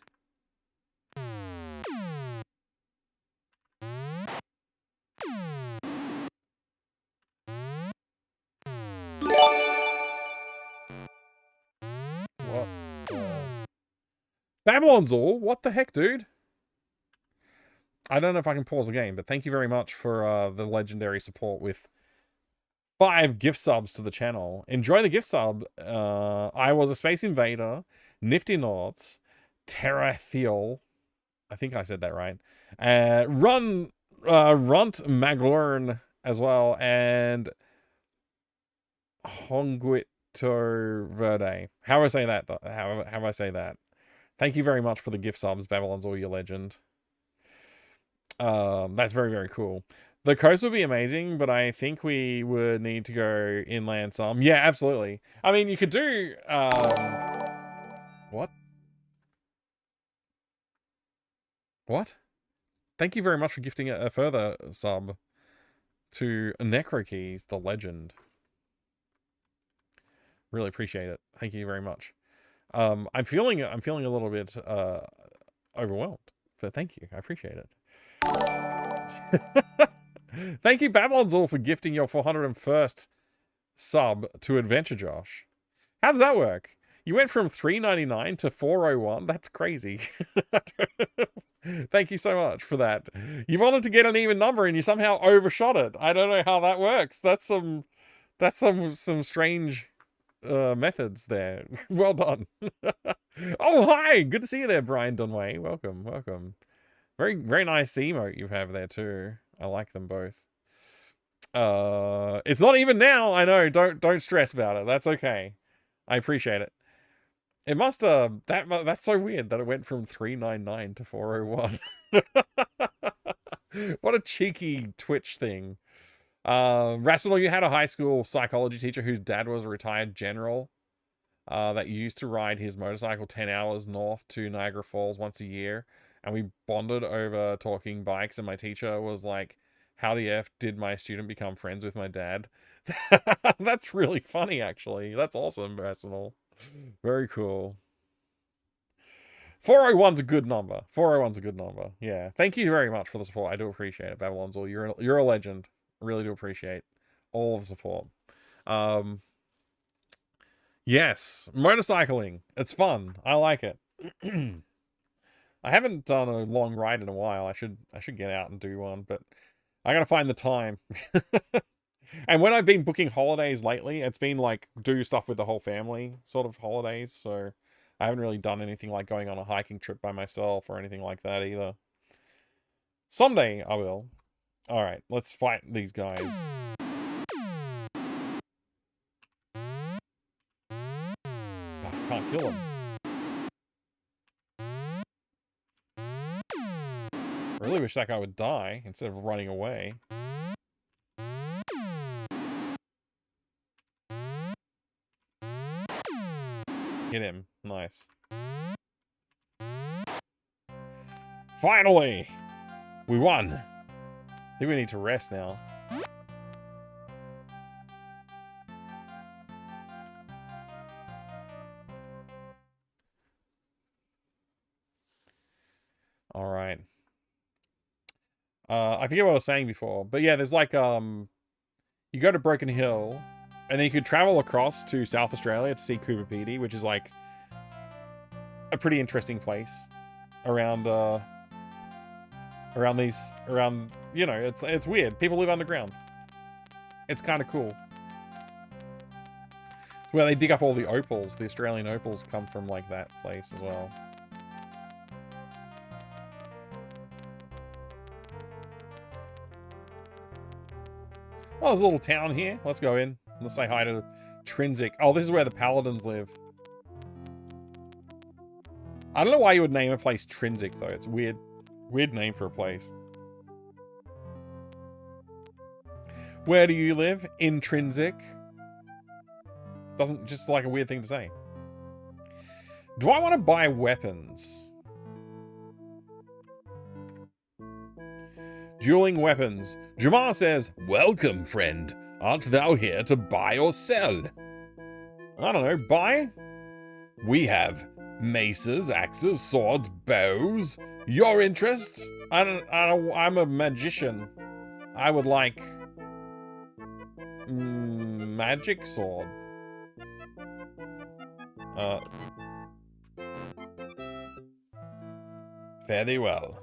Speaker 1: What? Babylon's all? What the heck, dude? I don't know if I can pause the game, but thank you very much for the legendary support with 5 gift subs to the channel. Enjoy the gift sub. I was a Space Invader, Nifty Noughts, Terrathiel. I think I said that right. Runt Maglurn as well, and Honguito Verde. How do I say that? How do I say that? Thank you very much for the gift subs, Babylon's all your legend. That's very, very cool. The coast would be amazing, but I think we would need to go inland some. Yeah, absolutely. I mean, you could do, what? What? Thank you very much for gifting a further sub. to Necrokeys, the legend. Really appreciate it. Thank you very much. I'm feeling a little bit overwhelmed. So thank you. I appreciate it. Thank you, Babylon's All, for gifting your 401st sub to Adventure Josh. How does that work? You went from $3.99 to $4.01. That's crazy. Thank you so much for that. You wanted to get an even number and you somehow overshot it. I don't know how that works. That's some strange methods there. Well done. Oh, hi. Good to see you there, Brian Dunway. Welcome, welcome. Very, very nice emote you have there too. I like them both. It's not even now. I know. Don't stress about it. That's okay. I appreciate it. It must that's so weird that it went from $3.99 to $4.01. What a cheeky Twitch thing. Rational, you had a high school psychology teacher whose dad was a retired general that used to ride his motorcycle 10 hours north to Niagara Falls once a year. And we bonded over talking bikes. And my teacher was like, how the F did my student become friends with my dad? That's really funny, actually. That's awesome, Rational. Very cool. 401's a good number. 401's a good number. Yeah. Thank you very much for the support. I do appreciate it, Babylon's All. You're a legend. Really do appreciate all the support. Yes, motorcycling. It's fun. I like it. I haven't done a long ride in a while. I should get out and do one, but I gotta find the time. And when I've been booking holidays lately, it's been like do stuff with the whole family sort of holidays. So I haven't really done anything like going on a hiking trip by myself or anything like that either. Someday I will. All right, let's fight these guys. Oh, I can't kill him. I really wish that guy would die instead of running away. Hit him. Nice. Finally! We won! I think we need to rest now. Alright. I forget what I was saying before, but yeah, there's like, you go to Broken Hill, and then you could travel across to South Australia to see Cooper Pedy, which is like a pretty interesting place around, you know, it's weird. People live underground. It's kind of cool. It's where they dig up all the opals. The Australian opals come from like that place as well. Oh, there's a little town here. Let's go in. Let's say hi to Trinsic. Oh, this is where the Paladins live. I don't know why you would name a place Trinsic, though. It's weird. Weird name for a place. Where do you live? Intrinsic. Doesn't just like a weird thing to say. Do I want to buy weapons? Dueling weapons. Jamar says, welcome, friend. Art thou here to buy or sell? I don't know. Buy? We have maces, axes, swords, bows. Your interest? I'm a magician. I would like... magic sword. Fare thee well.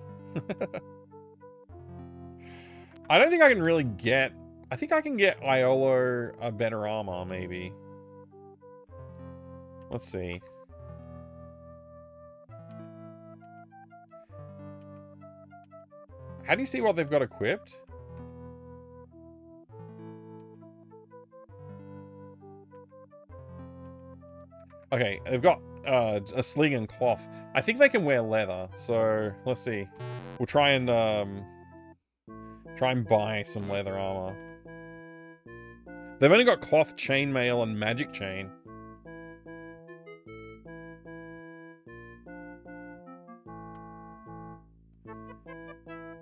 Speaker 1: I don't think I can really get... I think I can get Iolo a better armor, maybe. Let's see. How do you see what they've got equipped? Okay, they've got a sling and cloth. I think they can wear leather, so let's see. We'll try and buy some leather armor. They've only got cloth chainmail and magic chain.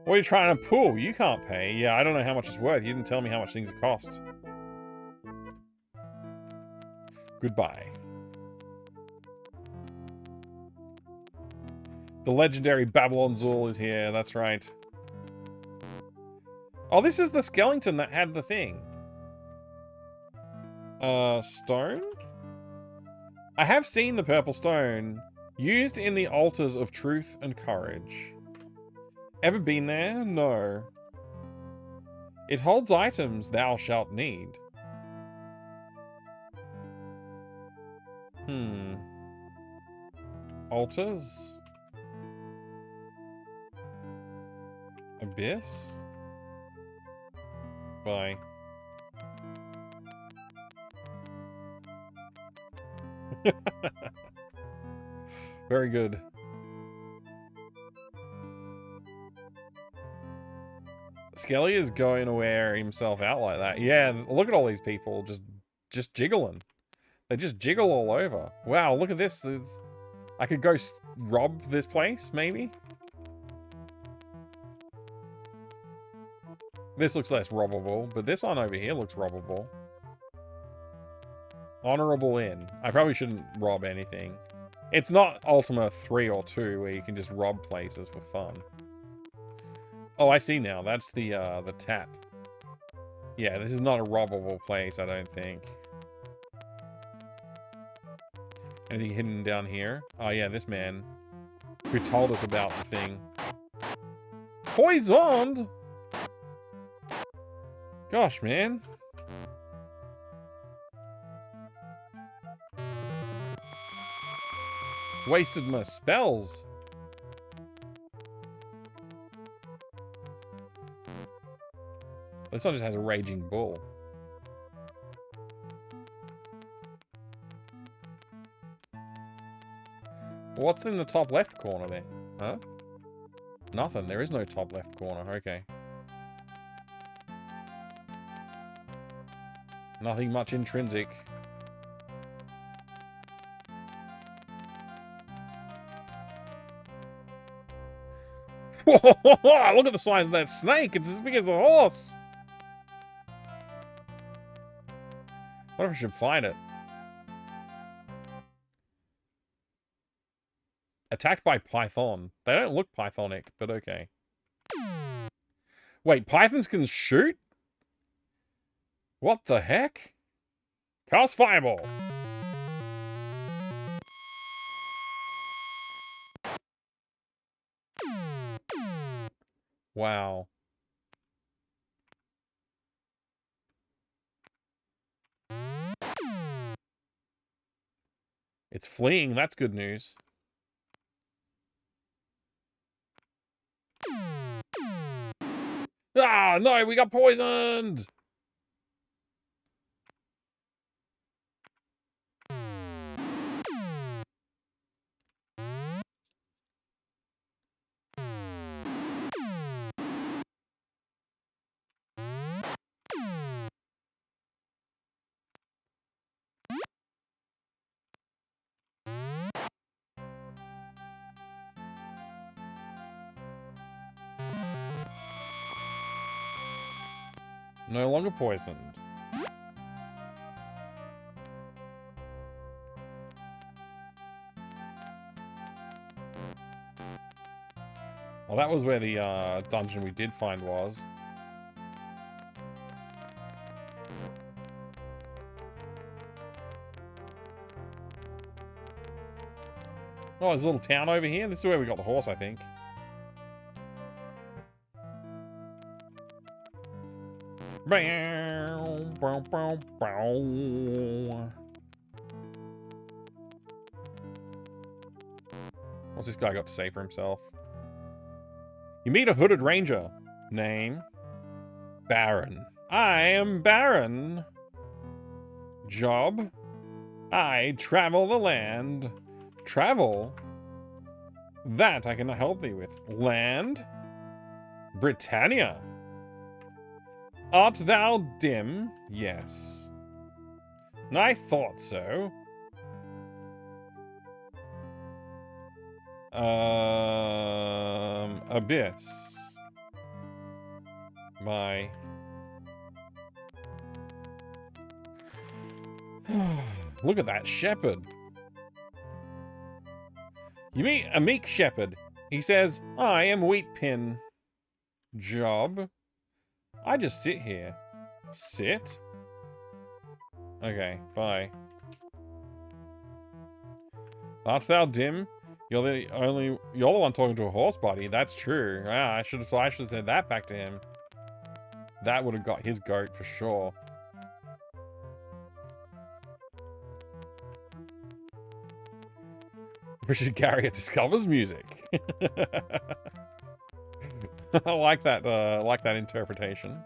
Speaker 1: What are you trying to pull? You can't pay. Yeah, I don't know how much it's worth. You didn't tell me how much things cost. Goodbye. The legendary Babylon Zool is here. That's right. Oh, this is the skeleton that had the thing. Stone? I have seen the purple stone used in the altars of truth and courage. Ever been there? No. It holds items thou shalt need. Altars? Abyss? Bye. Very good. Skelly is going to wear himself out like that. Yeah, look at all these people just jiggling. They just jiggle all over. Wow, look at this. I could go rob this place, maybe? This looks less robbable, but this one over here looks robbable. Honorable Inn. I probably shouldn't rob anything. It's not Ultima 3 or 2 where you can just rob places for fun. Oh, I see now. That's the tap. Yeah, this is not a robbable place, I don't think. Anything hidden down here? Oh yeah, this man who told us about the thing. Poisoned! Gosh, man. Wasted my spells. This one just has a raging bull. What's in the top left corner there? Huh? Nothing. There is no top left corner. Okay. Nothing much intrinsic. Whoa, look at the size of that snake. It's as big as the horse. What if I should find it? Attacked by Python. They don't look Pythonic, but okay. Wait, Pythons can shoot? What the heck? Cast Fireball. Wow. It's fleeing. That's good news. Ah, no, we got poisoned. No longer poisoned. Well, that was where the dungeon we did find was. Oh, there's a little town over here. This is where we got the horse, I think. What's this guy got to say for himself? You meet a hooded ranger. Name? Baron. I am Baron. Job? I travel the land. Travel? That I can help thee with. Land? Britannia. Art thou dim? Yes. I thought so. Abyss. Bye. Look at that shepherd. You meet a meek shepherd. He says, I am Wheatpin. Job. I just sit here. Sit? Okay, bye. Art thou dim? You're the one talking to a horse, buddy. That's true. Ah, I should have said that back to him. That would have got his goat for sure. Richard Garriott discovers music. I like that interpretation.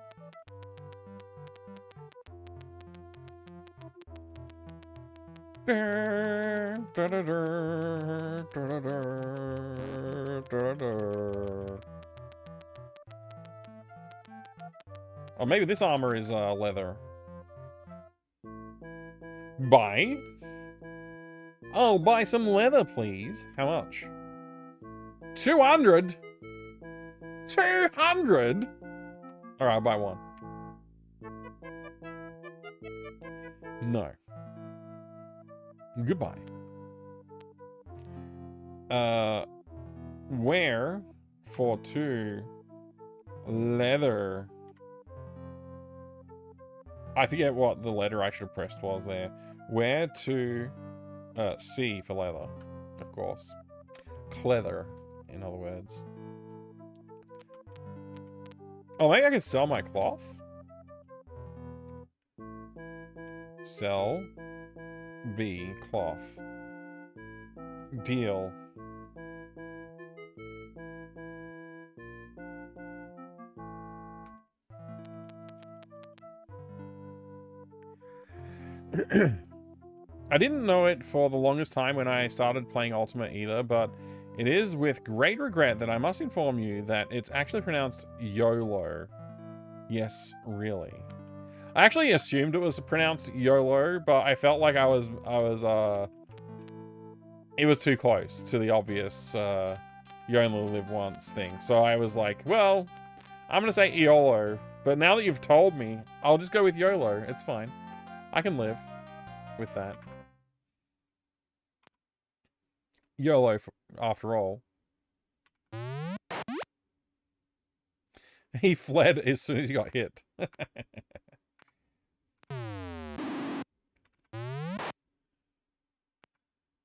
Speaker 1: Oh, maybe this armor is leather. Buy? Oh, buy some leather, please. How much? 200? 200? Alright, I'll buy one. No. Goodbye. Where for 2 leather? I forget what the letter I should have pressed was there. Where to C for leather, of course. Cleather, in other words. Oh, maybe I can sell my cloth? Sell B cloth. Deal. I didn't know it for the longest time when I started playing Ultima either, but it is with great regret that I must inform you that it's actually pronounced YOLO. Yes, really. I actually assumed it was pronounced YOLO, but I felt like it was too close to the obvious you only live once thing. So I was like, well, I'm gonna say YOLO, but now that you've told me, I'll just go with YOLO. It's fine. I can live with that. YOLO, after all. He fled as soon as he got hit.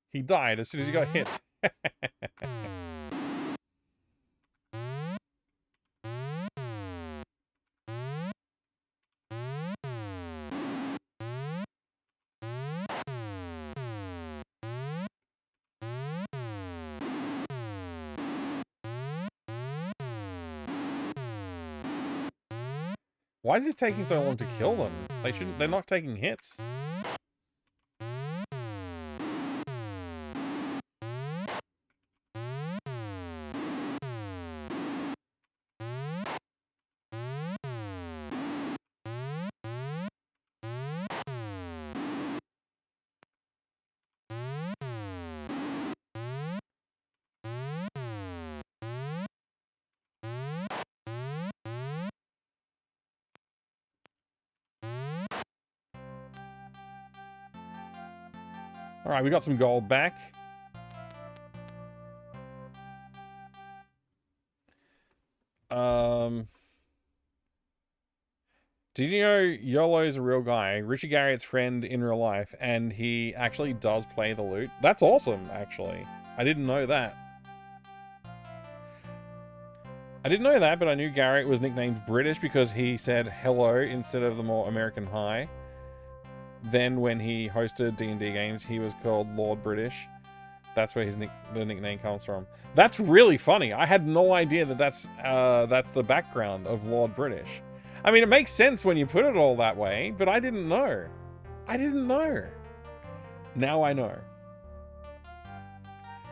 Speaker 1: He died as soon as he got hit. Why is this taking so long to kill them? They're not taking hits. Alright, we got some gold back. Did you know YOLO's a real guy? Richard Garriott's friend in real life, and he actually does play the lute. That's awesome, actually. I didn't know that. I didn't know that, but I knew Garriott was nicknamed British because he said hello instead of the more American hi. Then when he hosted D&D games, he was called Lord British. That's where the nickname comes from. That's really funny. I had no idea that that's the background of Lord British. I mean, it makes sense when you put it all that way, but I didn't know. I didn't know. Now I know.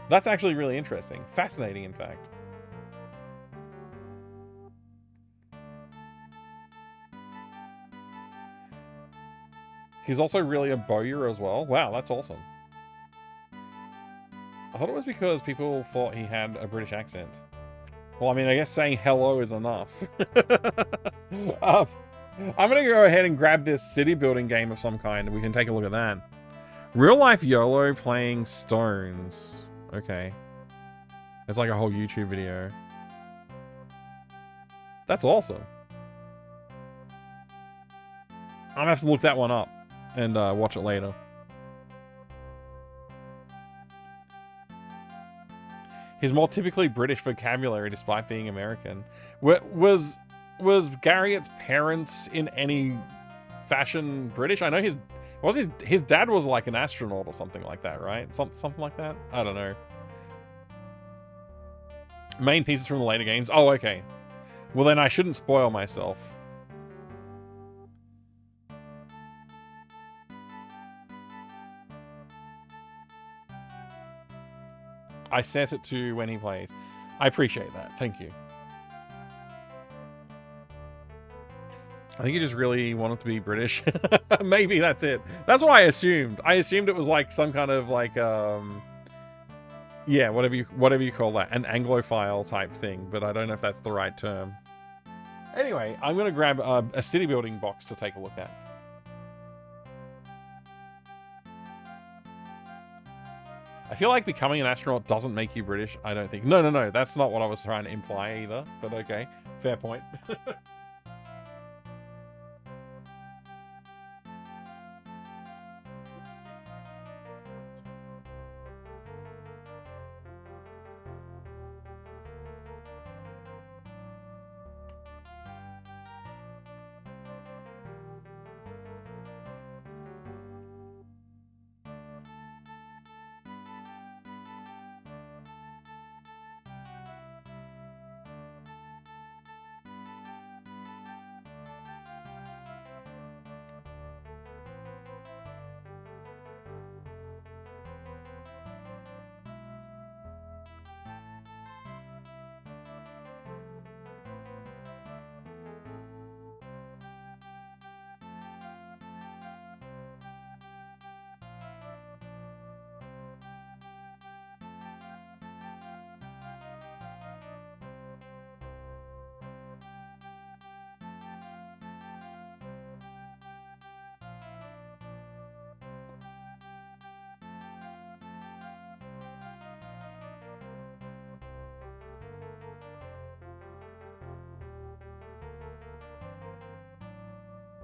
Speaker 1: That's actually really interesting. Fascinating, in fact. He's also really a bowyer as well. Wow, that's awesome. I thought it was because people thought he had a British accent. Well, I mean, I guess saying hello is enough. I'm going to go ahead and grab this city building game of some kind, and we can take a look at that. Real life YOLO playing stones. Okay. It's like a whole YouTube video. That's awesome. I'm going to have to look that one up and watch it later. His more typically British vocabulary despite being American. Was Garriot's parents in any fashion British? I know his dad was like an astronaut or something like that, right? Something like that? I don't know. Main pieces from the later games. Oh, okay. Well, then I shouldn't spoil myself. I set it to when he plays. I appreciate that. Thank you. I think he just really wanted to be British. Maybe that's it. That's what I assumed. I assumed it was like some kind of like, yeah, whatever you call that, an Anglophile type thing. But I don't know if that's the right term. Anyway, I'm gonna grab a city building box to take a look at. I feel like becoming an astronaut doesn't make you British. I don't think. No. That's not what I was trying to imply either. But okay, fair point.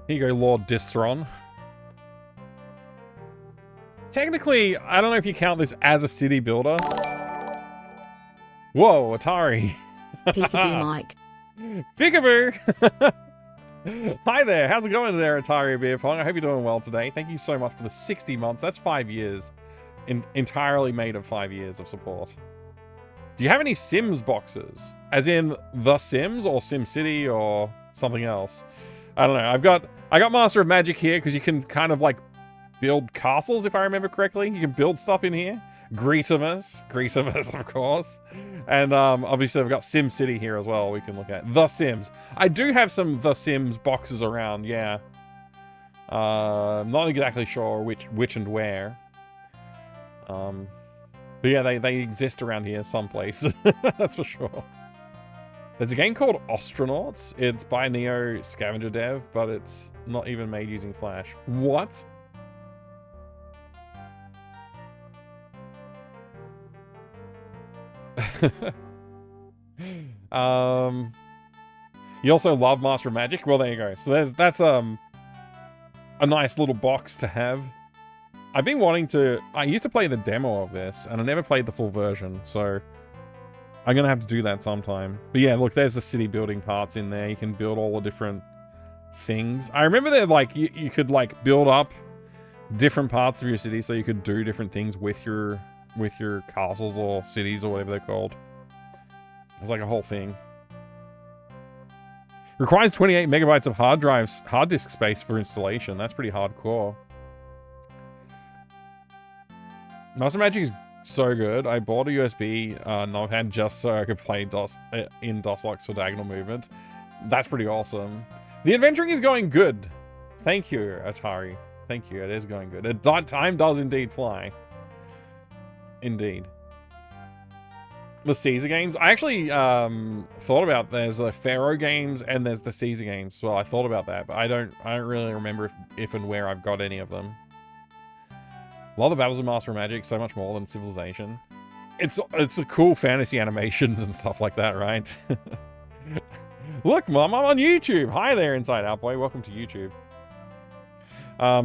Speaker 1: Here you go, Lord Distron. Technically, I don't know if you count this as a city builder. Whoa, Atari.
Speaker 10: Peekaboo Mike.
Speaker 1: Peekaboo! Hi there, how's it going there, Atari Beer Pong? I hope you're doing well today. Thank you so much for the 60 months. That's 5 years. Entirely made of 5 years of support. Do you have any Sims boxes? As in The Sims or SimCity or something else? I don't know. I got Master of Magic here because you can kind of like build castles, if I remember correctly. You can build stuff in here. Greetimus, of course. And obviously I've got SimCity here as well we can look at. The Sims. I do have some The Sims boxes around, yeah. I'm not exactly sure which and where. But yeah, they exist around here someplace. That's for sure. There's a game called Astronauts. It's by Neo Scavenger Dev, but it's not even made using Flash. What? You also love Master of Magic? Well, there you go. So that's a nice little box to have. I've been wanting to... I used to play the demo of this, and I never played the full version, so... I'm gonna have to do that sometime. But yeah, look, there's the city building parts in there. You can build all the different things. I remember that, like, you could, like, build up different parts of your city so you could do different things with your castles or cities or whatever they're called. It was like a whole thing. Requires 28 megabytes of hard disk space for installation. That's pretty hardcore. Master Magic is so good. I bought a USB knob just so I could play DOS in DOSBox for diagonal movement. That's pretty awesome. The adventuring is going good. Thank you, Atari. Thank you. It is going good. Time does indeed fly. Indeed. The Caesar games. I actually thought about there's the Pharaoh games and there's the Caesar games. Well, I thought about that, but I don't really remember if and where I've got any of them. A lot of the battles of Master of Magic, so much more than Civilization. It's a cool fantasy animations and stuff like that, right? Look, Mom, I'm on YouTube. Hi there, Inside Out Boy. Welcome to YouTube.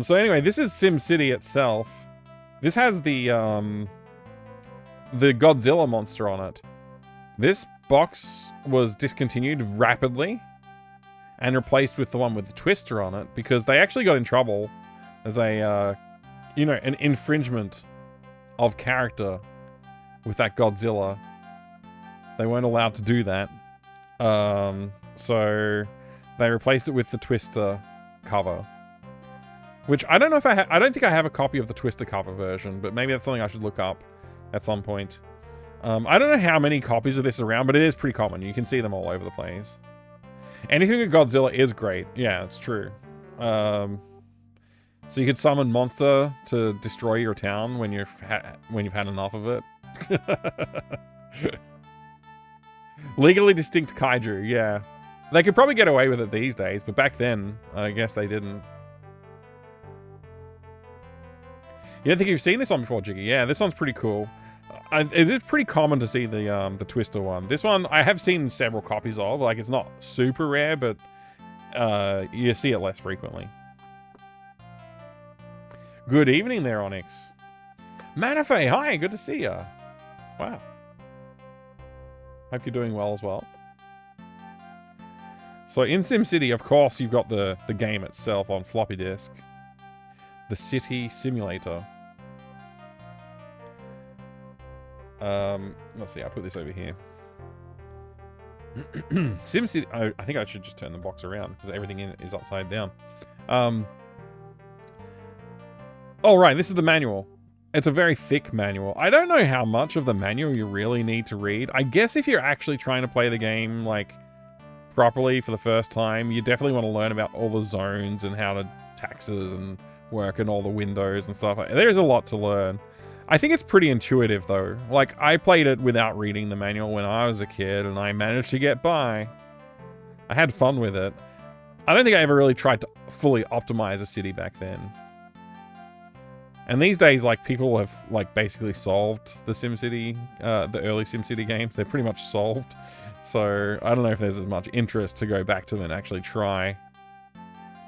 Speaker 1: So anyway, this is SimCity itself. This has the Godzilla monster on it. This box was discontinued rapidly and replaced with the one with the twister on it because they actually got in trouble as a, you know, an infringement of character with that Godzilla. They weren't allowed to do that. So they replaced it with the twister cover. Which I don't know if I don't think I have a copy of the twister cover version, but maybe that's something I should look up at some point. I don't know how many copies of this are around, but it is pretty common. You can see them all over the place. Anything with Godzilla is great. Yeah, it's true. So you could summon monster to destroy your town when you've had enough of it. Legally distinct kaiju, yeah. They could probably get away with it these days, but back then, I guess they didn't. You don't think you've seen this one before, Jiggy? Yeah, this one's pretty cool. It is pretty common to see the Twister one. This one, I have seen several copies of. Like, it's not super rare, but you see it less frequently. Good evening there, Onyx. Manafe, hi, good to see ya. Wow. Hope you're doing well as well. So in SimCity, of course, you've got the game itself on floppy disk. The City Simulator. Let's see, I'll put this over here. SimCity, I think I should just turn the box around because everything in it is upside down. Oh, right, this is the manual. It's a very thick manual. I don't know how much of the manual you really need to read. I guess if you're actually trying to play the game, like, properly for the first time, you definitely want to learn about all the zones and how the taxes and work and all the windows and stuff. There's a lot to learn. I think it's pretty intuitive, though. Like, I played it without reading the manual when I was a kid, and I managed to get by. I had fun with it. I don't think I ever really tried to fully optimize a city back then. And these days, like, people have, like, basically solved the SimCity, the early SimCity games. They're pretty much solved. So, I don't know if there's as much interest to go back to them and actually try.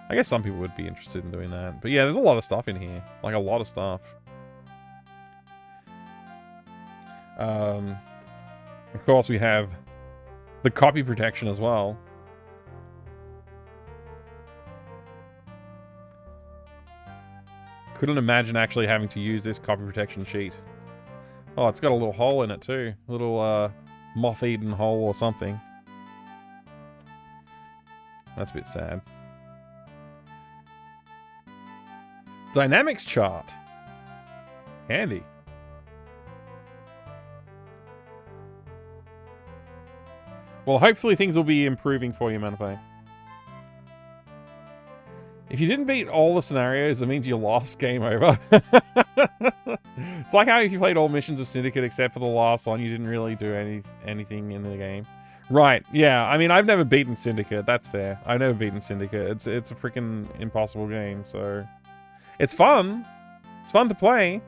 Speaker 1: I guess some people would be interested in doing that. But yeah, there's a lot of stuff in here. Like, a lot of stuff. Of course, we have the copy protection as well. Couldn't imagine actually having to use this copy protection sheet. Oh, it's got a little hole in it too. A little moth-eaten hole or something. That's a bit sad. Dynamics chart. Handy. Well, hopefully things will be improving for you, Manifest. If you didn't beat all the scenarios, it means you lost. Game over. It's like how if you played all missions of Syndicate except for the last one, you didn't really do anything in the game. Right, yeah. I mean, I've never beaten Syndicate. That's fair. I've never beaten Syndicate. It's a freaking impossible game, so... It's fun. It's fun to play.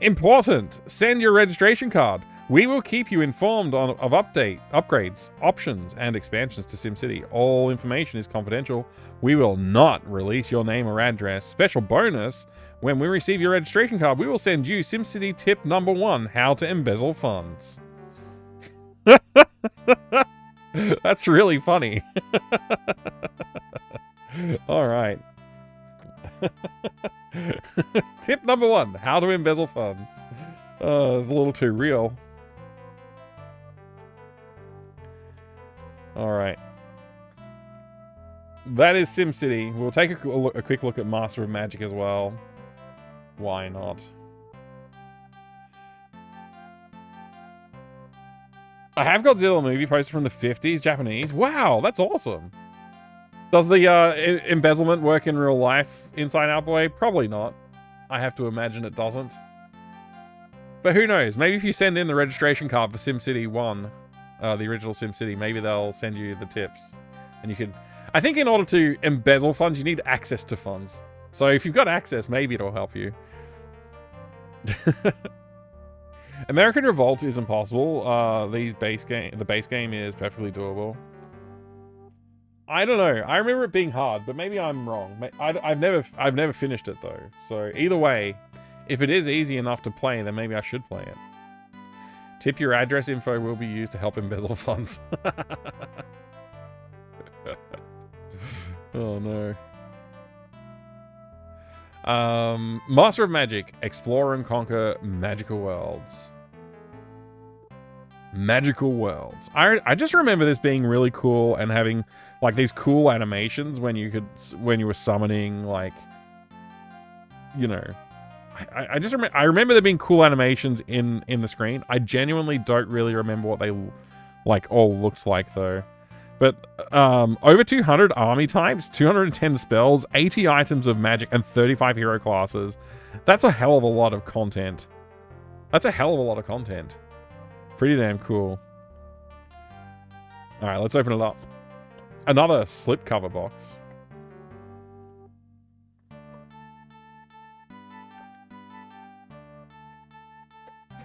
Speaker 1: Important. Send your registration card. We will keep you informed of upgrades, options, and expansions to SimCity. All information is confidential. We will not release your name or address. Special bonus, when we receive your registration card, we will send you SimCity tip number 1, how to embezzle funds. That's really funny. All right. Tip number 1, how to embezzle funds. It's a little too real. All right. That is SimCity. We'll take a quick look at Master of Magic as well. Why not? I have Godzilla movie posted from the 50s, Japanese. Wow, that's awesome. Does the embezzlement work in real life, Inside Out Boy? Probably not. I have to imagine it doesn't. But who knows? Maybe if you send in the registration card for SimCity 1, the original SimCity, maybe they'll send you the tips. And you can... I think in order to embezzle funds, you need access to funds. So if you've got access, maybe it'll help you. American Revolt is impossible. The base game is perfectly doable. I don't know. I remember it being hard, but maybe I'm wrong. I've never finished it though. So either way, if it is easy enough to play, then maybe I should play it. Tip your address info will be used to help embezzle funds. Oh no. Master of Magic. Explore and conquer magical worlds. Magical worlds. I just remember this being really cool and having like these cool animations when you were summoning, like, you know, I remember there being cool animations in the screen. I genuinely don't really remember what they like all looked like though. But over 200 army types, 210 spells, 80 items of magic, and 35 hero classes. That's a hell of a lot of content. That's a hell of a lot of content. Pretty damn cool. All right, let's open it up. Another slipcover box.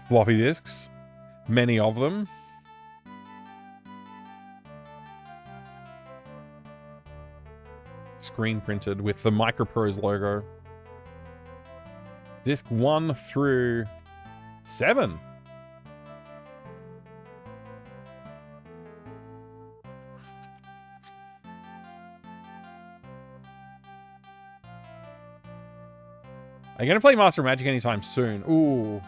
Speaker 1: Floppy disks. Many of them. Screen printed with the Microprose logo. Disc 1 through 7. Are you going to play Master of Magic anytime soon? Ooh.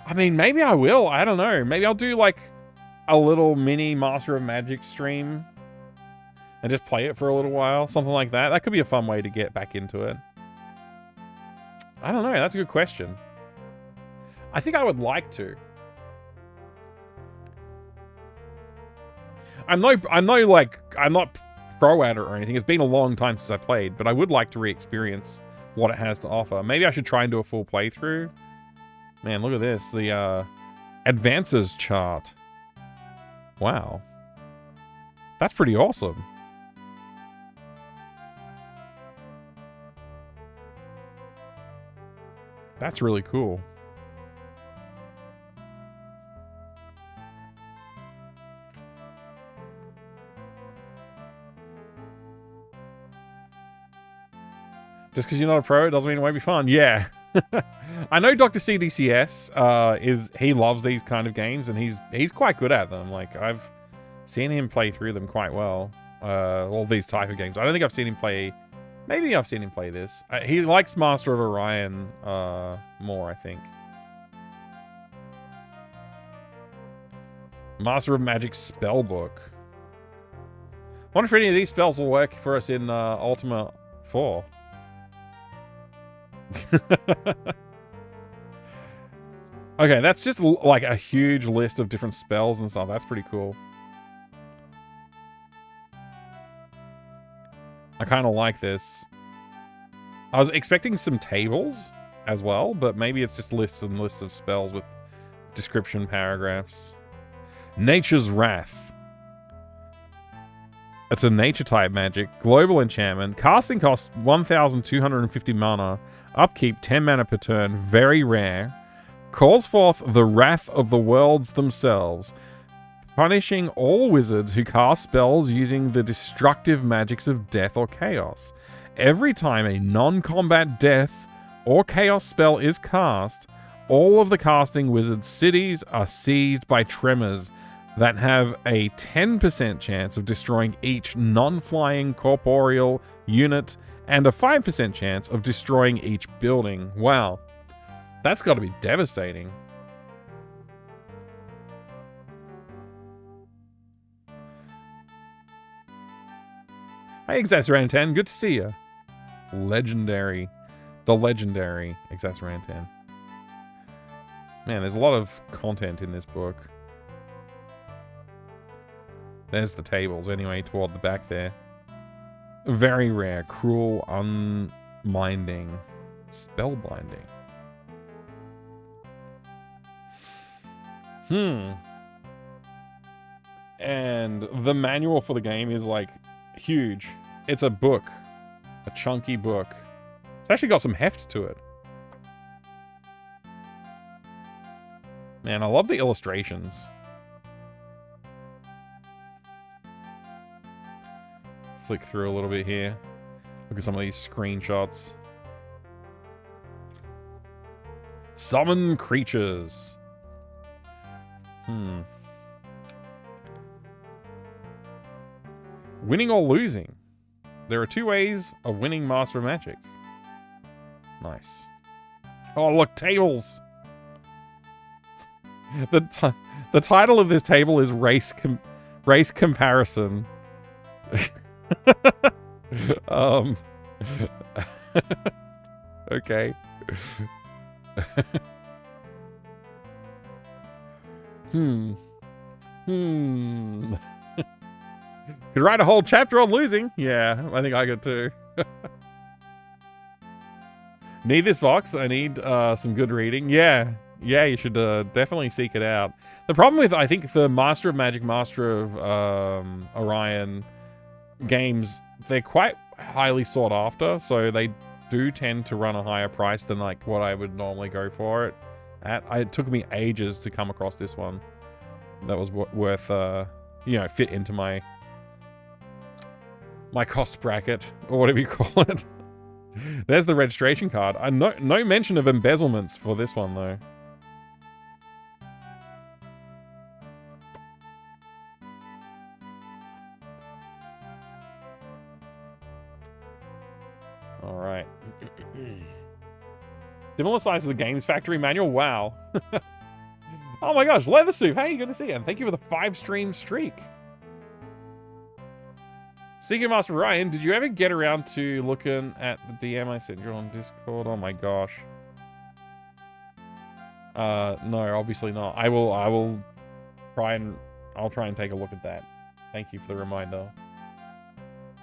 Speaker 1: I mean, maybe I will. I don't know. Maybe I'll do like a little mini Master of Magic stream and just play it for a little while. Something like that. That could be a fun way to get back into it. I don't know. That's a good question. I think I would like to. I'm not pro at it or anything. It's been a long time since I played, but I would like to re-experience what it has to offer. Maybe I should try and do a full playthrough. Man, look at this. The advances chart. Wow. That's pretty awesome. That's really cool. Just because you're not a pro, it doesn't mean it won't be fun. Yeah. I know Dr. CDCS he loves these kind of games, and he's quite good at them. Like, I've seen him play through them quite well. All these type of games. I don't think I've seen him play... Maybe I've seen him play this. He likes Master of Orion more, I think. Master of Magic Spellbook. Wonder if any of these spells will work for us in Ultima IV. Okay, that's just like a huge list of different spells and stuff. That's pretty cool. I kind of like this. I was expecting some tables as well, but maybe it's just lists and lists of spells with description paragraphs. Nature's Wrath. It's a nature type magic. Global enchantment. Casting cost 1,250 mana. Upkeep 10 mana per turn. Very rare. Calls forth the wrath of the worlds themselves, punishing all wizards who cast spells using the destructive magics of death or chaos. Every time a non-combat death or chaos spell is cast, all of the casting wizard's cities are seized by tremors that have a 10% chance of destroying each non-flying corporeal unit and a 5% chance of destroying each building. Wow. That's got to be devastating. Hey, Exasperan10, good to see you. Legendary. The legendary Exasperan10. Man, there's a lot of content in this book. There's the tables, anyway, toward the back there. Very rare. Cruel, unminding, spellbinding. And the manual for the game is like huge. It's a book. A chunky book. It's actually got some heft to it. Man, I love the illustrations. Flick through a little bit here. Look at some of these screenshots. Summon creatures. Winning or losing. There are 2 ways of winning Master of Magic. Nice. Oh, look, tables. The title of this table is race comparison. Okay. Could write a whole chapter on losing. Yeah, I think I could too. Need this box. I need some good reading. Yeah, you should definitely seek it out. The problem with, I think, the Master of Magic, Master of Orion games, they're quite highly sought after, so they do tend to run a higher price than like what I would normally go for it at. It took me ages to come across this one that was worth, you know, fit into my cost bracket, or whatever you call it. There's the registration card. No mention of embezzlements for this one, though. All right. Similar size to the Games Factory manual. Wow. Oh my gosh, Leather Soup. Hey, good to see you. And thank you for the 5-stream streak. Speaking of Master Ryan, did you ever get around to looking at the DM I sent you on Discord? Oh my gosh. No, obviously not. I'll try and take a look at that. Thank you for the reminder.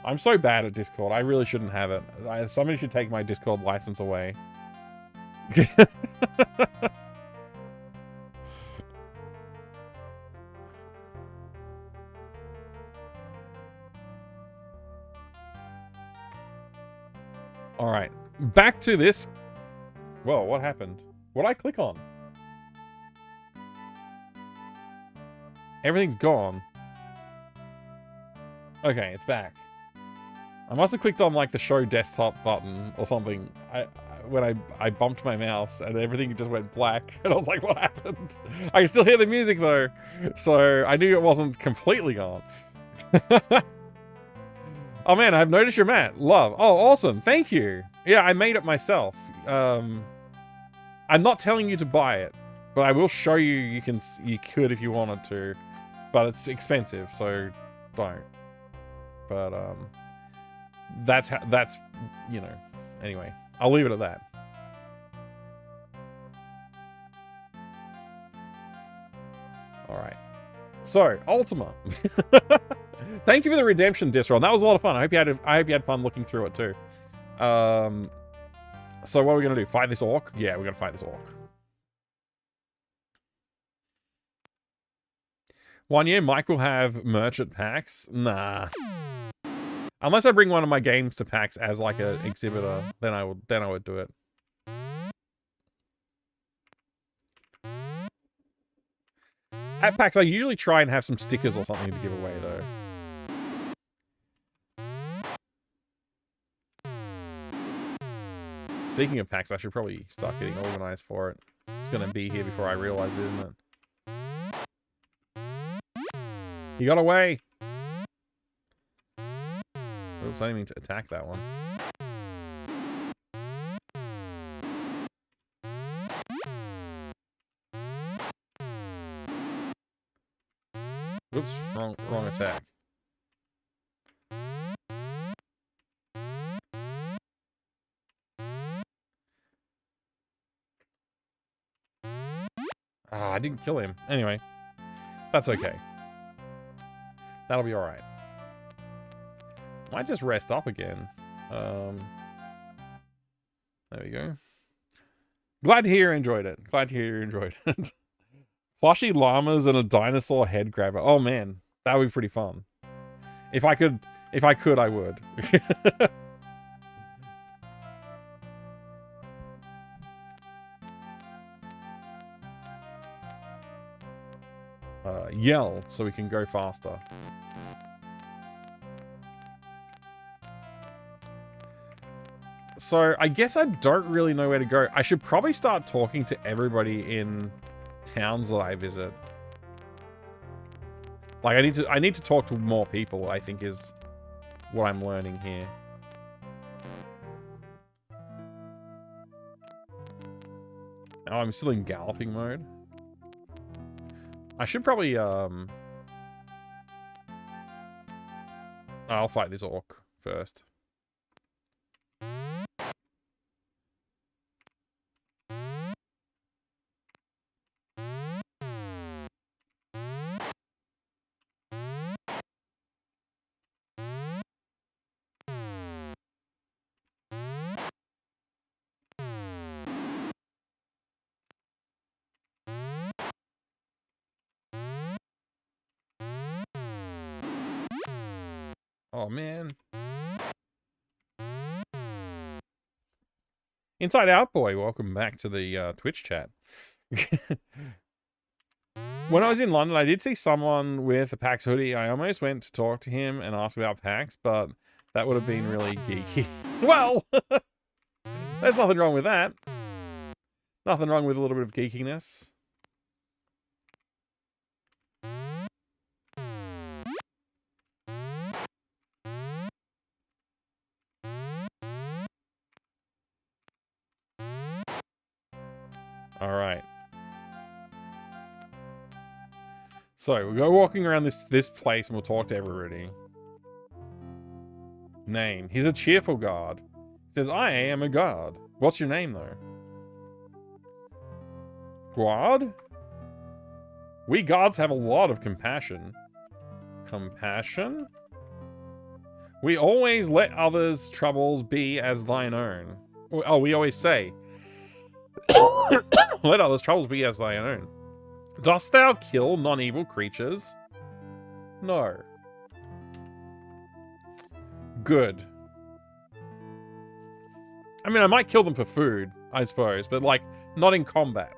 Speaker 1: I'm so bad at Discord. I really shouldn't have it. Somebody should take my Discord license away. All right, back to this. Whoa, what happened? What did I click on? Everything's gone. Okay, it's back. I must have clicked on like the show desktop button or something when I bumped my mouse, and everything just went black. And I was like, what happened? I can still hear the music though. So I knew it wasn't completely gone. Oh man, I've noticed your mat. Love. Oh, awesome. Thank you. Yeah, I made it myself. I'm not telling you to buy it, but I will show you. You could if you wanted to, but it's expensive, so don't. But that's you know. Anyway, I'll leave it at that. All right. So Ultima. Thank you for the redemption disc roll. That was a lot of fun. I hope you had fun looking through it too. So what are we gonna do? Fight this orc? Yeah, we're gonna fight this orc. 1 year, Mike will have merch at PAX? Nah. Unless I bring one of my games to PAX as like an exhibitor, then I would do it. At PAX, I usually try and have some stickers or something to give away though. Speaking of PAX, I should probably start getting organized for it. It's gonna be here before I realize it, isn't it? He got away! Oops, I didn't mean to attack that one. Oops, wrong attack. Ah, I didn't kill him. Anyway, that's okay. That'll be alright. Might just rest up again. There we go. Glad to hear you enjoyed it. Glad to hear you enjoyed it. Plushy llamas and a dinosaur head grabber. Oh man, that would be pretty fun. If I could, I would. Yell so we can go faster. So I guess I don't really know where to go. I should probably start talking to everybody in towns that I visit. Like I need to talk to more people, I think is what I'm learning here. Oh, I'm still in galloping mode. I should probably I'll fight this orc first. Oh, man. Inside Out Boy, welcome back to the Twitch chat. When I was in London, I did see someone with a PAX hoodie. I almost went to talk to him and ask about PAX, but that would have been really geeky. Well, there's nothing wrong with that. Nothing wrong with a little bit of geekiness. All right. So we'll go walking around this place and we'll talk to everybody. Name. He's a cheerful guard. He says, I am a guard. What's your name, though? Guard? We guards have a lot of compassion. Compassion? We always let others' troubles be as thine own. Oh, we always say, let others' troubles be as thine own. Dost thou kill non-evil creatures? No. Good. I mean, I might kill them for food, I suppose, but, like, not in combat.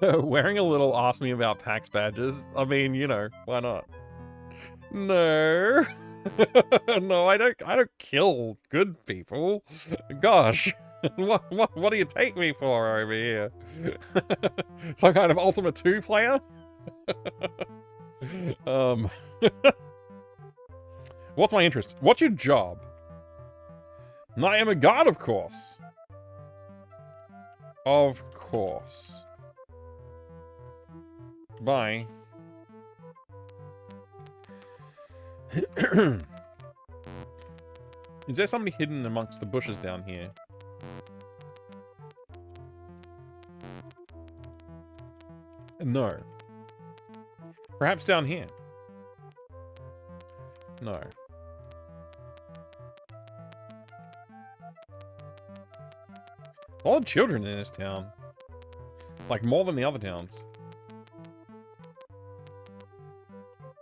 Speaker 1: Wearing a little ask me about PAX badges. I mean, you know, why not? No. No, I don't kill good people. Gosh. What do you take me for over here? Some kind of Ultima 2 player? What's my interest? What's your job? I am a guard, of course. Of course. Bye. Is there somebody hidden amongst the bushes down here? No. Perhaps down here? No. A lot of children in this town. Like, more than the other towns.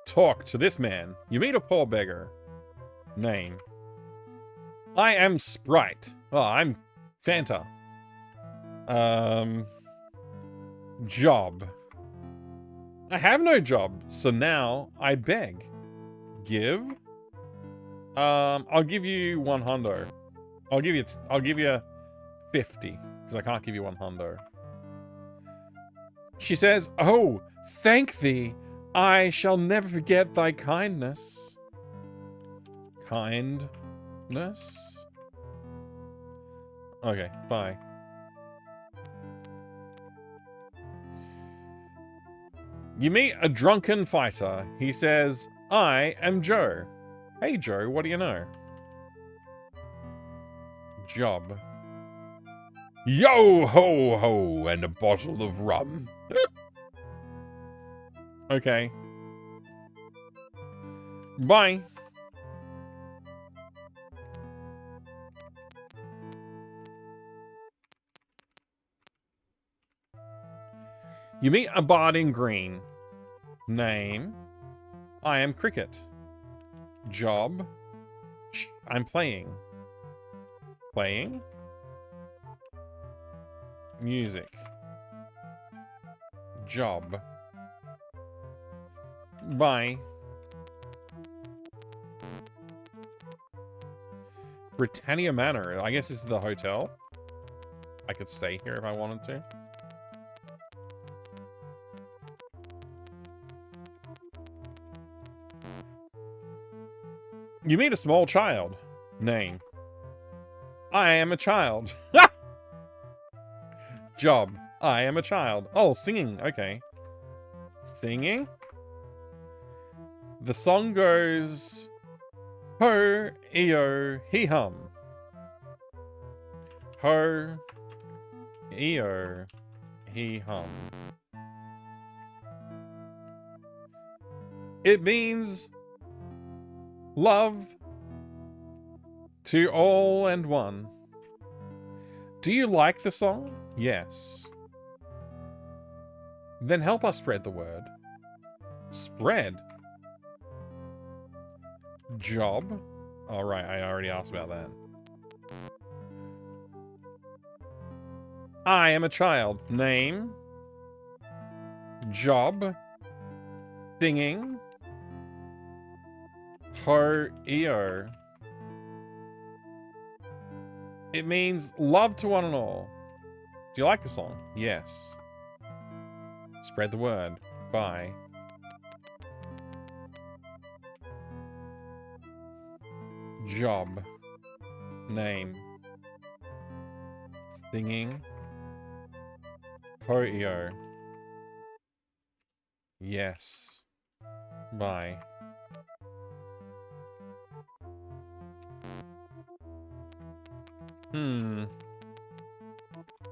Speaker 1: Talk to this man. You meet a poor beggar. Name. I am Sprite. Oh, I'm Fanta. Job. I have no job, so now I beg. Give? I'll give you 100. I'll give you 50, because I can't give you 100. She says, oh, thank thee. I shall never forget thy kindness. Kindness? Okay, bye. You meet a drunken fighter. He says, I am Joe. Hey, Joe, what do you know? Job. Yo ho ho, and a bottle of rum. Okay. Bye. You meet a bard in green. Name. I am Cricket. Job. I'm playing. Playing. Music. Job. Bye. Britannia Manor. I guess this is the hotel. I could stay here if I wanted to. You meet a small child. Name. I am a child. Job. I am a child. Oh, singing. Okay. Singing? The song goes... Ho, eo, he hum. Ho, eo, he hum. It means love to all and one. Do you like the song? Yes. Then help us spread the word. Spread? Job? Oh, right, I already asked about that. I am a child. Name? Job? Singing? Ho-eo. It means love to one and all. Do you like the song? Yes. Spread the word. Bye. Job. Name. Singing. Ho-eo. Yes. Bye.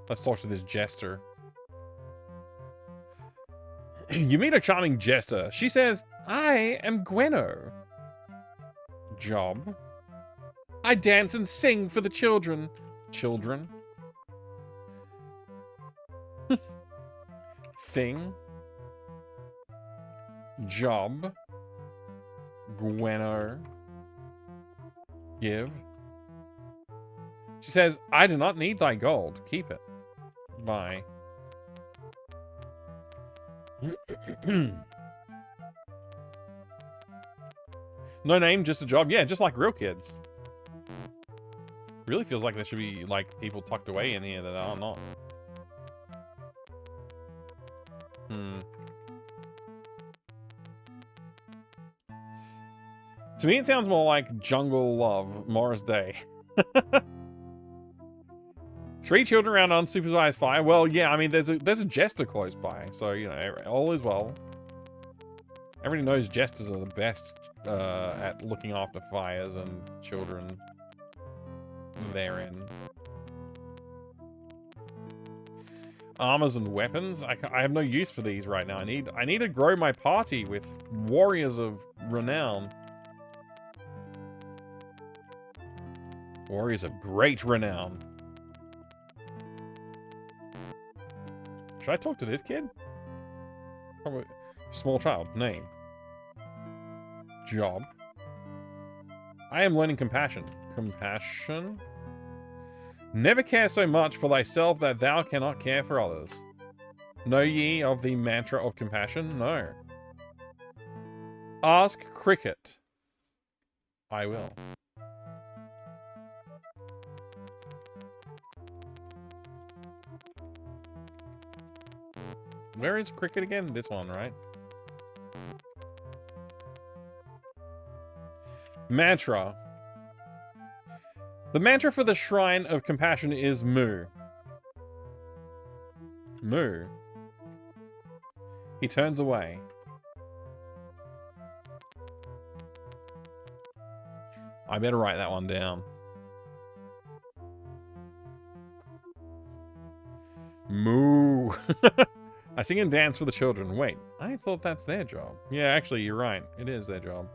Speaker 1: Let's talk to this jester. You meet a charming jester. She says, I am Gweno. Job. I dance and sing for the children. Children. Sing. Job. Gweno. Give. She says, I do not need thy gold. Keep it. Bye. No name, just a job. Yeah, just like real kids. Really feels like there should be, like, people tucked away in here that are not. To me, it sounds more like Jungle Love, Morris Day. 3 children around unsupervised fire. Well, yeah, I mean, there's a jester close by, so, you know, all is well. Everybody knows jesters are the best at looking after fires and children therein. Armors and weapons. I have no use for these right now. I need to grow my party with warriors of renown. Warriors of great renown. Should I talk to this kid? Probably. Small child. Name. Job. I am learning compassion. Compassion? Never care so much for thyself that thou cannot care for others. Know ye of the mantra of compassion? No. Ask Cricket. I will. Where is Cricket again? This one, right? Mantra. The mantra for the Shrine of Compassion is Moo. Moo. He turns away. I better write that one down. Moo. I sing and dance for the children. Wait, I thought that's their job. Yeah, actually, you're right. It is their job.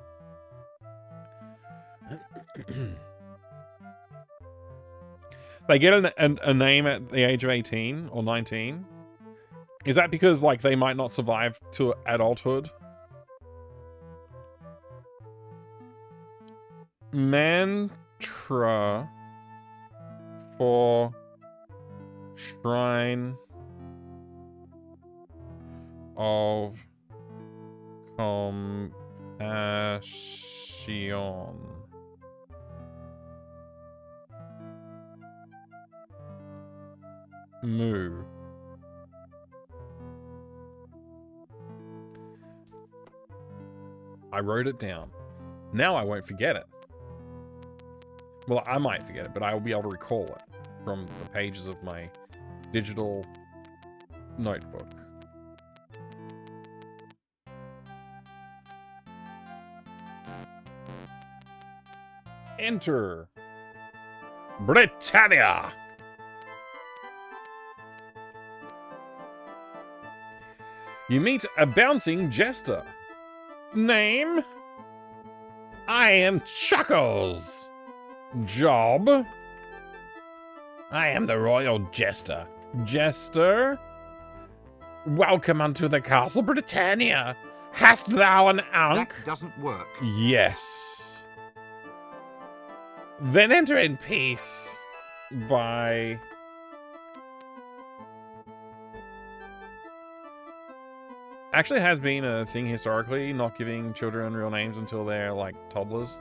Speaker 1: They get a name at the age of 18 or 19. Is that because, like, they might not survive to adulthood? Mantra for Shrine of Compassion. Moo. I wrote it down. Now I won't forget it. Well, I might forget it, but I will be able to recall it from the pages of my digital notebook. Enter Britannia. You meet a bouncing jester. Name? I am Chuckles. Job? I am the royal jester. Jester? Welcome unto the castle Britannia. Hast thou an ankh?
Speaker 11: That doesn't work.
Speaker 1: Yes. Then enter in peace. Bye. Actually has been a thing historically, not giving children real names until they're like toddlers.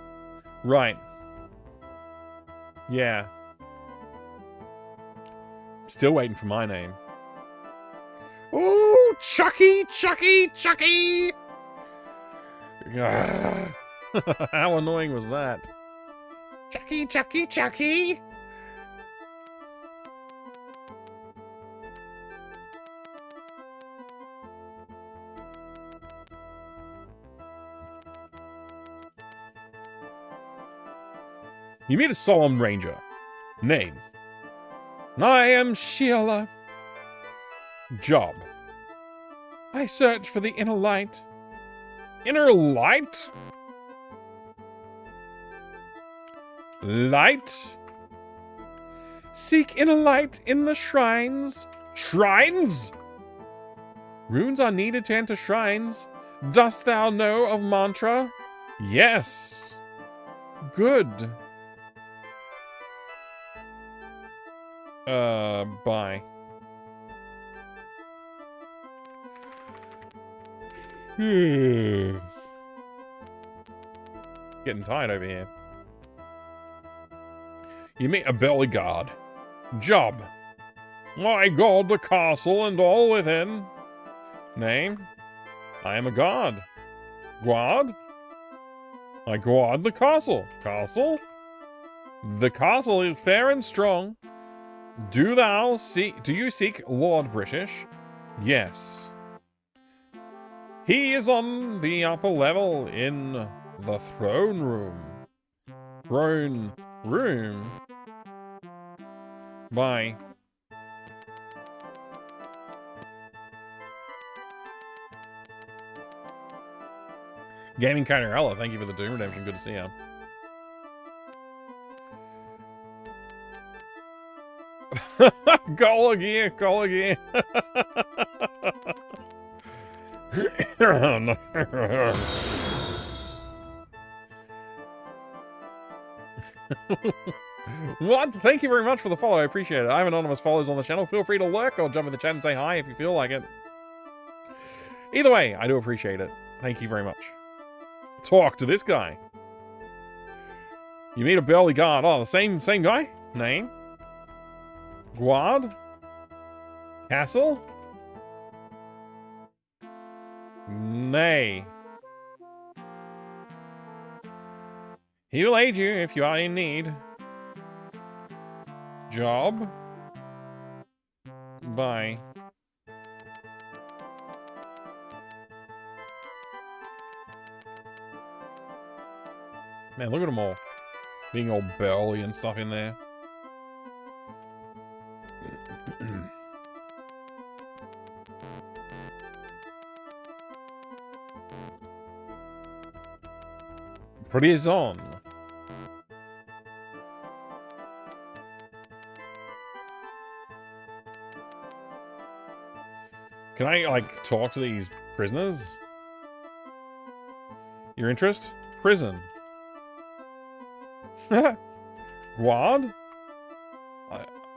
Speaker 1: Right. Yeah. Still waiting for my name. Ooh, Chucky, Chucky, Chucky! How annoying was that? Chucky, Chucky, Chucky! You meet a solemn ranger. Name? I am Sheila. Job? I search for the inner light. Inner light? Light? Seek inner light in the shrines. Shrines? Runes are needed to enter shrines. Dost thou know of mantra? Yes. Good. Bye. Getting tired over here. You meet a belly guard. Job? I guard the castle and all within. Name? I am a guard. Guard? I guard the castle. Castle? The castle is fair and strong. Do you seek Lord British? Yes. He is on the upper level in the throne room. Throne room? Bye. Gaming Carterella, thank you for the Doom Redemption. Good to see you. Goal again, goal again. What? Thank you very much for the follow. I appreciate it. I have anonymous followers on the channel. Feel free to lurk or jump in the chat and say hi if you feel like it. Either way, I do appreciate it. Thank you very much. Talk to this guy. You meet a belly guard. Oh, the same guy? Name? Guard? Castle? Nay. He will aid you if you are in need. Job? Bye. Man, look at them all. Being all burly and stuff in there. Prison. Can I, like, talk to these prisoners? Your interest? Prison. Guard?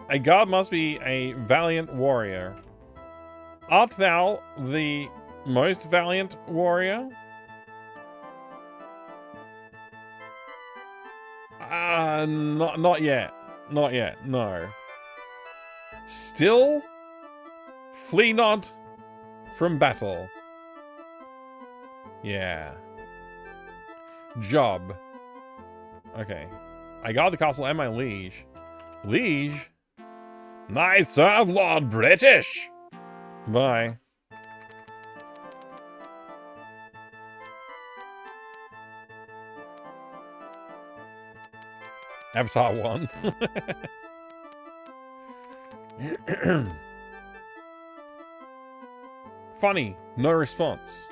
Speaker 1: A guard must be a valiant warrior. Art thou the most valiant warrior? Not yet. Not yet, no. Still, flee not from battle. Yeah. Job. Okay. I guard the castle and my liege. Liege? I serve Lord British! Bye. Avatar 1. Funny, no response.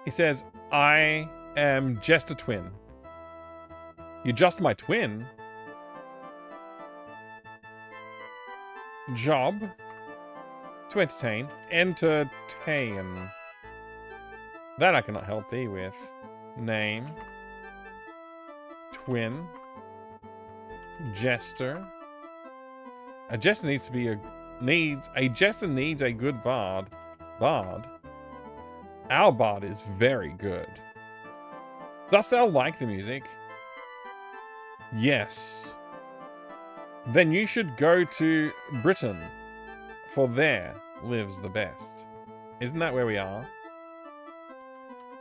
Speaker 1: He says, I am just a twin. You're just my twin? Job? To entertain. Entertain. That I cannot help thee with. Name. Twin. Jester. A jester needs to be a jester needs a good bard. Bard? Our bard is very good. Dost thou like the music? Yes. Then you should go to Britain, for there lives the best. Isn't that where we are?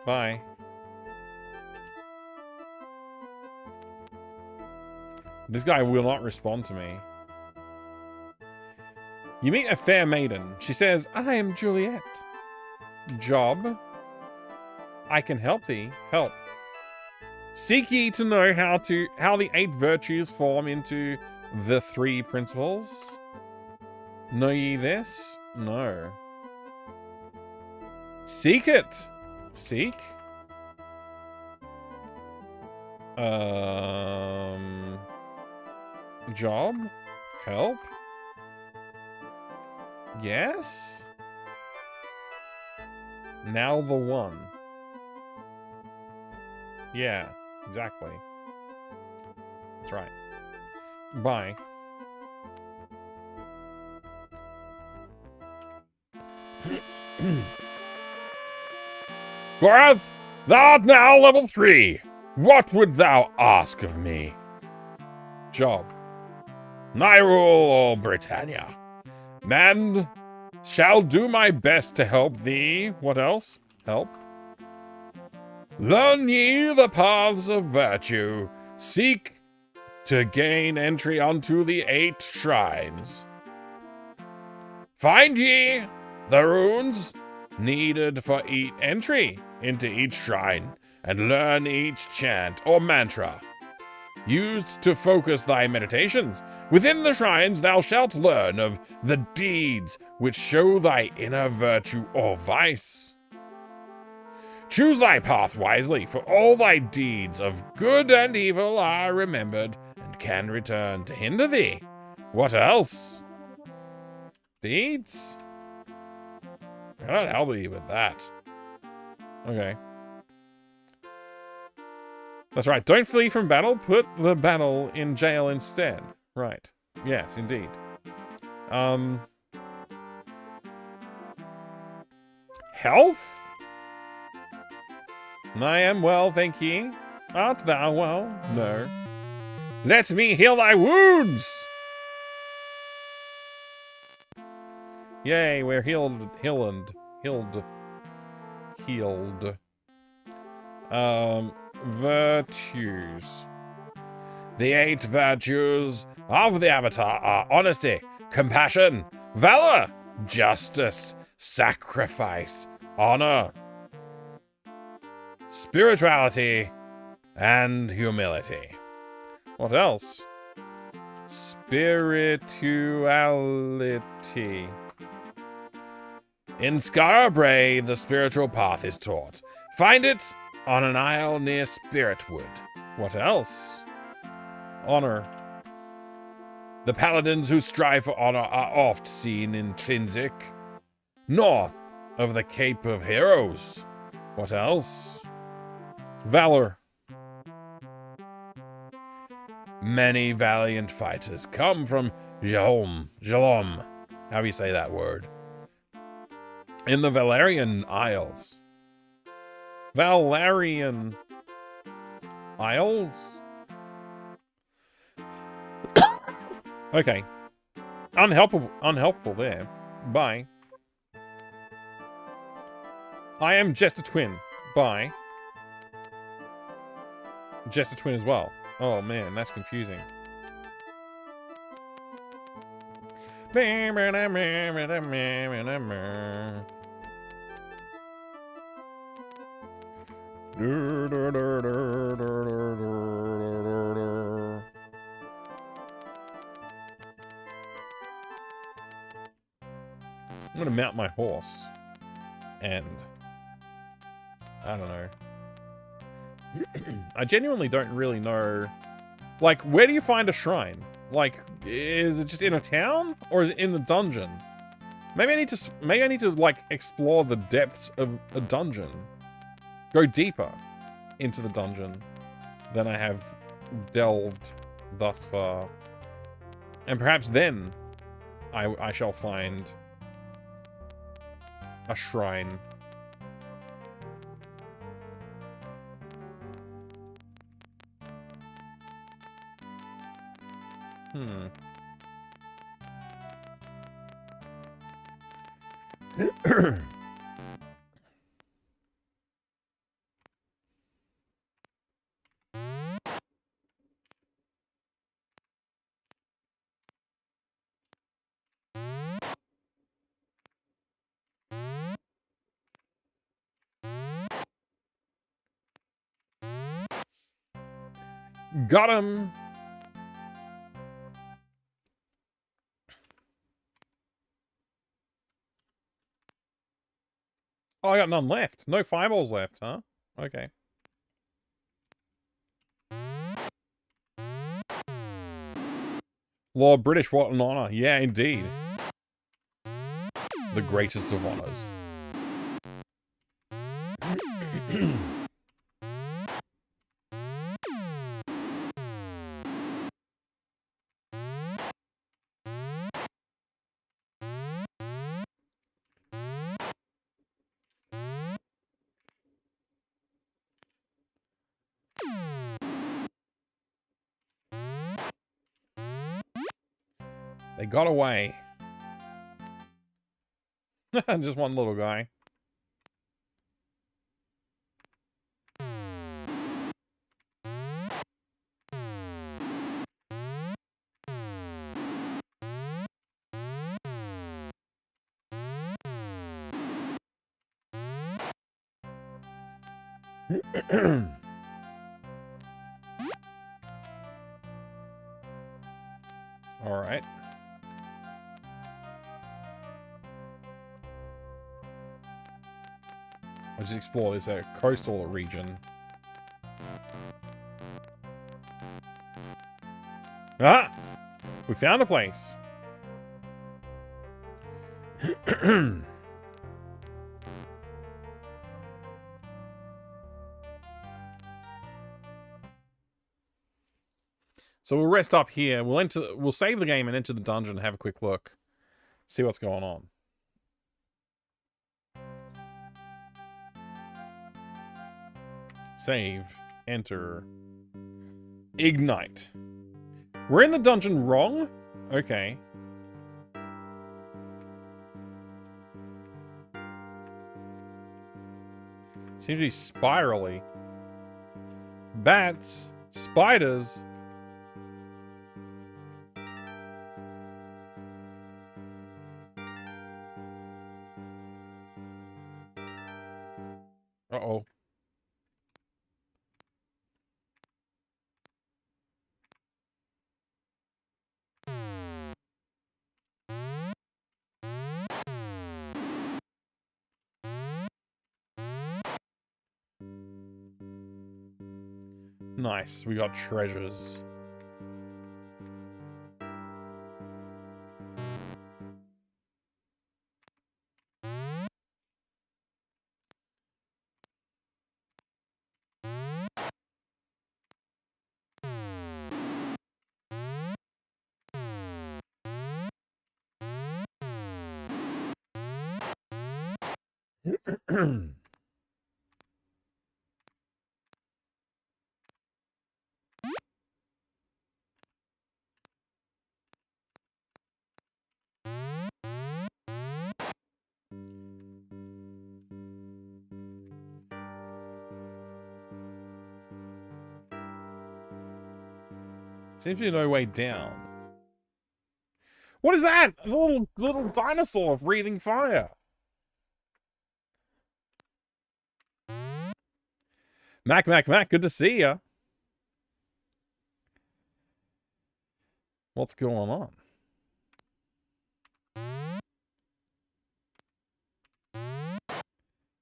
Speaker 1: Bye. This guy will not respond to me. You meet a fair maiden. She says, I am Juliet. Job? I can help thee. Help. Seek ye to know how the 8 virtues form into the 3 principles? Know ye this? No. Seek it. Seek? Job? Help? Yes? Now the one. Yeah, exactly. That's right. Bye. Gareth, thou art now level 3. What would thou ask of me? Job. I rule all Britannia, and shall do my best to help thee. What else? Help. Learn ye the paths of virtue. Seek to gain entry unto the 8 shrines. Find ye the runes needed for entry into each shrine, and learn each chant or mantra used to focus thy meditations. Within the shrines thou shalt learn of the deeds which show thy inner virtue or vice. Choose thy path wisely, for all thy deeds of good and evil are remembered and can return to hinder thee. What else? Deeds? I don't help you with that. Okay. That's right. Don't flee from battle. Put the battle in jail instead. Right. Yes, indeed. Health? I am well, thank ye. Art thou well? No. Let me heal thy wounds! Yay, we're healed. Virtues. The 8 virtues of the Avatar are honesty, compassion, valor, justice, sacrifice, honor, spirituality, and humility. What else? Spirituality. In Skara Brae, the spiritual path is taught. Find it on an isle near Spiritwood. What else? Honor. The paladins who strive for honor are oft seen intrinsic. North of the Cape of Heroes. What else? Valor. Many valiant fighters come from Jalom, how do you say that word? In the Valerian Isles. Valerian Isles? Okay. Unhelpful there. Bye. I am just a twin. Bye. Just a twin as well. Oh man, that's confusing. I'm gonna mount my horse. And I don't know. I genuinely don't really know. Like, where do you find a shrine? Like, is it just in a town? Or is it in the dungeon? Maybe I need to like explore the depths of a dungeon. Go deeper into the dungeon than I have delved thus far. And perhaps then I shall find a shrine. Got him! Oh, I got none left. No fireballs left, huh? Okay. Lord British, what an honor. Yeah, indeed. The greatest of honors. They got away. Just one little guy. All right. I'll just explore this coastal region. Ah! We found a place. So we'll rest up here. We'll save the game and enter the dungeon and have a quick look. See what's going on. Save. Enter. Ignite. We're in the dungeon wrong? Okay. Seems to be spirally. Bats. Spiders. Uh-oh. Nice, we got treasures. Seems to be no way down. What is that? It's a little dinosaur breathing fire. Mac, good to see ya. What's going on?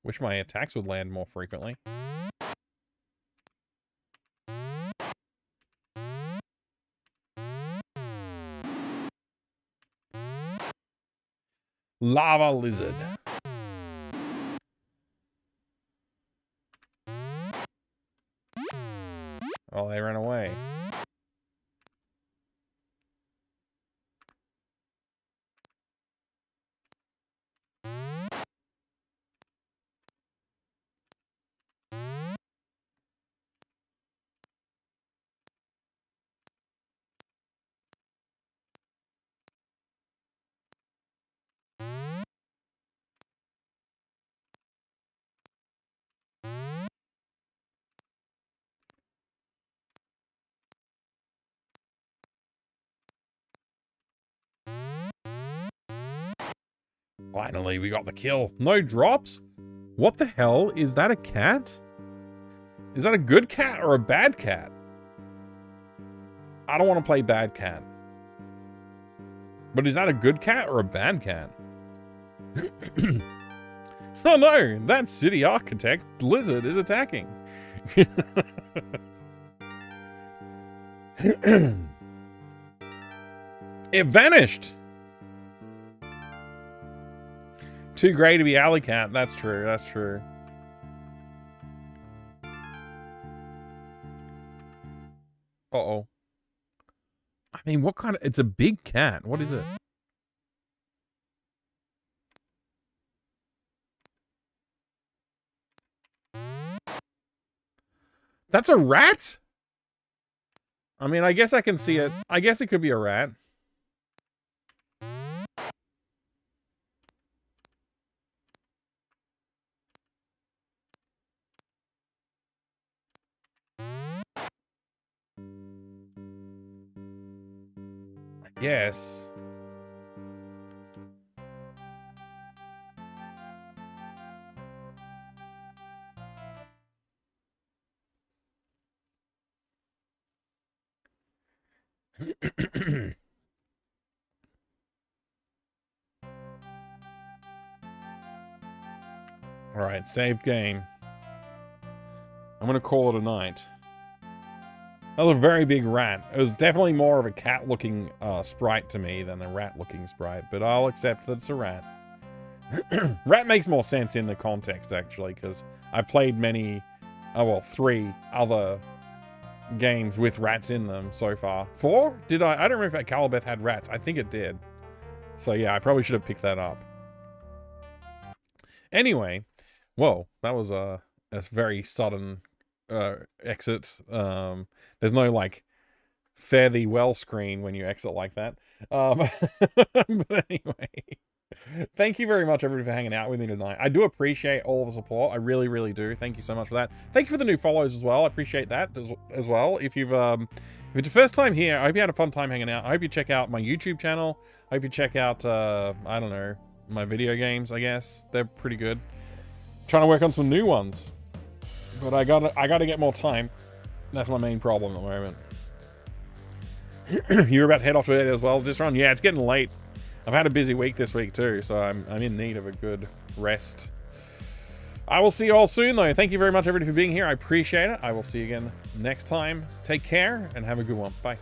Speaker 1: Wish my attacks would land more frequently. Lava lizard. Oh, they ran away. Finally, we got the kill. No drops? What the hell? Is that a cat? Is that a good cat or a bad cat? I don't want to play bad cat. But is that a good cat or a bad cat? Oh no, that city architect lizard is attacking. It vanished. Too grey to be alley cat. That's true. That's true. Uh-oh. I mean, what kind of... It's a big cat. What is it? That's a rat? I mean, I guess I can see it. I guess it could be a rat. Yes. All right, save game. I'm gonna call it a night. That was a very big rat. It was definitely more of a cat-looking sprite to me than a rat-looking sprite, but I'll accept that it's a rat. Rat makes more sense in the context, actually, because I've played many, well, 3 other games with rats in them so far. 4? Did I? I don't remember if Calibeth had rats. I think it did. So yeah, I probably should have picked that up. Anyway, whoa, that was a very sudden exit. There's no like fare thee well screen when you exit like that. But anyway, thank you very much everybody for hanging out with me tonight. I do appreciate all the support. I really, really do. Thank you so much for that. Thank you for the new follows as well. I appreciate that as well. If it's your first time here, I hope you had a fun time hanging out. I hope you check out my YouTube channel. I hope you check out I don't know, my video games. I guess they're pretty good. Trying to work on some new ones. But I gotta get more time. That's my main problem at the moment. You're about to head off to it as well, this run? Yeah, it's getting late. I've had a busy week this week too, so I'm in need of a good rest. I will see you all soon though. Thank you very much everybody for being here. I appreciate it. I will see you again next time. Take care and have a good one. Bye.